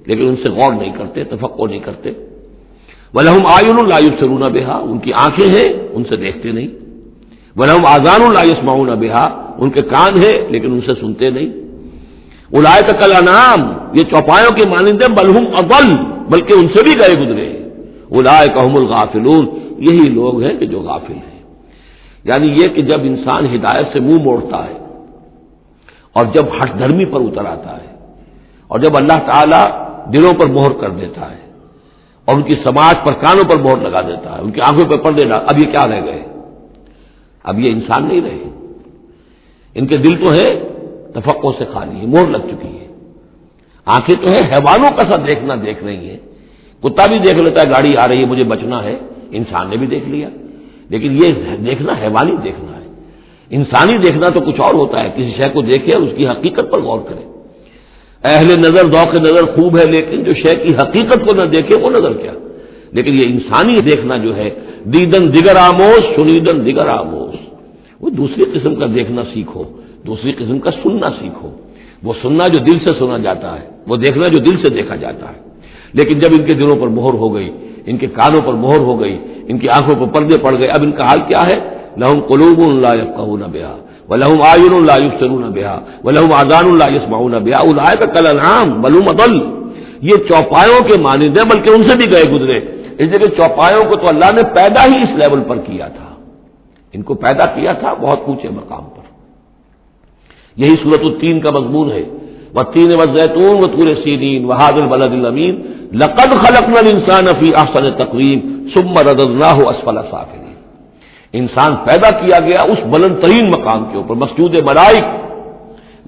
لیکن ان سے غور نہیں کرتے، تفقہ نہیں کرتے۔ وَلَهُمْ أَعْيُنٌ لَا يُبْصِرُونَ بِهَا، ان کی آنکھیں ہیں ان سے دیکھتے نہیں۔ وَلَهُمْ آذَانٌ لَا يَسْمَعُونَ بِهَا، ان کے کان ہیں لیکن ان سے سنتے نہیں۔ اولئک کالانعام، یہ چوپایوں کے مانند ہیں، بل ہم اضل، بلکہ ان سے بھی گئے گزرے ہیں۔ اولئک هم الغافلون، یہی لوگ ہیں کہ جو غافل ہیں۔ یعنی یہ کہ جب انسان ہدایت سے منہ موڑتا ہے اور جب ہٹ دھرمی پر اتر آتا ہے اور جب اللہ تعالیٰ دلوں پر مہر کر دیتا ہے اور ان کی سماعت پر کانوں پر مہر لگا دیتا ہے، ان کی آنکھوں پر پردے ڈال، اب یہ کیا رہ گئے؟ اب یہ انسان نہیں رہے، ان کے دل تو ہے تفقع سے خالی ہے، مہر لگ چکی ہے۔ آنکھیں تو ہے حیوانوں کا سا دیکھنا دیکھ رہی ہیں، کتا بھی دیکھ لیتا ہے گاڑی آ رہی ہے مجھے بچنا ہے، انسان نے بھی دیکھ لیا، لیکن یہ دیکھنا حیوانی دیکھنا ہے۔ انسانی دیکھنا تو کچھ اور ہوتا ہے، کسی شے کو دیکھے اور اس کی حقیقت پر غور کرے۔ اہل نظر ذوق نظر خوب ہے لیکن جو شے کی حقیقت کو نہ دیکھے وہ نظر کیا۔ لیکن یہ انسانی دیکھنا جو ہے، دیدن دیگر آموز شنیدن دیگر آموز، وہ دوسری قسم کا دیکھنا سیکھو، دوسری قسم کا سننا سیکھو۔ وہ سننا جو دل سے سنا جاتا ہے، وہ دیکھنا جو دل سے دیکھا جاتا ہے۔ لیکن جب ان کے دلوں پر مہر ہو گئی، ان کے کانوں پر مہر ہو گئی، ان کی آنکھوں پر پردے پڑ گئے، اب ان کا حال کیا ہے؟ لہم قلوب لا یفقہون بہا ولہم اعین لا یبصرون بہا ولہم آذان لا یسمعون بہا اولئک کالانعام بل ہم اضل، یہ چوپایوں کے مانند ہیں بلکہ ان سے بھی گئے گزرے۔ اس لیے کہ چوپایوں کو تو اللہ نے پیدا ہی اس لیول پر کیا تھا، ان کو پیدا کیا تھا بہت اونچے مقام پر۔ یہی سورۃ التین کا مضمون ہے، والتین والزیتون وطور سینین وہذا البلد الامین لقد خلقنا الانسان فی احسن تقویم ثم رددناہ اسفل سافلین، انسان پیدا کیا گیا اس بلند ترین مقام کے اوپر مسجود ملائک،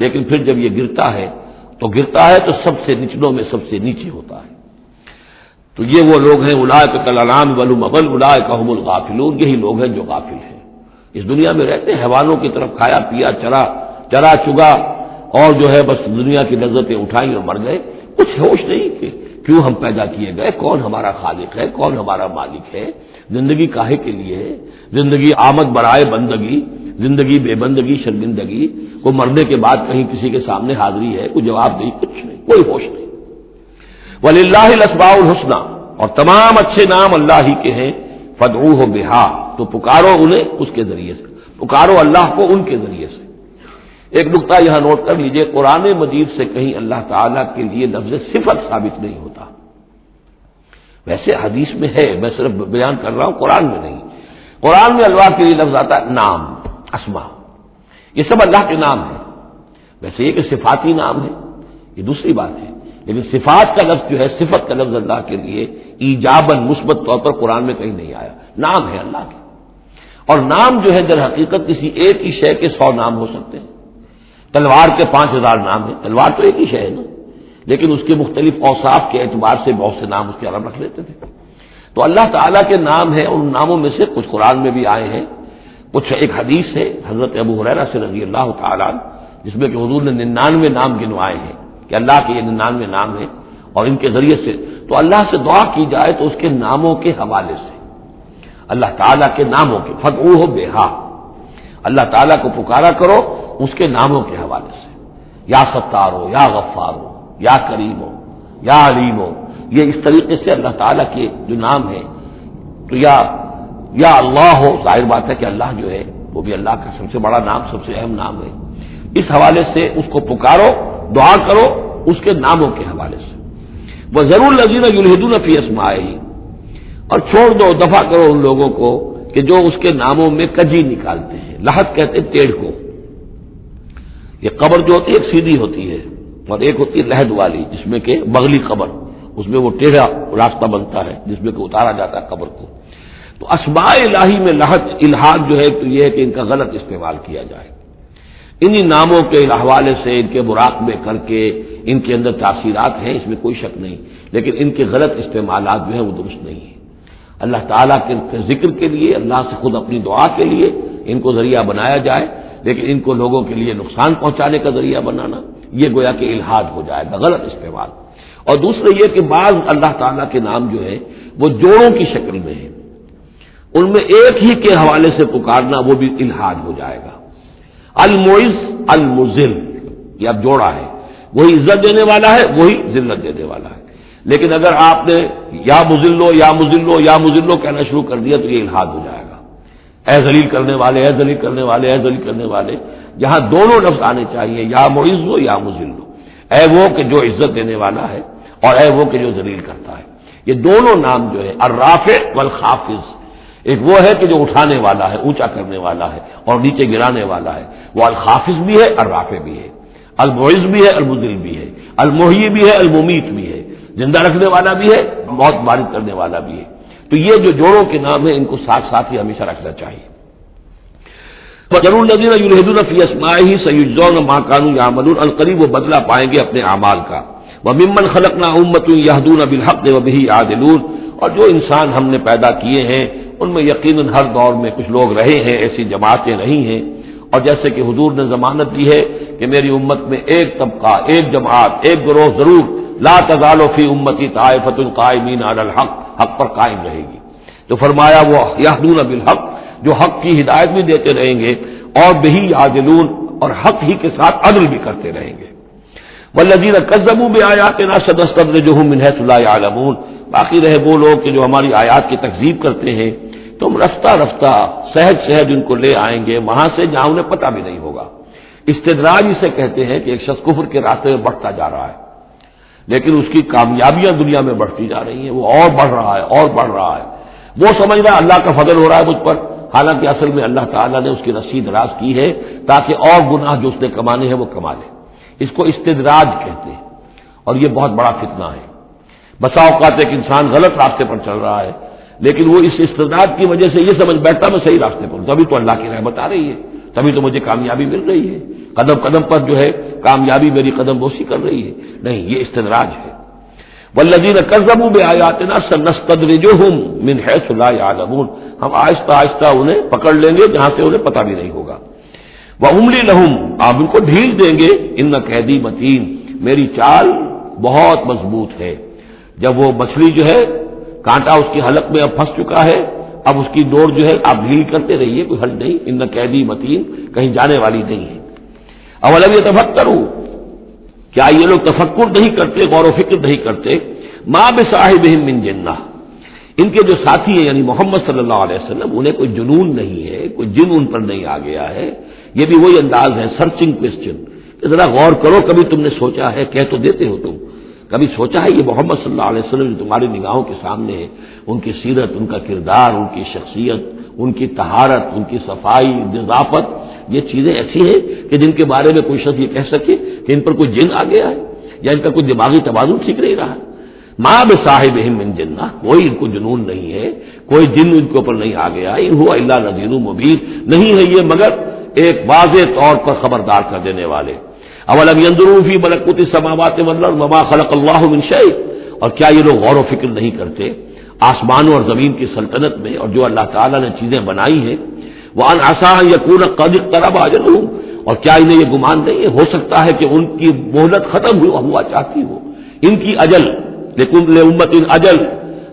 لیکن پھر جب یہ گرتا ہے تو سب سے نچلوں میں سب سے نیچے ہوتا ہے۔ تو یہ وہ لوگ ہیں اولئک کالانعام بل ہم اضل اولئک هم الغافلون، یہی لوگ ہیں جو غافل ہیں، اس دنیا میں رہتے ہیں حیوانوں کی طرف، کھایا پیا چرا چگا اور جو ہے بس دنیا کی لذتیں اٹھائیں اور مر گئے، کچھ ہوش نہیں کہ کیوں ہم پیدا کیے گئے، کون ہمارا خالق ہے، کون ہمارا مالک ہے، زندگی کاہے کے لیے ہے، زندگی آمد برائے بندگی، زندگی بے بندگی شرمندگی، کوئی مرنے کے بعد کہیں کسی کے سامنے حاضری ہے، کوئی جواب نہیں، کچھ نہیں، کوئی ہوش نہیں۔ وَلِلَّهِ الْأَسْمَاءُ الْحُسْنَى، اور تمام اچھے نام اللہ ہی کے ہیں، فَادْعُوهُ بِهَا، تو پکارو انہیں اس کے ذریعے سے، پکارو اللہ کو ان کے ذریعے سے۔ ایک نقطہ یہاں نوٹ کر لیجئے، قرآن مجید سے کہیں اللہ تعالیٰ کے لیے لفظ صفت ثابت نہیں ہوتا، ویسے حدیث میں ہے، میں صرف بیان کر رہا ہوں، قرآن میں نہیں۔ قرآن میں اللہ کے لیے لفظ آتا ہے نام، اسما، یہ سب اللہ کے نام ہیں۔ ویسے یہ کہ صفاتی نام ہے یہ دوسری بات ہے، لیکن صفات کا لفظ جو ہے، صفت کا لفظ اللہ کے لیے ایجاباً مثبت طور پر قرآن میں کہیں نہیں آیا، نام ہے اللہ کے۔ اور نام جو ہے در حقیقت کسی ایک ہی شے کے 100 نام ہو سکتے ہیں، تلوار کے 5000 نام ہیں، تلوار تو ایک ہی شے ہے نا، لیکن اس کے مختلف اوصاف کے اعتبار سے بہت سے نام اس کے عرب رکھ لیتے تھے۔ تو اللہ تعالیٰ کے نام ہیں، ان ناموں میں سے کچھ قرآن میں بھی آئے ہیں، کچھ ایک حدیث ہے حضرت ابو ہریرہ سے رضی اللہ تعالیٰ عنہ، جس میں کہ حضور نے 99 نام گنوائے ہیں کہ اللہ کے یہ 99 نام ہیں، اور ان کے ذریعے سے تو اللہ سے دعا کی جائے تو اس کے ناموں کے حوالے سے، اللہ تعالیٰ کے ناموں کے، فدعوہ بہا، اللہ تعالیٰ کو پکارا کرو اس کے ناموں کے حوالے سے، یا ستار ہو، یا غفار ہو، یا کریم ہو، یا علیم ہو، یہ اس طریقے سے اللہ تعالیٰ کے جو نام ہیں، تو یا اللہ ہو، ظاہر بات ہے کہ اللہ جو ہے وہ بھی اللہ کا سب سے بڑا نام، سب سے اہم نام ہے، اس حوالے سے اس کو پکارو، دعا کرو اس کے ناموں کے حوالے سے۔ وَذَرُوا الَّذِينَ يُلْحِدُونَ فِي أَسْمَائِهِ، اور چھوڑ دو، دفع کرو ان لوگوں کو کہ جو اس کے ناموں میں کجی نکالتے ہیں، لحد کہتے ہیں ٹیڑھ کو، یہ قبر جو ہوتی ہے ایک سیدھی ہوتی ہے اور ایک ہوتی ہے لحد والی، جس میں کہ بغلی قبر، اس میں وہ ٹیڑھا راستہ بنتا ہے جس میں کہ اتارا جاتا ہے قبر کو۔ تو اسماء الہی میں لحد الحاد جو ہے تو یہ ہے کہ ان کا غلط استعمال کیا جائے، انہی ناموں کے حوالے سے ان کے مراقبے کر کے ان کے اندر تاثیرات ہیں، اس میں کوئی شک نہیں، لیکن ان کے غلط استعمالات جو ہیں وہ درست نہیں ہیں۔ اللہ تعالیٰ کے ذکر کے لیے، اللہ سے خود اپنی دعا کے لیے ان کو ذریعہ بنایا جائے، لیکن ان کو لوگوں کے لیے نقصان پہنچانے کا ذریعہ بنانا یہ گویا کہ الحاد ہو جائے گا، غلط استعمال۔ اور دوسرے یہ کہ بعض اللہ تعالیٰ کے نام جو ہے وہ جوڑوں کی شکل میں ہیں، ان میں ایک ہی کے حوالے سے پکارنا وہ بھی الحاد ہو جائے گا۔ المعز المذل، یہ اب جوڑا ہے، وہی عزت دینے والا ہے، وہی ذلت دینے والا ہے، لیکن اگر آپ نے یا مذلو یا مذلو یا مذلو کہنا شروع کر دیا تو یہ الحاد ہو جائے گا۔ اے ذلیل کرنے والے، اے ذلیل کرنے والے، اے ذلیل کرنے والے، یہاں دونوں لفظ آنے چاہیے، یا معز ہو یا مذل ہو، اے وہ کہ جو عزت دینے والا ہے اور اے وہ کہ جو ذلیل کرتا ہے۔ یہ دونوں نام جو ہے الرافع والخافض، ایک وہ ہے کہ جو اٹھانے والا ہے، اونچا کرنے والا ہے اور نیچے گرانے والا ہے، وہ الخافض بھی ہے، الرافع بھی ہے، المعز بھی ہے، المذل بھی ہے، المحیی بھی ہے، الممیت بھی ہے، زندہ رکھنے والا بھی ہے، موت وارد کرنے والا بھی ہے۔ تو یہ جو جوڑوں کے نام ہیں ان کو ساتھ ساتھ ہی ہمیشہ رکھنا چاہیے۔ وَذَرُوا الَّذِينَ يُلْحِدُونَ فِي أَسْمَائِهِ سَيُجْزَوْنَ مَا كَانُوا يَعْمَلُونَ، القریب وہ بدلہ پائیں گے اپنے اعمال کا۔ وَمِمَّنْ خَلَقْنَا أُمَّةٌ يَهْدُونَ بِالْحَقِّ وَبِهِ يَعْدِلُونَ، اور جو انسان ہم نے پیدا کیے ہیں ان میں یقیناً ہر دور میں کچھ لوگ رہے ہیں، ایسی جماعتیں رہی ہیں، اور جیسے کہ حضور نے ضمانت دی ہے کہ میری امت میں ایک طبقہ، ایک جماعت، ایک گروہ ضرور، لا تزال فی امتی طائفۃ قائمین علی الحق، حق پر قائم رہے گی۔ تو فرمایا وہ یہدون بالحق، جو حق کی ہدایت بھی دیتے رہیں گے اور بہی یعدلون، اور حق ہی کے ساتھ عدل بھی کرتے رہیں گے۔ والذین کذبوا بآیاتنا سنستدرجهم من حیث لا یعلمون، باقی رہے وہ لوگ کہ جو ہماری آیات کی تکذیب کرتے ہیں، تم رفتہ رفتہ سہج سہج ان کو لے آئیں گے وہاں سے جہاں انہیں پتہ بھی نہیں ہوگا۔ استدراج اسے کہتے ہیں کہ ایک شخص کفر کے راستے میں بڑھتا جا رہا ہے، لیکن اس کی کامیابیاں دنیا میں بڑھتی جا رہی ہیں، وہ اور بڑھ رہا ہے اور بڑھ رہا ہے، وہ سمجھ رہا ہے اللہ کا فضل ہو رہا ہے مجھ پر، حالانکہ اصل میں اللہ تعالیٰ نے اس کی رسی دراز کی ہے تاکہ اور گناہ جو اس نے کمانے ہیں وہ کما لے۔ اس کو استدراج کہتے ہیں، اور یہ بہت بڑا فتنہ ہے۔ بسا اوقات ایک انسان غلط راستے پر چل رہا ہے، لیکن وہ اس استدراج کی وجہ سے یہ سمجھ بیٹھتا میں صحیح راستے پر ہوں، تبھی تو اللہ کی رحمت آ رہی ہے، تبھی تو مجھے کامیابی مل رہی ہے، قدم قدم پر جو ہے کامیابی میری قدم بوسی کر رہی ہے۔ نہیں، یہ استدراج ہے۔ والذین کذبوا بآیاتنا سنستدرجهم من حیث لا یعلمون، ہم آہستہ آہستہ انہیں پکڑ لیں گے جہاں سے انہیں پتہ بھی نہیں ہوگا۔ واملی لهم، آپ ان کو ڈھیل دیں گے، ان کیدی متین، میری چال بہت مضبوط ہے۔ جب وہ مچھلی جو ہے کانٹا اس کی حلق میں اب پھنس چکا ہے، اب اس کی ڈور جو ہے آپ ڈھیل کرتے رہیے، کوئی حل نہیں، ان قیدی متین، کہیں جانے والی نہیں ہے۔ اولم یتفکروا، کیا یہ لوگ تفکر نہیں کرتے، غور و فکر نہیں کرتے، ما بصاحبہم من جنہ، ان کے جو ساتھی ہیں یعنی محمد صلی اللہ علیہ وسلم، انہیں کوئی جنون نہیں ہے، کوئی جن ان پر نہیں آ گیا ہے۔ یہ بھی وہی انداز ہے، سرچنگ کوسچن، کہ ذرا غور کرو، کبھی تم نے سوچا ہے، کہہ تو دیتے ہو تم، کبھی سوچا ہے یہ محمد صلی اللہ علیہ وسلم جو تمہاری نگاہوں کے سامنے ہے، ان کی سیرت، ان کا کردار، ان کی شخصیت، ان کی طہارت، ان کی صفائی، نظافت، یہ چیزیں ایسی ہیں کہ جن کے بارے میں کوئی شخص یہ کہہ سکے کہ ان پر کوئی جن آ گیا ہے یا ان کا کوئی دماغی توازن ٹھیک نہیں رہا ہے۔ ما بصاحبہم من جنہ، کوئی ان کو جنون نہیں ہے، کوئی جن ان کے اوپر نہیں آ گیا، ان ہوا الا نذیر مبین، نہیں ہے یہ مگر ایک واضح طور پر خبردار کر دینے والے. اولم ينظروا فی ملکوت السماوات والارض وما خلق اللہ من شیء، اور کیا یہ لوگ غور و فکر نہیں کرتے آسمانوں اور زمین کی سلطنت میں اور جو اللہ تعالیٰ نے چیزیں بنائی ہیں. وان عسى ان يكون قد اقترب اجلهم، اور کیا انہیں یہ گمان نہیں ہے ہو سکتا ہے کہ ان کی مہلت ختم ہوا چاہتی ہو. ان کی اجل، لکل امت اجل،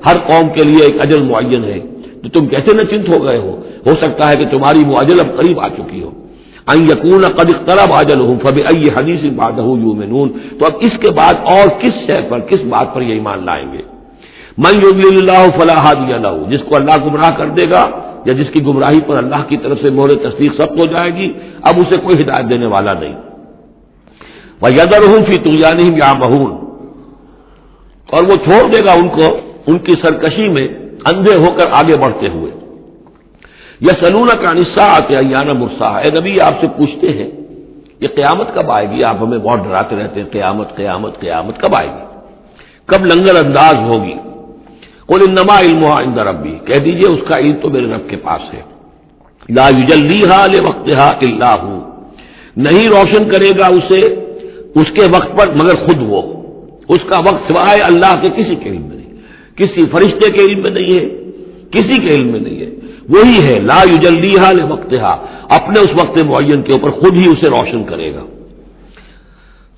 ہر قوم کے لیے ایک اجل معین ہے، تو تم کیسے نچنت ہو گئے ہو سکتا ہے کہ تمہاری وہ اجل اب قریب آ چکی ہو. ان یکون قد اقترب اجلهم فبأي حدیث بعده یؤمنون، تو اب اس کے بعد اور کس شے پر، کس بات پر یہ ایمان لائیں گے. من یضلل اللہ فلا ہادی له، جس کو اللہ گمراہ کر دے گا یا جس کی گمراہی پر اللہ کی طرف سے مہر تصدیق ثبت ہو جائے گی، اب اسے کوئی ہدایت دینے والا نہیں. وَيَذَرُهُمْ فِي طُغْيَانِهِمْ يَعْمَهُونَ، اور وہ چھوڑ دے گا ان کو ان کی سرکشی میں اندھے ہو کر آگے بڑھتے ہوئے. یسألونک عن الساعۃ ایان مرساھا، اے نبی آپ سے پوچھتے ہیں یہ قیامت کب آئے گی. آپ ہمیں بہت ڈراتے رہتے ہیں قیامت قیامت قیامت کب آئے گی، کب لنگر انداز ہوگی. قل انما علمها عند ربی، کہہ دیجئے اس کا علم تو میرے رب کے پاس ہے. لا یجلیھا لوقتھا الا ہو، نہیں روشن کرے گا اسے اس کے وقت پر مگر خود وہ. اس کا وقت سوائے اللہ کے کسی کے علم میں نہیں، کسی فرشتے کے علم میں نہیں ہے، کسی کے علم میں نہیں ہے. وہی ہے لا یجلیھا لوقتھا، اپنے اس وقت معین کے اوپر خود ہی اسے روشن کرے گا.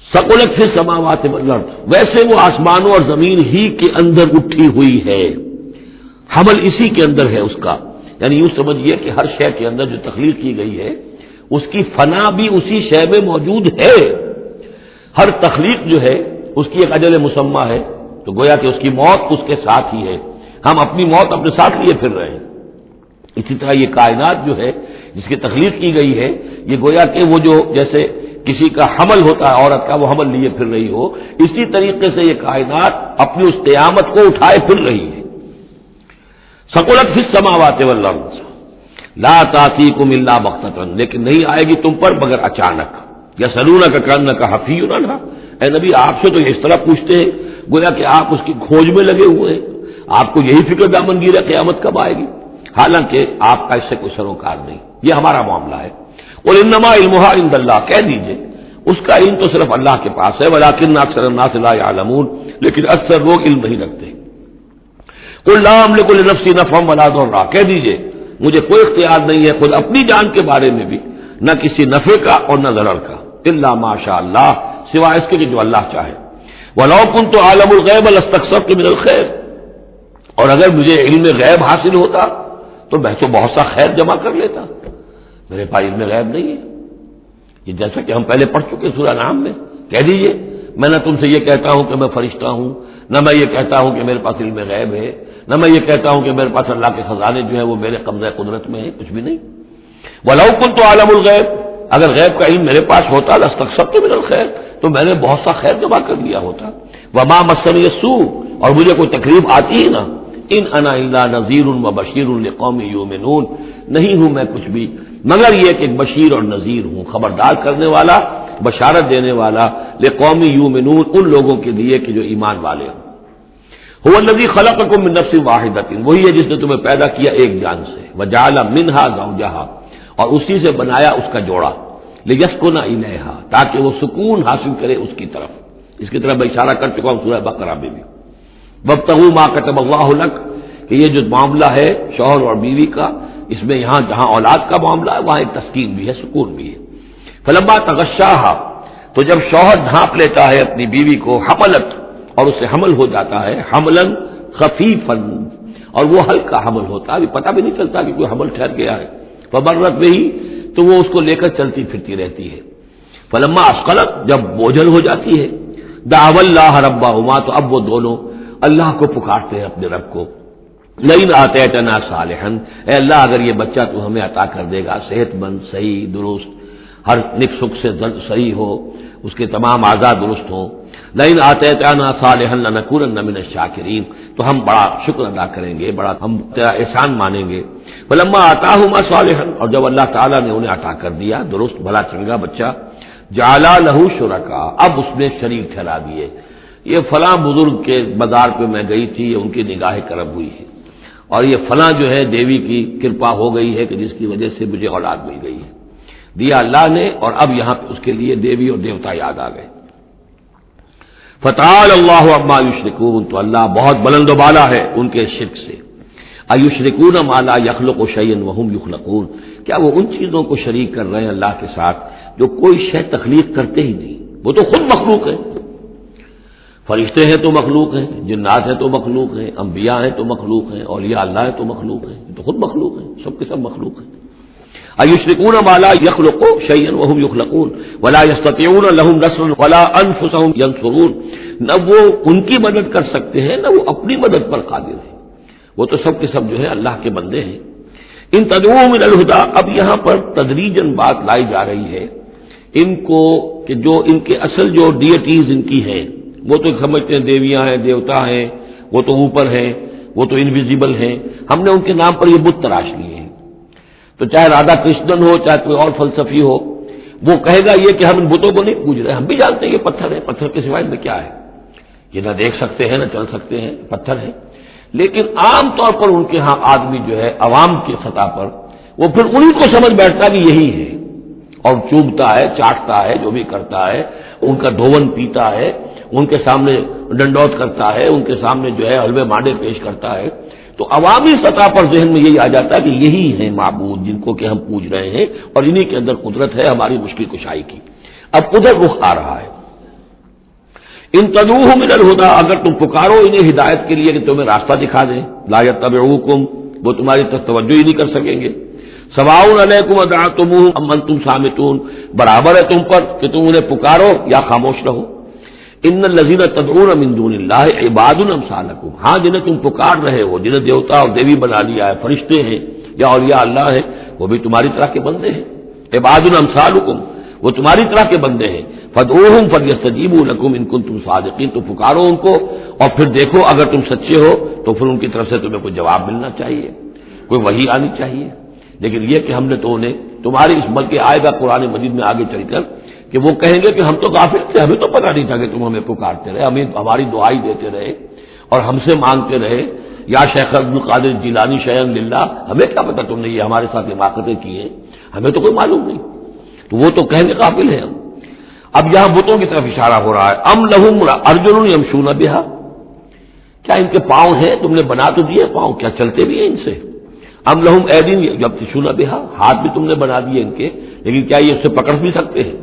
ثقلت فی السماوات والارض، ویسے وہ آسمانوں اور زمین ہی کے اندر اٹھی ہوئی ہے، حمل اسی کے اندر ہے اس کا. یعنی یوں سمجھیے کہ ہر شے کے اندر جو تخلیق کی گئی ہے اس کی فنا بھی اسی شے میں موجود ہے. ہر تخلیق جو ہے اس کی ایک اجل مسمى ہے، تو گویا کہ اس کی موت اس کے ساتھ ہی ہے. ہم اپنی موت اپنے ساتھ لیے پھر رہے ہیں. اسی طرح یہ کائنات جو ہے جس کی تخلیق کی گئی ہے، یہ گویا کہ وہ جو جیسے کسی کا حمل ہوتا ہے عورت کا، وہ حمل لیے پھر رہی ہو، اسی طریقے سے یہ کائنات اپنی اس قیامت کو اٹھائے پھر رہی ہے. ثقلت فی السماوات والارض لا تأتیکم الا بغتۃ، لیکن نہیں آئے گی تم پر مگر اچانک. یسألونک کأنک حفی عنہا، اے نبی آپ سے تو اس طرح پوچھتے ہیں گویا کہ آپ اس کی کھوج میں لگے ہوئے ہیں، آپ کو یہی فکر دامنگیر ہے قیامت کب آئے گی، حالانکہ آپ کا اس سے کوئی سروکار نہیں. یہ ہمارا معاملہ ہے. قل انما علمها عند اللہ، کہہ دیجئے اس کا علم تو صرف اللہ کے پاس ہے. ولکن اکثر الناس لا يعلمون، لیکن اکثر لوگ علم نہیں رکھتے. قل لا املک لنفسی نفعا ولا ضرا، کہہ دیجئے مجھے کوئی اختیار نہیں ہے خود اپنی جان کے بارے میں بھی، نہ کسی نفع کا اور نہ ضرر کا، الا ما شاء اللہ، سوائے اس کے کہ جو اللہ چاہے. ولو كنت اعلم الغیب لاستكثرت من الخير، اور اگر مجھے علم غیب حاصل ہوتا تو میں تو بہت سا خیر جمع کر لیتا. میرے پاس علم غیب نہیں ہے. یہ جیسا کہ ہم پہلے پڑھ چکے سورہ نام میں. کہہ دیجئے میں نہ تم سے یہ کہتا ہوں کہ میں فرشتہ ہوں، نہ میں یہ کہتا ہوں کہ میرے پاس علم غیب ہے، نہ میں یہ کہتا ہوں کہ میرے پاس اللہ کے خزانے جو ہیں وہ میرے قبضہ قدرت میں ہیں، کچھ بھی نہیں. وَلَوْ كُنْتُ أَعْلَمُ الْغَيْبَ، اگر غیب کا علم میرے پاس ہوتا لَاسْتَكْثَرْتُ مِنَ الْخَيْرِ، تو میں نے بہت سا خیر جمع کر لیا ہوتا. وَمَا مَسَّنِيَ السُّوءُ، اور مجھے کوئی تکلیف آتی ہی نہ. ان انا الا نذیر وبشیر لقوم یؤمنون، نہیں ہوں میں کچھ بھی مگر یہ کہ بشیر اور نذیر ہوں، خبردار کرنے والا، بشارت دینے والا، لقوم یؤمنون، ان لوگوں کے لیے کہ جو ایمان والے ہوں. هو الذی خلقکم من نفس واحدۃ، وہی ہے جس نے تمہیں پیدا کیا ایک جان سے، وجعل منها زوجها، اور اسی سے بنایا اس کا جوڑا، لیسکن الیہا، تاکہ وہ سکون حاصل کرے اس کی طرف. اس کی طرف میں اشارہ کر چکا ہوں سورہ بقرہ میں بھی. وابتغوا ما كتب الله لك، کہ یہ جو معاملہ ہے شوہر اور بیوی کا، اس میں یہاں جہاں اولاد کا معاملہ ہے وہاں ایک تسکین بھی ہے، سکون بھی ہے. فلما تغشاها، تو جب شوہر ڈھانپ لیتا ہے اپنی بیوی کو، حملت، اور اسے حمل ہو جاتا ہے، حملا خفیفا، اور وہ ہلکا حمل ہوتا ہے، پتہ بھی نہیں چلتا کہ کوئی حمل ٹھہر گیا ہے. فمرت به، تو وہ اس کو لے کر چلتی پھرتی رہتی ہے. فلما اثقلت، جب بوجھل ہو جاتی ہے، دعوا اللہ ربہما، تو اب وہ دونوں اللہ کو پکارتے ہیں اپنے رب کو. لئن آتیتنا صالحا، اے اللہ اگر یہ بچہ تو ہمیں عطا کر دے گا صحت مند، صحیح، درست، ہر نک سکھ سے صحیح ہو، اس کے تمام اعضاء درست ہوں. لئن آتیتنا صالحا لنکونن من الشاکرین، تو ہم بڑا شکر ادا کریں گے، بڑا ہم تیرا احسان مانیں گے. فلما آتاہما صالحا، اور جب اللہ تعالیٰ نے انہیں عطا کر دیا درست بھلا چنگا بچہ، جعلا لہ شرکا، اب اس میں شریک ٹھہرا دیے. یہ فلاں بزرگ کے مزار پہ میں گئی تھی، ان کی نگاہ کرم ہوئی ہے، اور یہ فلاں جو ہے دیوی کی کرپا ہو گئی ہے کہ جس کی وجہ سے مجھے اولاد مل گئی ہے. دیا اللہ نے، اور اب یہاں پہ اس کے لیے دیوی اور دیوتا یاد آ گئے۔ فتعال اللہ عما یشرکون، تو اللہ بہت بلند و بالا ہے ان کے شرک سے۔ ایشرکون ما لا یخلق شیئا وهم یخلقون، کیا وہ ان چیزوں کو شریک کر رہے ہیں اللہ کے ساتھ جو کوئی شے تخلیق کرتے ہی نہیں، وہ تو خود مخلوق ہے۔ فرشتے ہیں تو مخلوق ہیں، جنات ہیں تو مخلوق ہیں، انبیاء ہیں تو مخلوق ہیں، اولیاء اللہ ہیں تو مخلوق ہیں، تو خود مخلوق ہیں، سب کے سب مخلوق ہیں۔ ایشرکون ما لا یخلق شیئا وهم یخلقون ولا یستطیعون لهم نصرا ولا انفسهم ینصرون، نہ وہ ان کی مدد کر سکتے ہیں نہ وہ اپنی مدد پر قادر ہیں، وہ تو سب کے سب جو ہے اللہ کے بندے ہیں۔ ان تدعوهم الى الہدی، اب یہاں پر تدریجاً بات لائی جا رہی ہے ان کو کہ جو ان کے اصل جو ڈیٹیز ان کی ہیں، وہ تو سمجھتے ہیں دیویاں ہیں، دیوتا ہیں، وہ تو اوپر ہیں، وہ تو انویزیبل ہیں، ہم نے ان کے نام پر یہ بت تراش لیے ہیں۔ تو چاہے رادھا کرشنن ہو، چاہے کوئی اور فلسفی ہو، وہ کہے گا یہ کہ ہم ان بتوں کو نہیں پوج رہے، ہم بھی جانتے ہیں یہ پتھر ہے، پتھر کے سوائے میں کیا ہے، یہ نہ دیکھ سکتے ہیں نہ چل سکتے ہیں، پتھر ہے۔ لیکن عام طور پر ان کے ہاں آدمی جو ہے عوام کی سطح پر وہ پھر انہی کو سمجھ بیٹھتا کہ یہی ہے، اور چوبتا ہے، چاٹتا ہے، جو بھی کرتا ہے، ان کا دھون پیتا ہے، ان کے سامنے ڈنڈوت کرتا ہے، ان کے سامنے جو ہے حلوے مانڈے پیش کرتا ہے، تو عوامی سطح پر ذہن میں یہی آ جاتا ہے کہ یہی ہے معبود جن کو کہ ہم پوج رہے ہیں، اور انہی کے اندر قدرت ہے ہماری مشکل کشائی کی۔ اب ادھر رخ آ رہا ہے، ان تدعوهم الى الہدی، اگر تم پکارو انہیں ہدایت کے لیے کہ تمہیں راستہ دکھا دیں، لا یتبعوکم، وہ تمہاری طرف توجہ ہی نہیں کر سکیں گے۔ سواء علیکم ادعوتموہم ام انتم صامتون، برابر ہے تم پر کہ تم انہیں پکارو یا خاموش رہو۔ ان الذین تدعون من دون اللہ عباد امثالکم، ہاں جنہیں تم پکار رہے ہو، جنہیں دیوتا اور دیوی بنا لیا ہے، فرشتے ہیں یا اولیاء اللہ ہے، وہ بھی تمہاری طرح کے بندے ہیں۔ عباد امثالکم، وہ تمہاری طرح کے بندے ہیں۔ فادعوہم فلیستجیبوا لکم ان کنتم صادقین، تو پکارو ان کو اور پھر دیکھو اگر تم سچے ہو تو پھر ان کی طرف سے تمہیں کوئی جواب ملنا چاہیے، کوئی وحی آنی چاہیے۔ لیکن یہ کہ ہم نے تو انہیں تمہاری اس، بلکہ آئے گا قرآن مجید میں آگے چل کر کہ وہ کہیں گے کہ ہم تو غافل تھے، ہمیں تو پتہ نہیں تھا کہ تم ہمیں پکارتے رہے، ہمیں ہماری دعائی دیتے رہے اور ہم سے مانگتے رہے، یا شیخ عبد القادر جیلانی شیئا للہ، ہمیں کیا پتہ تم نے یہ ہمارے ساتھ حماقتیں کی ہیں، ہمیں تو کوئی معلوم نہیں۔ تو وہ تو کہیں گے غافل ہیں ہم۔ اب یہاں بتوں کی طرف اشارہ ہو رہا ہے، ام لہم ارجل یمشون بہا، کیا ان کے پاؤں ہیں، تم نے بنا تو دیے پاؤں، کیا چلتے بھی ہیں ان سے؟ ام لہم ایدین یبطشون بہا، ہاتھ بھی تم نے بنا دیے ان کے، لیکن کیا یہ اسے پکڑ بھی سکتے ہیں؟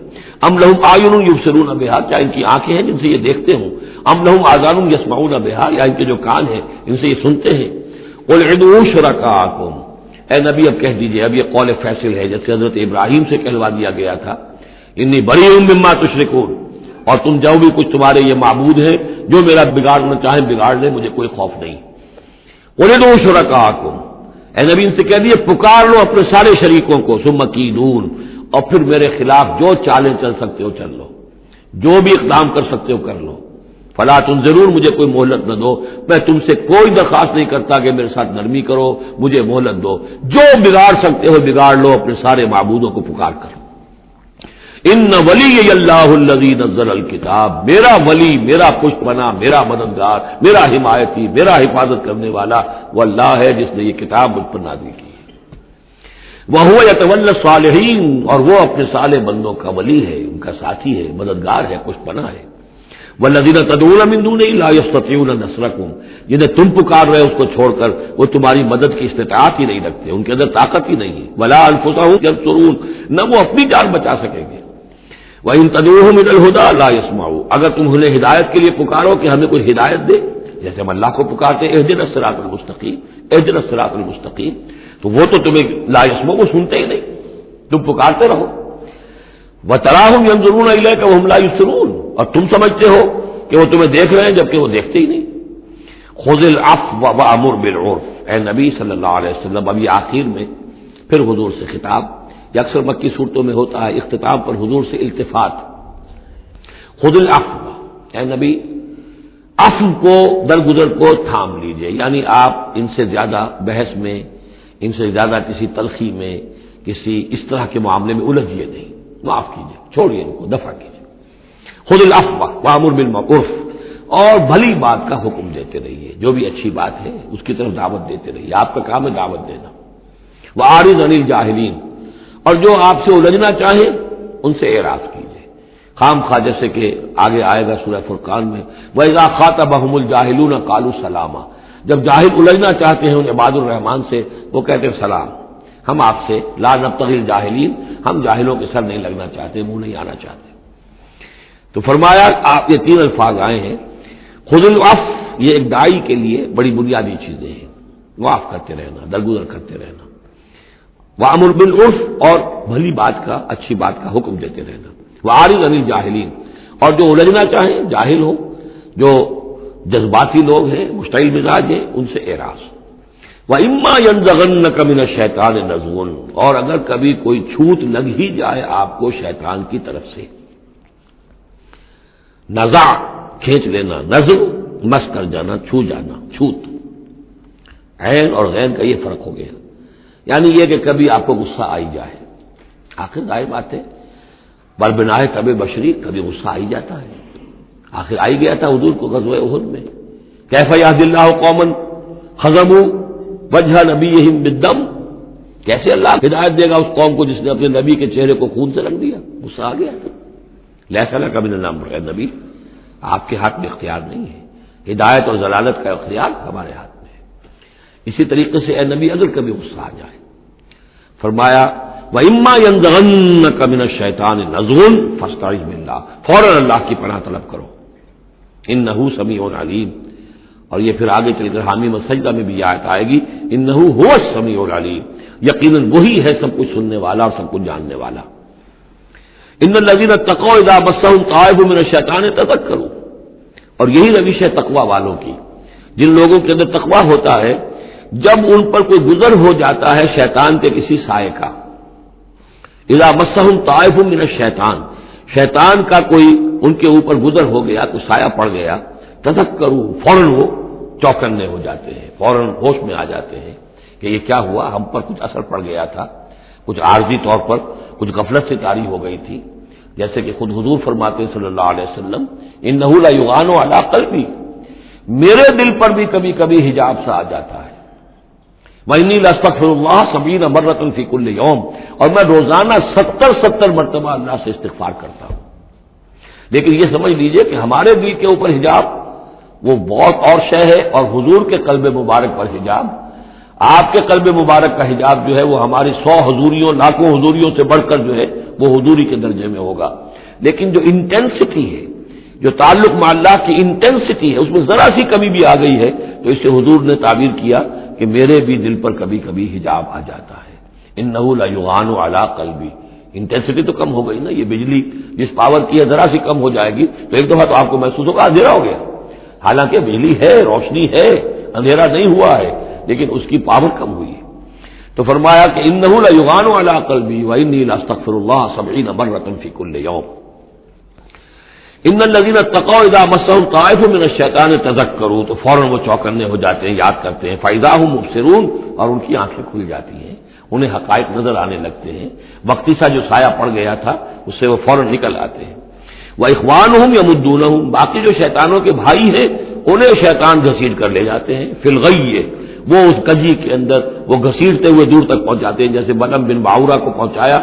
ام لہم اعین یبصرون بہا، کیا ان کی آنکھیں ہیں جن سے یہ دیکھتے ہوں؟ ام لہم آذان یسمعون بہا، یا ان کے جو کان ہیں ان سے یہ سنتے ہیں؟ قل ادعوا شرکاءکم، اے نبی اب کہہ دیجئے، اب یہ قول فیصل ہے جیسے حضرت ابراہیم سے کہلوا دیا گیا تھا، انی بریء مما تشرکون، اور تم جو بھی کچھ تمہارے یہ معبود ہیں جو میرا بگاڑنا چاہیں بگاڑ لیں، مجھے کوئی خوف نہیں۔ قل ادعوا شرکاءکم، اے نبی ان سے کہہ دیے پکار لو اپنے سارے شریکوں کو، ثم کیدون، اور پھر میرے خلاف جو چالیں چل سکتے ہو چل لو، جو بھی اقدام کر سکتے ہو کر لو، فلا تنظرون، مجھے کوئی مہلت نہ دو، میں تم سے کوئی درخواست نہیں کرتا کہ میرے ساتھ نرمی کرو، مجھے مہلت دو، جو بگاڑ سکتے ہو بگاڑ لو اپنے سارے معبودوں کو پکار کر۔ ان ولی اللہ الذی نزل الکتاب، میرا ولی، میرا پشت بنا، میرا مددگار، میرا حمایتی، میرا حفاظت کرنے والا وہ اللہ ہے جس نے یہ کتاب مجھ پر نازل کی ہے۔ وَهُوَ يَتَوَلَّى الصَّالِحِينَ، اور وہ اپنے صالح بندوں کا ولی ہے، ان کا ساتھی ہے، مددگار ہے، پشت بنا ہے۔ وَالَّذِينَ تَدْعُونَ مِن دُونِهِ لَا يَسْتَطِيعُونَ نَصْرَكُمْ، جنہیں تم پکار رہے اس کو چھوڑ کر وہ تمہاری مدد کی استطاعت ہی نہیں رکھتے، ان کے اندر طاقت ہی نہیں ہے۔ وَلَا أَنفُسَهُمْ يَنصُرُونَ، نہ وہ اپنی جان بچا سکیں گے۔ وَإِن تَدْعُوهُمْ إِلَى الْهُدَىٰ لَا يَسْمَعُوا، اگر تم انہیں ہدایت کے لیے پکارو کہ ہمیں کوئی ہدایت دے، جیسے ہم اللہ کو پکارتے ہیں اهدنا الصراط المستقیم، اهدنا الصراط المستقیم، تو وہ تو تمہیں لا يسمعوا، وہ سنتے ہی نہیں، تم پکارتے رہو۔ وَتَرَاهُمْ يَنظُرُونَ إِلَيْكَ وَهُمْ لَا يُبْصِرُونَ، اور تم سمجھتے ہو کہ وہ تمہیں دیکھ رہے ہیں جبکہ وہ دیکھتے ہی نہیں۔ خُذِ الْعَفْوَ وَأْمُرْ بِالْعُرْفِ، اے نبی صلی اللہ علیہ وسلم، اب یہ آخر میں پھر حضور سے خطاب، یہ اکثر مکی صورتوں میں ہوتا ہے اختتام پر حضور سے التفات۔ خُذِ الْعَفْوَ، اے نبی عفو کو، درگزر کو تھام لیجئے، یعنی آپ ان سے زیادہ بحث میں، ان سے زیادہ کسی تلخی میں، کسی اس طرح کے معاملے میں الجھیے نہیں، معاف کیجئے، چھوڑیے ان کو، دفع کیجئے۔ خُذِ الْعَفْوَ وَأْمُرْ بِالْمَعْرُوفِ، اور بھلی بات کا حکم دیتے رہیے، جو بھی اچھی بات ہے اس کی طرف دعوت دیتے رہیے، آپ کا کام ہے دعوت دینا۔ وَأَعْرِضْ عَنِ الْجَاهِلِينَ، اور جو آپ سے الجھنا چاہیں ان سے اعراض کیجیے خام خواہ، جیسے کہ آگے آئے گا سورہ فرقان میں وَإِذَا خَاطَبَهُمُ الْجَاهِلُونَ قَالُوا سَلَامًا، جب جاہل الجھنا چاہتے ہیں ان عباد الرحمان سے وہ کہتے ہیں سلام، ہم آپ سے لا نبتغی الجاہلین، ہم جاہلوں کے سر نہیں لگنا چاہتے، منہ نہیں آنا چاہتے۔ تو فرمایا آپ یہ تین الفاظ آئے ہیں، خذ العفو، یہ ایک داعی کے لیے بڑی بنیادی چیزیں ہیں، معاف کرتے رہنا، درگزر کرتے رہنا، وامر بالعرف، اور بھلی بات کا، اچھی بات کا حکم دیتے رہنا، وعارض عن الجاہلین، اور جو الجھنا چاہیں جاہل ہو، جو جذباتی لوگ ہیں، مشتعل مزاج ہیں، ان سے اعراض۔ وَإِمَّا يَنزَغَنَّكَ مِنَ الشَّيْطَانِ نَزْغٌ، اور اگر کبھی کوئی چھوٹ لگ ہی جائے آپ کو شیطان کی طرف سے، نزع کھینچ لینا، نزع مس کر جانا، چھو جانا، چھوت، عین اور غین کا یہ فرق ہو گیا، یعنی یہ کہ کبھی آپ کو غصہ آئی جائے، آخر ظاہر بات ہے بربناہ طب بشری کبھی غصہ آئی جاتا ہے، آخر آئی گیا تھا حضور کو غزوہ احد میں، کیف یہدی اللہ قوما خضبوا وجہ نبیہم بالدم، کیسے اللہ ہدایت دے گا اس قوم کو جس نے اپنے نبی کے چہرے کو خون سے رنگ دیا، غصہ آ گیا تھا۔ لیس لک من الامر، اے نبی آپ کے ہاتھ میں اختیار نہیں ہے، ہدایت اور ضلالت کا اختیار ہمارے ہاتھ میں ہے۔ اسی طریقے سے اے نبی اگر کبھی غصہ آ جائے، فرمایا وَإِمَّا يَنزَغَنَّكَ مِنَ الشَّيْطَانِ نَزْغٌ فَاسْتَعِذْ بِاللَّهِ، فوراً اللہ کی پناہ طلب کرو، إِنَّهُ سَمِيعٌ عَلِيمٌ، اور یہ پھر آگے چل کر حامیم السجدہ میں بھی یہ آیت آئے گی إِنَّهُ هُوَ السَّمِيعُ الْعَلِيمُ، یقیناً وہی ہے سب کچھ سننے والا اور سب کچھ جاننے والا۔ إِنَّ الَّذِينَ اتَّقَوْا إِذَا مَسَّهُمْ طَائِفٌ مِنَ الشَّيْطَانِ تَذَكَّرُوا، اور یہی روش ہے تقوی والوں کی، جن لوگوں کے اندر تقوی ہوتا ہے جب ان پر کوئی گزر ہو جاتا ہے شیطان کے کسی سائے کا، اذا مسہم طائف من الشیطان، شیطان کا کوئی ان کے اوپر گزر ہو گیا، کوئی سایہ پڑ گیا، تذکروا، فوراً وہ چوکنے ہو جاتے ہیں، فوراً ہوش میں آ جاتے ہیں کہ یہ کیا ہوا، ہم پر کچھ اثر پڑ گیا تھا، کچھ عارضی طور پر کچھ غفلت سے طاری ہو گئی تھی، جیسے کہ خود حضور فرماتے ہیں صلی اللہ علیہ وسلم انہ لیغان علی قلبی، میرے دل پر بھی کبھی کبھی حجاب سا آ جاتا ہے، وَإِنِّي لَأَسْتَغْفِرُ اللَّهَ 70 مرۃ فِي كُلِّ يَوْمٍ، اور میں روزانہ 70 مرتبہ اللہ سے استغفار کرتا ہوں۔ لیکن یہ سمجھ لیجئے کہ ہمارے دل کے اوپر حجاب وہ بہت اور شے ہے، اور حضور کے قلب مبارک پر حجاب، آپ کے قلب مبارک کا حجاب جو ہے وہ ہماری 100 حضوریوں لاکھوں حضوریوں سے بڑھ کر جو ہے وہ حضوری کے درجے میں ہوگا، لیکن جو انٹینسٹی ہے، جو تعلق مع اللہ کی انٹینسٹی ہے، اس میں ذرا سی کمی بھی آ گئی ہے تو اس سے حضور نے تعبیر کیا کہ میرے بھی دل پر کبھی کبھی حجاب آ جاتا ہے، انہ لیغان علی قلبی، انٹینسٹی تو کم ہو گئی نا، یہ بجلی جس پاور کی ہے ذرا سی کم ہو جائے گی تو ایک دفعہ تو آپ کو محسوس ہوگا اندھیرا ہو گیا، حالانکہ بجلی ہے، روشنی ہے، اندھیرا نہیں ہوا ہے، لیکن اس کی پاور کم ہوئی ہے۔ تو فرمایا کہ انہ لیغان علی قلبی وانی لاستغفر اللہ 70 مرۃ فی کل یوم۔ ان الذین اتقوا اذا مسهم طائف من الشیطان تذکروا، تو فوراً وہ چوکنے ہو جاتے ہیں، یاد کرتے ہیں، فاذا هم مبصرون، اور ان کی آنکھیں کھل جاتی ہیں، انہیں حقائق نظر آنے لگتے ہیں، وقتی سا جو سایہ پڑ گیا تھا اس سے وہ فوراً نکل آتے ہیں۔ واخوانهم یمدونهم، باقی جو شیطانوں کے بھائی ہیں انہیں شیطان گھسیٹ کر لے جاتے ہیں، فی الغی، وہ اس کجی کے اندر وہ گھسیٹتے ہوئے دور تک پہنچاتے ہیں، جیسے بلم بن باورا کو پہنچایا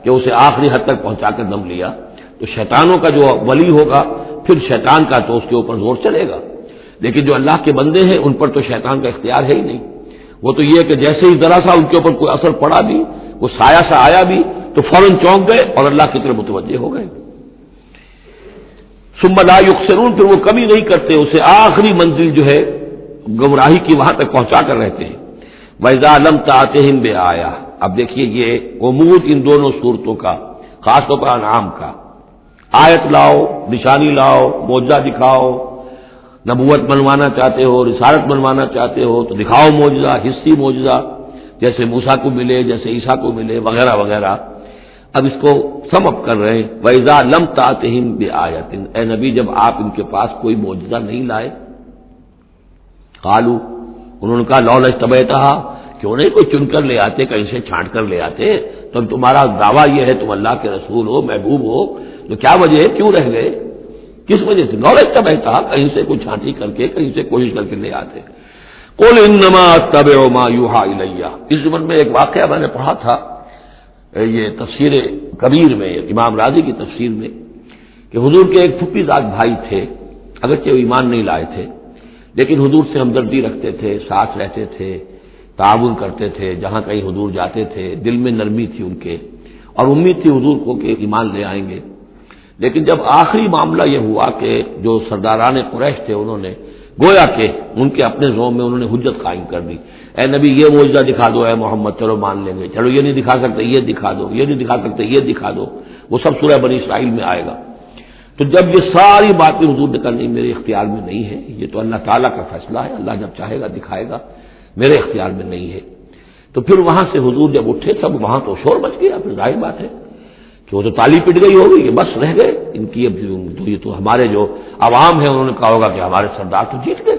کہ اسے آخری حد تک پہنچا کر دم لیا، تو شیطانوں کا جو ولی ہوگا پھر شیطان کا تو اس کے اوپر زور چلے گا، لیکن جو اللہ کے بندے ہیں ان پر تو شیطان کا اختیار ہے ہی نہیں، وہ تو یہ کہ جیسے ہی ذرا سا ان کے اوپر کوئی اثر پڑا بھی، وہ سایہ سا آیا بھی تو فوراً چونک گئے اور اللہ کی طرف متوجہ ہو گئے۔ ثم لا یخسرون، پھر وہ کمی نہیں کرتے، اسے آخری منزل جو ہے گمراہی کی وہاں تک پہنچا کر رہتے ہیں۔ وَإِذَا لَمْ تَأْتِهِمْ بِآیَةٍ، اب دیکھیے یہ غموض ان دونوں صورتوں کا، خاص طور پر انعام کا، آیت لاؤ، نشانی لاؤ، معجزہ دکھاؤ، نبوت بنوانا چاہتے ہو، رسالت بنوانا چاہتے ہو تو دکھاؤ معجزہ، حصی معجزہ، جیسے موسیٰ کو ملے، جیسے عیسیٰ کو ملے، وغیرہ وغیرہ۔ اب اس کو سم اپ کر رہے ہیں، وَإِذَا لَمْ تَأْتِهِمْ بِآیَةٍ، اے نبی جب آپ ان کے پاس کوئی معجزہ نہیں لائے، قالوا، انہوں نے کہا لولا اجتبیتہا، کیوں نہیں کوئی چن کر لے آتے، کہیں سے چھانٹ کر لے آتے، تو تمہارا دعویٰ یہ ہے تم اللہ کے رسول ہو، محبوب ہو، تو کیا وجہ ہے، کیوں رہ گئے، کس وجہ سے؟ لولا اجتبیتہا، کہیں سے کوئی چھانٹی کر کے، کہیں سے کوشش کر کے لے آتے۔ قل انما اتبع ما یوحى الی، اس زمن میں ایک واقعہ میں نے پڑھا تھا یہ تفسیر کبیر میں امام راضی کی تفسیر میں کہ حضور کے ایک پھپھی زاد بھائی تھے، اگرچہ وہ ایمان نہیں لائے تھے لیکن حضور سے ہمدردی رکھتے تھے، ساتھ رہتے تھے، تعاون کرتے تھے، جہاں کہیں حضور جاتے تھے دل میں نرمی تھی ان کے، اور امید تھی حضور کو کہ ایمان لے آئیں گے۔ لیکن جب آخری معاملہ یہ ہوا کہ جو سرداران قریش تھے انہوں نے گویا کہ ان کے اپنے زوم میں انہوں نے حجت قائم کر دی، اے نبی یہ معجزہ دکھا دو، اے محمد چلو مان لیں گے، چلو یہ نہیں دکھا سکتے یہ دکھا دو، یہ نہیں دکھا سکتے یہ دکھا دو، وہ سب سورہ بنی اسرائیل میں آئے گا۔ تو جب یہ ساری باتیں حضور نے کرنی میرے اختیار میں نہیں ہے، یہ تو اللہ تعالیٰ کا فیصلہ ہے، اللہ جب چاہے گا دکھائے گا، میرے اختیار میں نہیں ہے۔ تو پھر وہاں سے حضور جب اٹھے سب وہاں تو شور مچ گیا، پھر ظاہر بات ہے کہ وہ تو تالی پٹ گئی ہوگی کہ بس رہ گئے ان کی، اب یہ تو ہمارے جو عوام ہیں انہوں نے کہا ہوگا کہ ہمارے سردار تو جیت گئے،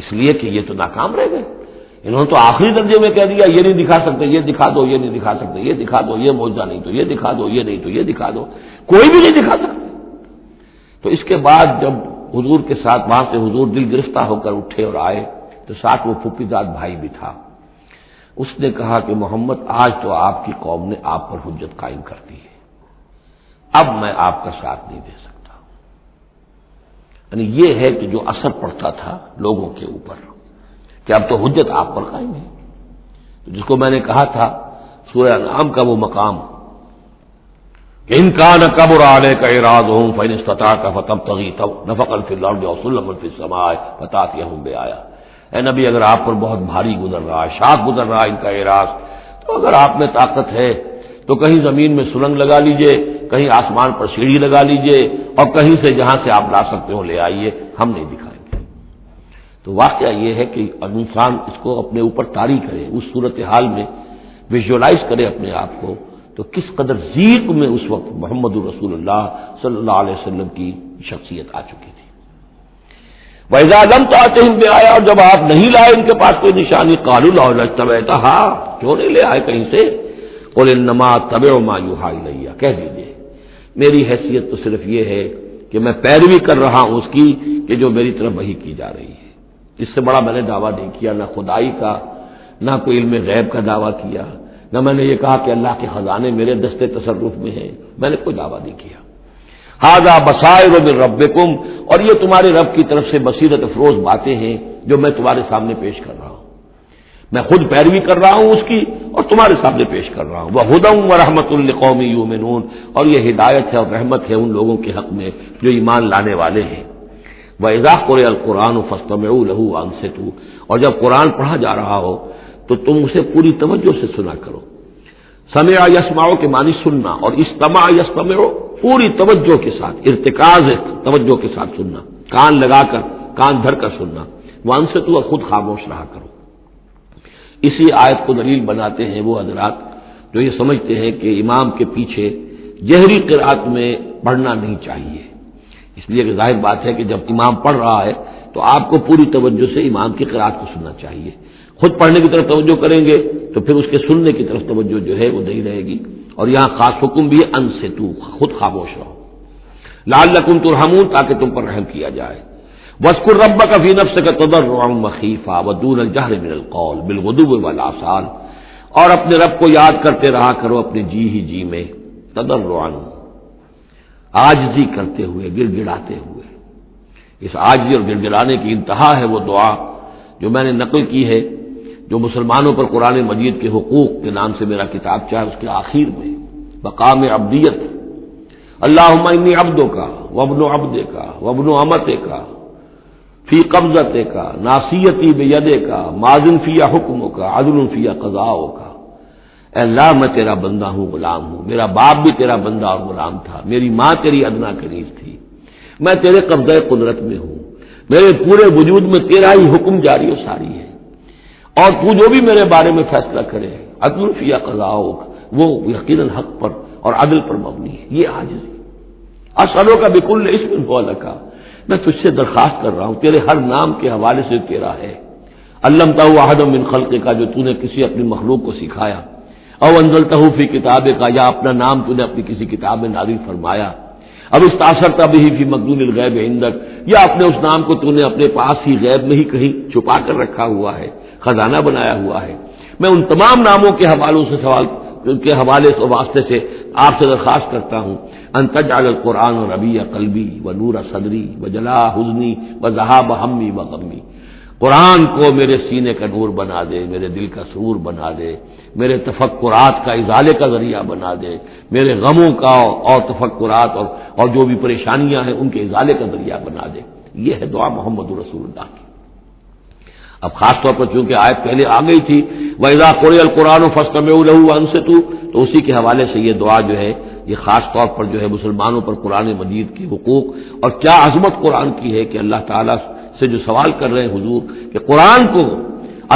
اس لیے کہ یہ تو ناکام رہ گئے، انہوں نے تو آخری درجے میں کہہ دیا یہ نہیں دکھا سکتے یہ دکھا دو، یہ نہیں دکھا سکتے یہ دکھا دو، یہ معجزہ نہیں تو یہ دکھا دو، یہ نہیں تو یہ دکھا دو، کوئی بھی نہیں دکھا سکتے۔ تو اس کے بعد جب حضور کے ساتھ وہاں سے حضور دل گرفتہ ہو کر اٹھے اور آئے تو ساتھ وہ پھوپھی زاد بھائی بھی تھا، اس نے کہا کہ محمد آج تو آپ کی قوم نے آپ پر حجت قائم کر دی ہے، اب میں آپ کا ساتھ نہیں دے سکتا۔ یعنی یہ ہے کہ جو اثر پڑتا تھا لوگوں کے اوپر کہ اب تو حجت آپ پر قائم ہے، تو جس کو میں نے کہا تھا سورہ انعام کا وہ مقام کہ ان کان کبر علیک اعراضهم فإن استطعت فتبتغي نفقا في الارض او سلما في السماء فتأتيهم بآية۔ اے نبی اگر آپ پر بہت بھاری گزر رہا ہے، شاق گزر رہا ہے ان کا اعراض، تو اگر آپ میں طاقت ہے تو کہیں زمین میں سرنگ لگا لیجئے، کہیں آسمان پر سیڑھی لگا لیجئے، اور کہیں سے جہاں سے آپ لا سکتے ہو لے آئیے، ہم نہیں دکھائیں گے۔ تو واقعہ یہ ہے کہ انسان اس کو اپنے اوپر طاری کرے، اس صورتحال میں ویژولائز کرے اپنے آپ کو، تو کس قدر ضیق میں اس وقت محمد رسول اللہ صلی اللہ علیہ وسلم کی شخصیت آ چکی تھی۔ وَإِذَا لَمْ تَأْتِهِمْ بِآيَةٍ، اور جب آپ نہیں لائے ان کے پاس کوئی نشانی، قَالُوا لَوْ لَاتَّبَعْتَهَا، کیوں نہیں لے آئے کہیں سے؟ قُلْ إِنَّمَا أَتَّبِعُ مَا يُوحَىٰ إِلَيَّ، کہہ دیجئے میری حیثیت تو صرف یہ ہے کہ میں پیروی کر رہا ہوں اس کی کہ جو میری طرف وحی کی جا رہی ہے، اس سے بڑا میں نے دعویٰ نہیں کیا، نہ خدائی کا، نہ کوئی علم غیب کا دعویٰ کیا، نہ میں نے یہ کہا کہ اللہ کے خزانے میرے دستے تصرف میں ہیں، میں نے کوئی دعویٰ نہیں کیا۔ ھذا بصائر من ربکم، اور یہ تمہارے رب کی طرف سے بصیرت افروز باتیں ہیں جو میں تمہارے سامنے پیش کر رہا ہوں، میں خود پیروی کر رہا ہوں اس کی اور تمہارے سامنے پیش کر رہا ہوں۔ وَھدًى وَرَحْمَةٌ لِّقَوْمٍ يُؤْمِنُونَ، اور یہ ہدایت ہے اور رحمت ہے ان لوگوں کے حق میں جو ایمان لانے والے ہیں۔ وَإِذَا قُرِئَ الْقُرْآنُ فَاسْتَمِعُوا لَهُ وَأَنصِتُوا، اور جب قرآن پڑھا جا رہا ہو تو تم اسے پوری توجہ سے سنا کرو۔ سمع یسمع کے معنی سننا، اور استمع یستمع پوری توجہ کے ساتھ، ارتکاز توجہ کے ساتھ سننا، کان لگا کر، کان دھر کر سننا۔ وانصتوا، اور خود خاموش رہا کرو۔ اسی آیت کو دلیل بناتے ہیں وہ حضرات جو یہ سمجھتے ہیں کہ امام کے پیچھے جہری قرأت میں پڑھنا نہیں چاہیے، اس لیے کہ ظاہر بات ہے کہ جب امام پڑھ رہا ہے تو آپ کو پوری توجہ سے امام کی قرأت کو سننا چاہیے، خود پڑھنے کی طرف توجہ کریں گے تو پھر اس کے سننے کی طرف توجہ جو ہے وہ نہیں رہے گی۔ اور یہاں خاص حکم بھی ہے انصتوا، خود خاموش رہو، لعلکم ترحمون، تاکہ تم پر رحم کیا جائے۔ واذکر ربک فی نفسک تضرعا وخیفا ودون الجہر من القول بالغدو والآصال، اور اپنے رب کو یاد کرتے رہا کرو اپنے جی ہی جی میں، تضرعا عاجزی کرتے ہوئے، گڑ گڑاتے ہوئے۔ اس عاجزی اور گڑ گڑانے کی انتہا ہے وہ دعا جو میں نے نقل کی ہے، جو مسلمانوں پر قرآن مجید کے حقوق کے نام سے میرا کتاب چاہے اس کے آخر میں مقام عبدیت، اللہم انی عبدک وابن عبدک وابن امتک فی قبضتک ناصیتی بیدک ماض فی حکمک عدل فی قضاؤک۔ اے اللہ میں تیرا بندہ ہوں، غلام ہوں، میرا باپ بھی تیرا بندہ اور غلام تھا، میری ماں تیری ادنا کنیز تھی، میں تیرے قبضہ قدرت میں ہوں، میرے پورے وجود میں تیرا ہی حکم جاری و ساری ہے، اور تو جو بھی میرے بارے میں فیصلہ کرے عدل فی قضاؤک، وہ یقیناً حق پر اور عدل پر مبنی ہے۔ یہ عاجزی۔ اسألک بکل اسم هو لک، میں تجھ سے درخواست کر رہا ہوں تیرے ہر نام کے حوالے سے تیرا ہے، علمتہ احد من خلقک، جو تو نے کسی اپنی مخلوق کو سکھایا، او انزلتہ فی کتابک، یا اپنا نام تو نے اپنی کسی کتاب میں نازل فرمایا، اب استاثرت بہ فی مکنون الغیب عندک، یا اپنے اس نام کو تو نے اپنے پاس ہی غیب میں ہی کہیں چھپا کر رکھا ہوا ہے، خزانہ بنایا ہوا ہے۔ میں ان تمام ناموں کے حوالوں سے سوال کے حوالے سے واسطے سے آپ سے درخواست کرتا ہوں ان تجعل القرآن ربیع قلبی ونور صدری وجلاء حزنی وذہاب ہمی وغمی، قرآن کو میرے سینے کا نور بنا دے، میرے دل کا سرور بنا دے، میرے تفکرات کا ازالے کا ذریعہ بنا دے، میرے غموں کا اور تفکرات اور جو بھی پریشانیاں ہیں ان کے ازالے کا ذریعہ بنا دے۔ یہ ہے دعا محمد رسول اللہ کی۔ اب خاص طور پر چونکہ آیت پہلے آ گئی تھی وَإِذَا قُرِئَ الْقُرْآنُ فَاسْتَمِعُوا لَهُ وَأَنصِتُوا، تو اسی کے حوالے سے یہ دعا جو ہے یہ خاص طور پر جو ہے مسلمانوں پر قرآن مجید کے حقوق اور کیا عظمت قرآن کی ہے کہ اللہ تعالیٰ سے جو سوال کر رہے ہیں حضور کہ قرآن کو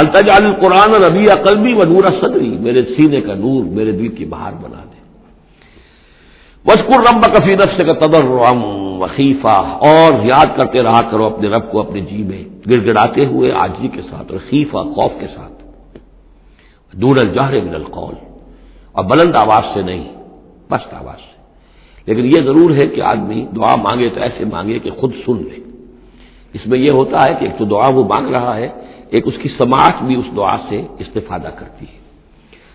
التجعل القرآن ربیع قلبی ونور صدری، میرے سینے کا نور، میرے دل کی بہار بنا دے۔ وَاذْكُرْ رَبَّكَ فِي نَفْسِكَ تَضَرُّعًا وَخِيفَةً، اور یاد کرتے رہا کرو اپنے رب کو اپنے جی میں گڑ گڑاتے ہوئے عاجزی کے ساتھ، اور خیفہ خوف کے ساتھ، دون الجہر من القول، اور بلند آواز سے نہیں، پست آواز سے۔ لیکن یہ ضرور ہے کہ آدمی دعا مانگے تو ایسے مانگے کہ خود سن لے۔ اس میں یہ ہوتا ہے کہ ایک تو دعا وہ مانگ رہا ہے، ایک اس کی سماعت بھی اس دعا سے استفادہ کرتی ہے۔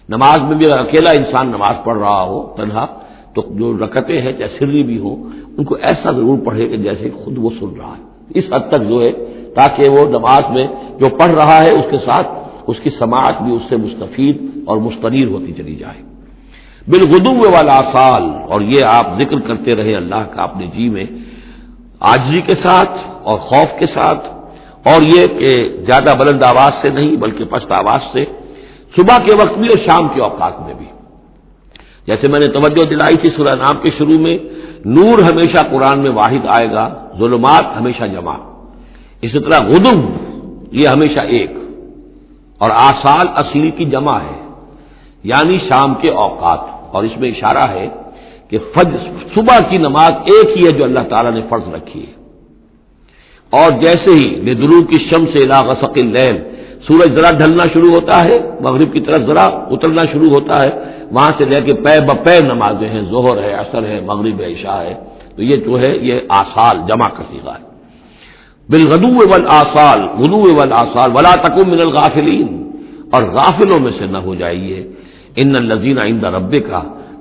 نماز میں بھی اگر اکیلا انسان نماز پڑھ رہا ہو تنہا، تو جو رکعتیں ہیں چاہے سری بھی ہوں ان کو ایسا ضرور پڑھے کہ جیسے خود وہ سن رہا ہے، اس حد تک جو ہے تاکہ وہ نماز میں جو پڑھ رہا ہے اس کے ساتھ اس کی سماعت بھی اس سے مستفید اور مستنیر ہوتی چلی جائے۔ بالغدو والآصال، اور یہ آپ ذکر کرتے رہے اللہ کا اپنے جی میں عاجزی کے ساتھ اور خوف کے ساتھ، اور یہ کہ زیادہ بلند آواز سے نہیں بلکہ پست آواز سے، صبح کے وقت بھی اور شام کے اوقات میں بھی۔ جیسے میں نے توجہ دلائی تھی سورہ نام کے شروع میں، نور ہمیشہ قرآن میں واحد آئے گا، ظلمات ہمیشہ جمع، اسی طرح غدو یہ ہمیشہ ایک، اور آصال اصیل کی جمع ہے یعنی شام کے اوقات، اور اس میں اشارہ ہے کہ صبح کی نماز ایک ہی ہے جو اللہ تعالیٰ نے فرض رکھی ہے۔ اور جیسے ہی لدلوک الشمس الی غسق اللیل، سورج ذرا ڈھلنا شروع ہوتا ہے، مغرب کی طرف ذرا اترنا شروع ہوتا ہے، وہاں سے لے کے پے بپے نمازیں ہیں، ظہر ہے، عصر ہے، مغرب ہے، عشاء ہے، تو یہ جو ہے یہ آصال جمع کا صیغہ ہے۔ بالغدو والآصال، غدو والآصال، ولا تکن من الغافلین، اور غافلوں میں سے نہ ہو جائیے۔ ان الذین عند ربک،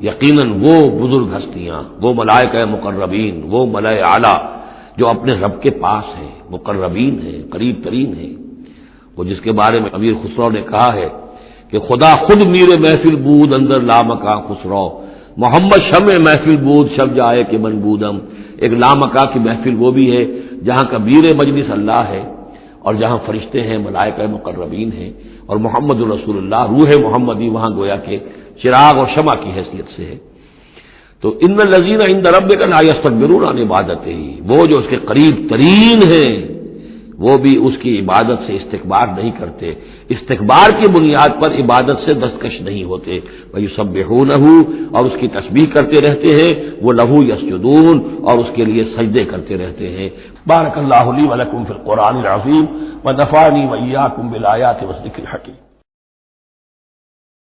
یقیناً وہ بزرگ ہستیاں، وہ ملائکہ مقربین، وہ ملائے اعلیٰ جو اپنے رب کے پاس ہیں، مقربین ہیں، قریب ترین ہیں، وہ جس کے بارے میں امیر خسرو نے کہا ہے کہ خدا خود میر محفل بود اندر لامکاں خسرو، محمد شمع محفل بود شب جائے کہ من بودم۔ ایک لامکاں کی محفل وہ بھی ہے جہاں کا میر مجلس اللہ ہے اور جہاں فرشتے ہیں، ملائکہ مقربین ہیں، اور محمد رسول اللہ روح محمدی وہاں گویا کہ چراغ اور شمع کی حیثیت سے ہے۔ تو ان الذین عند ربک لا یستکبرون عن عبادتہ، وہ جو اس کے قریب ترین ہیں وہ بھی اس کی عبادت سے استکبار نہیں کرتے، استکبار کی بنیاد پر عبادت سے دستکش نہیں ہوتے، وَيُسَبِّحُونَهُ، اور اس کی تسبیح کرتے رہتے ہیں، وہ لہو یسجدون، اور اس کے لیے سجدے کرتے رہتے ہیں۔ بارک اللہ لی ولکم فی القرآن العظیم ونفعنی وإیاکم بالآیات والذکر الحکیم۔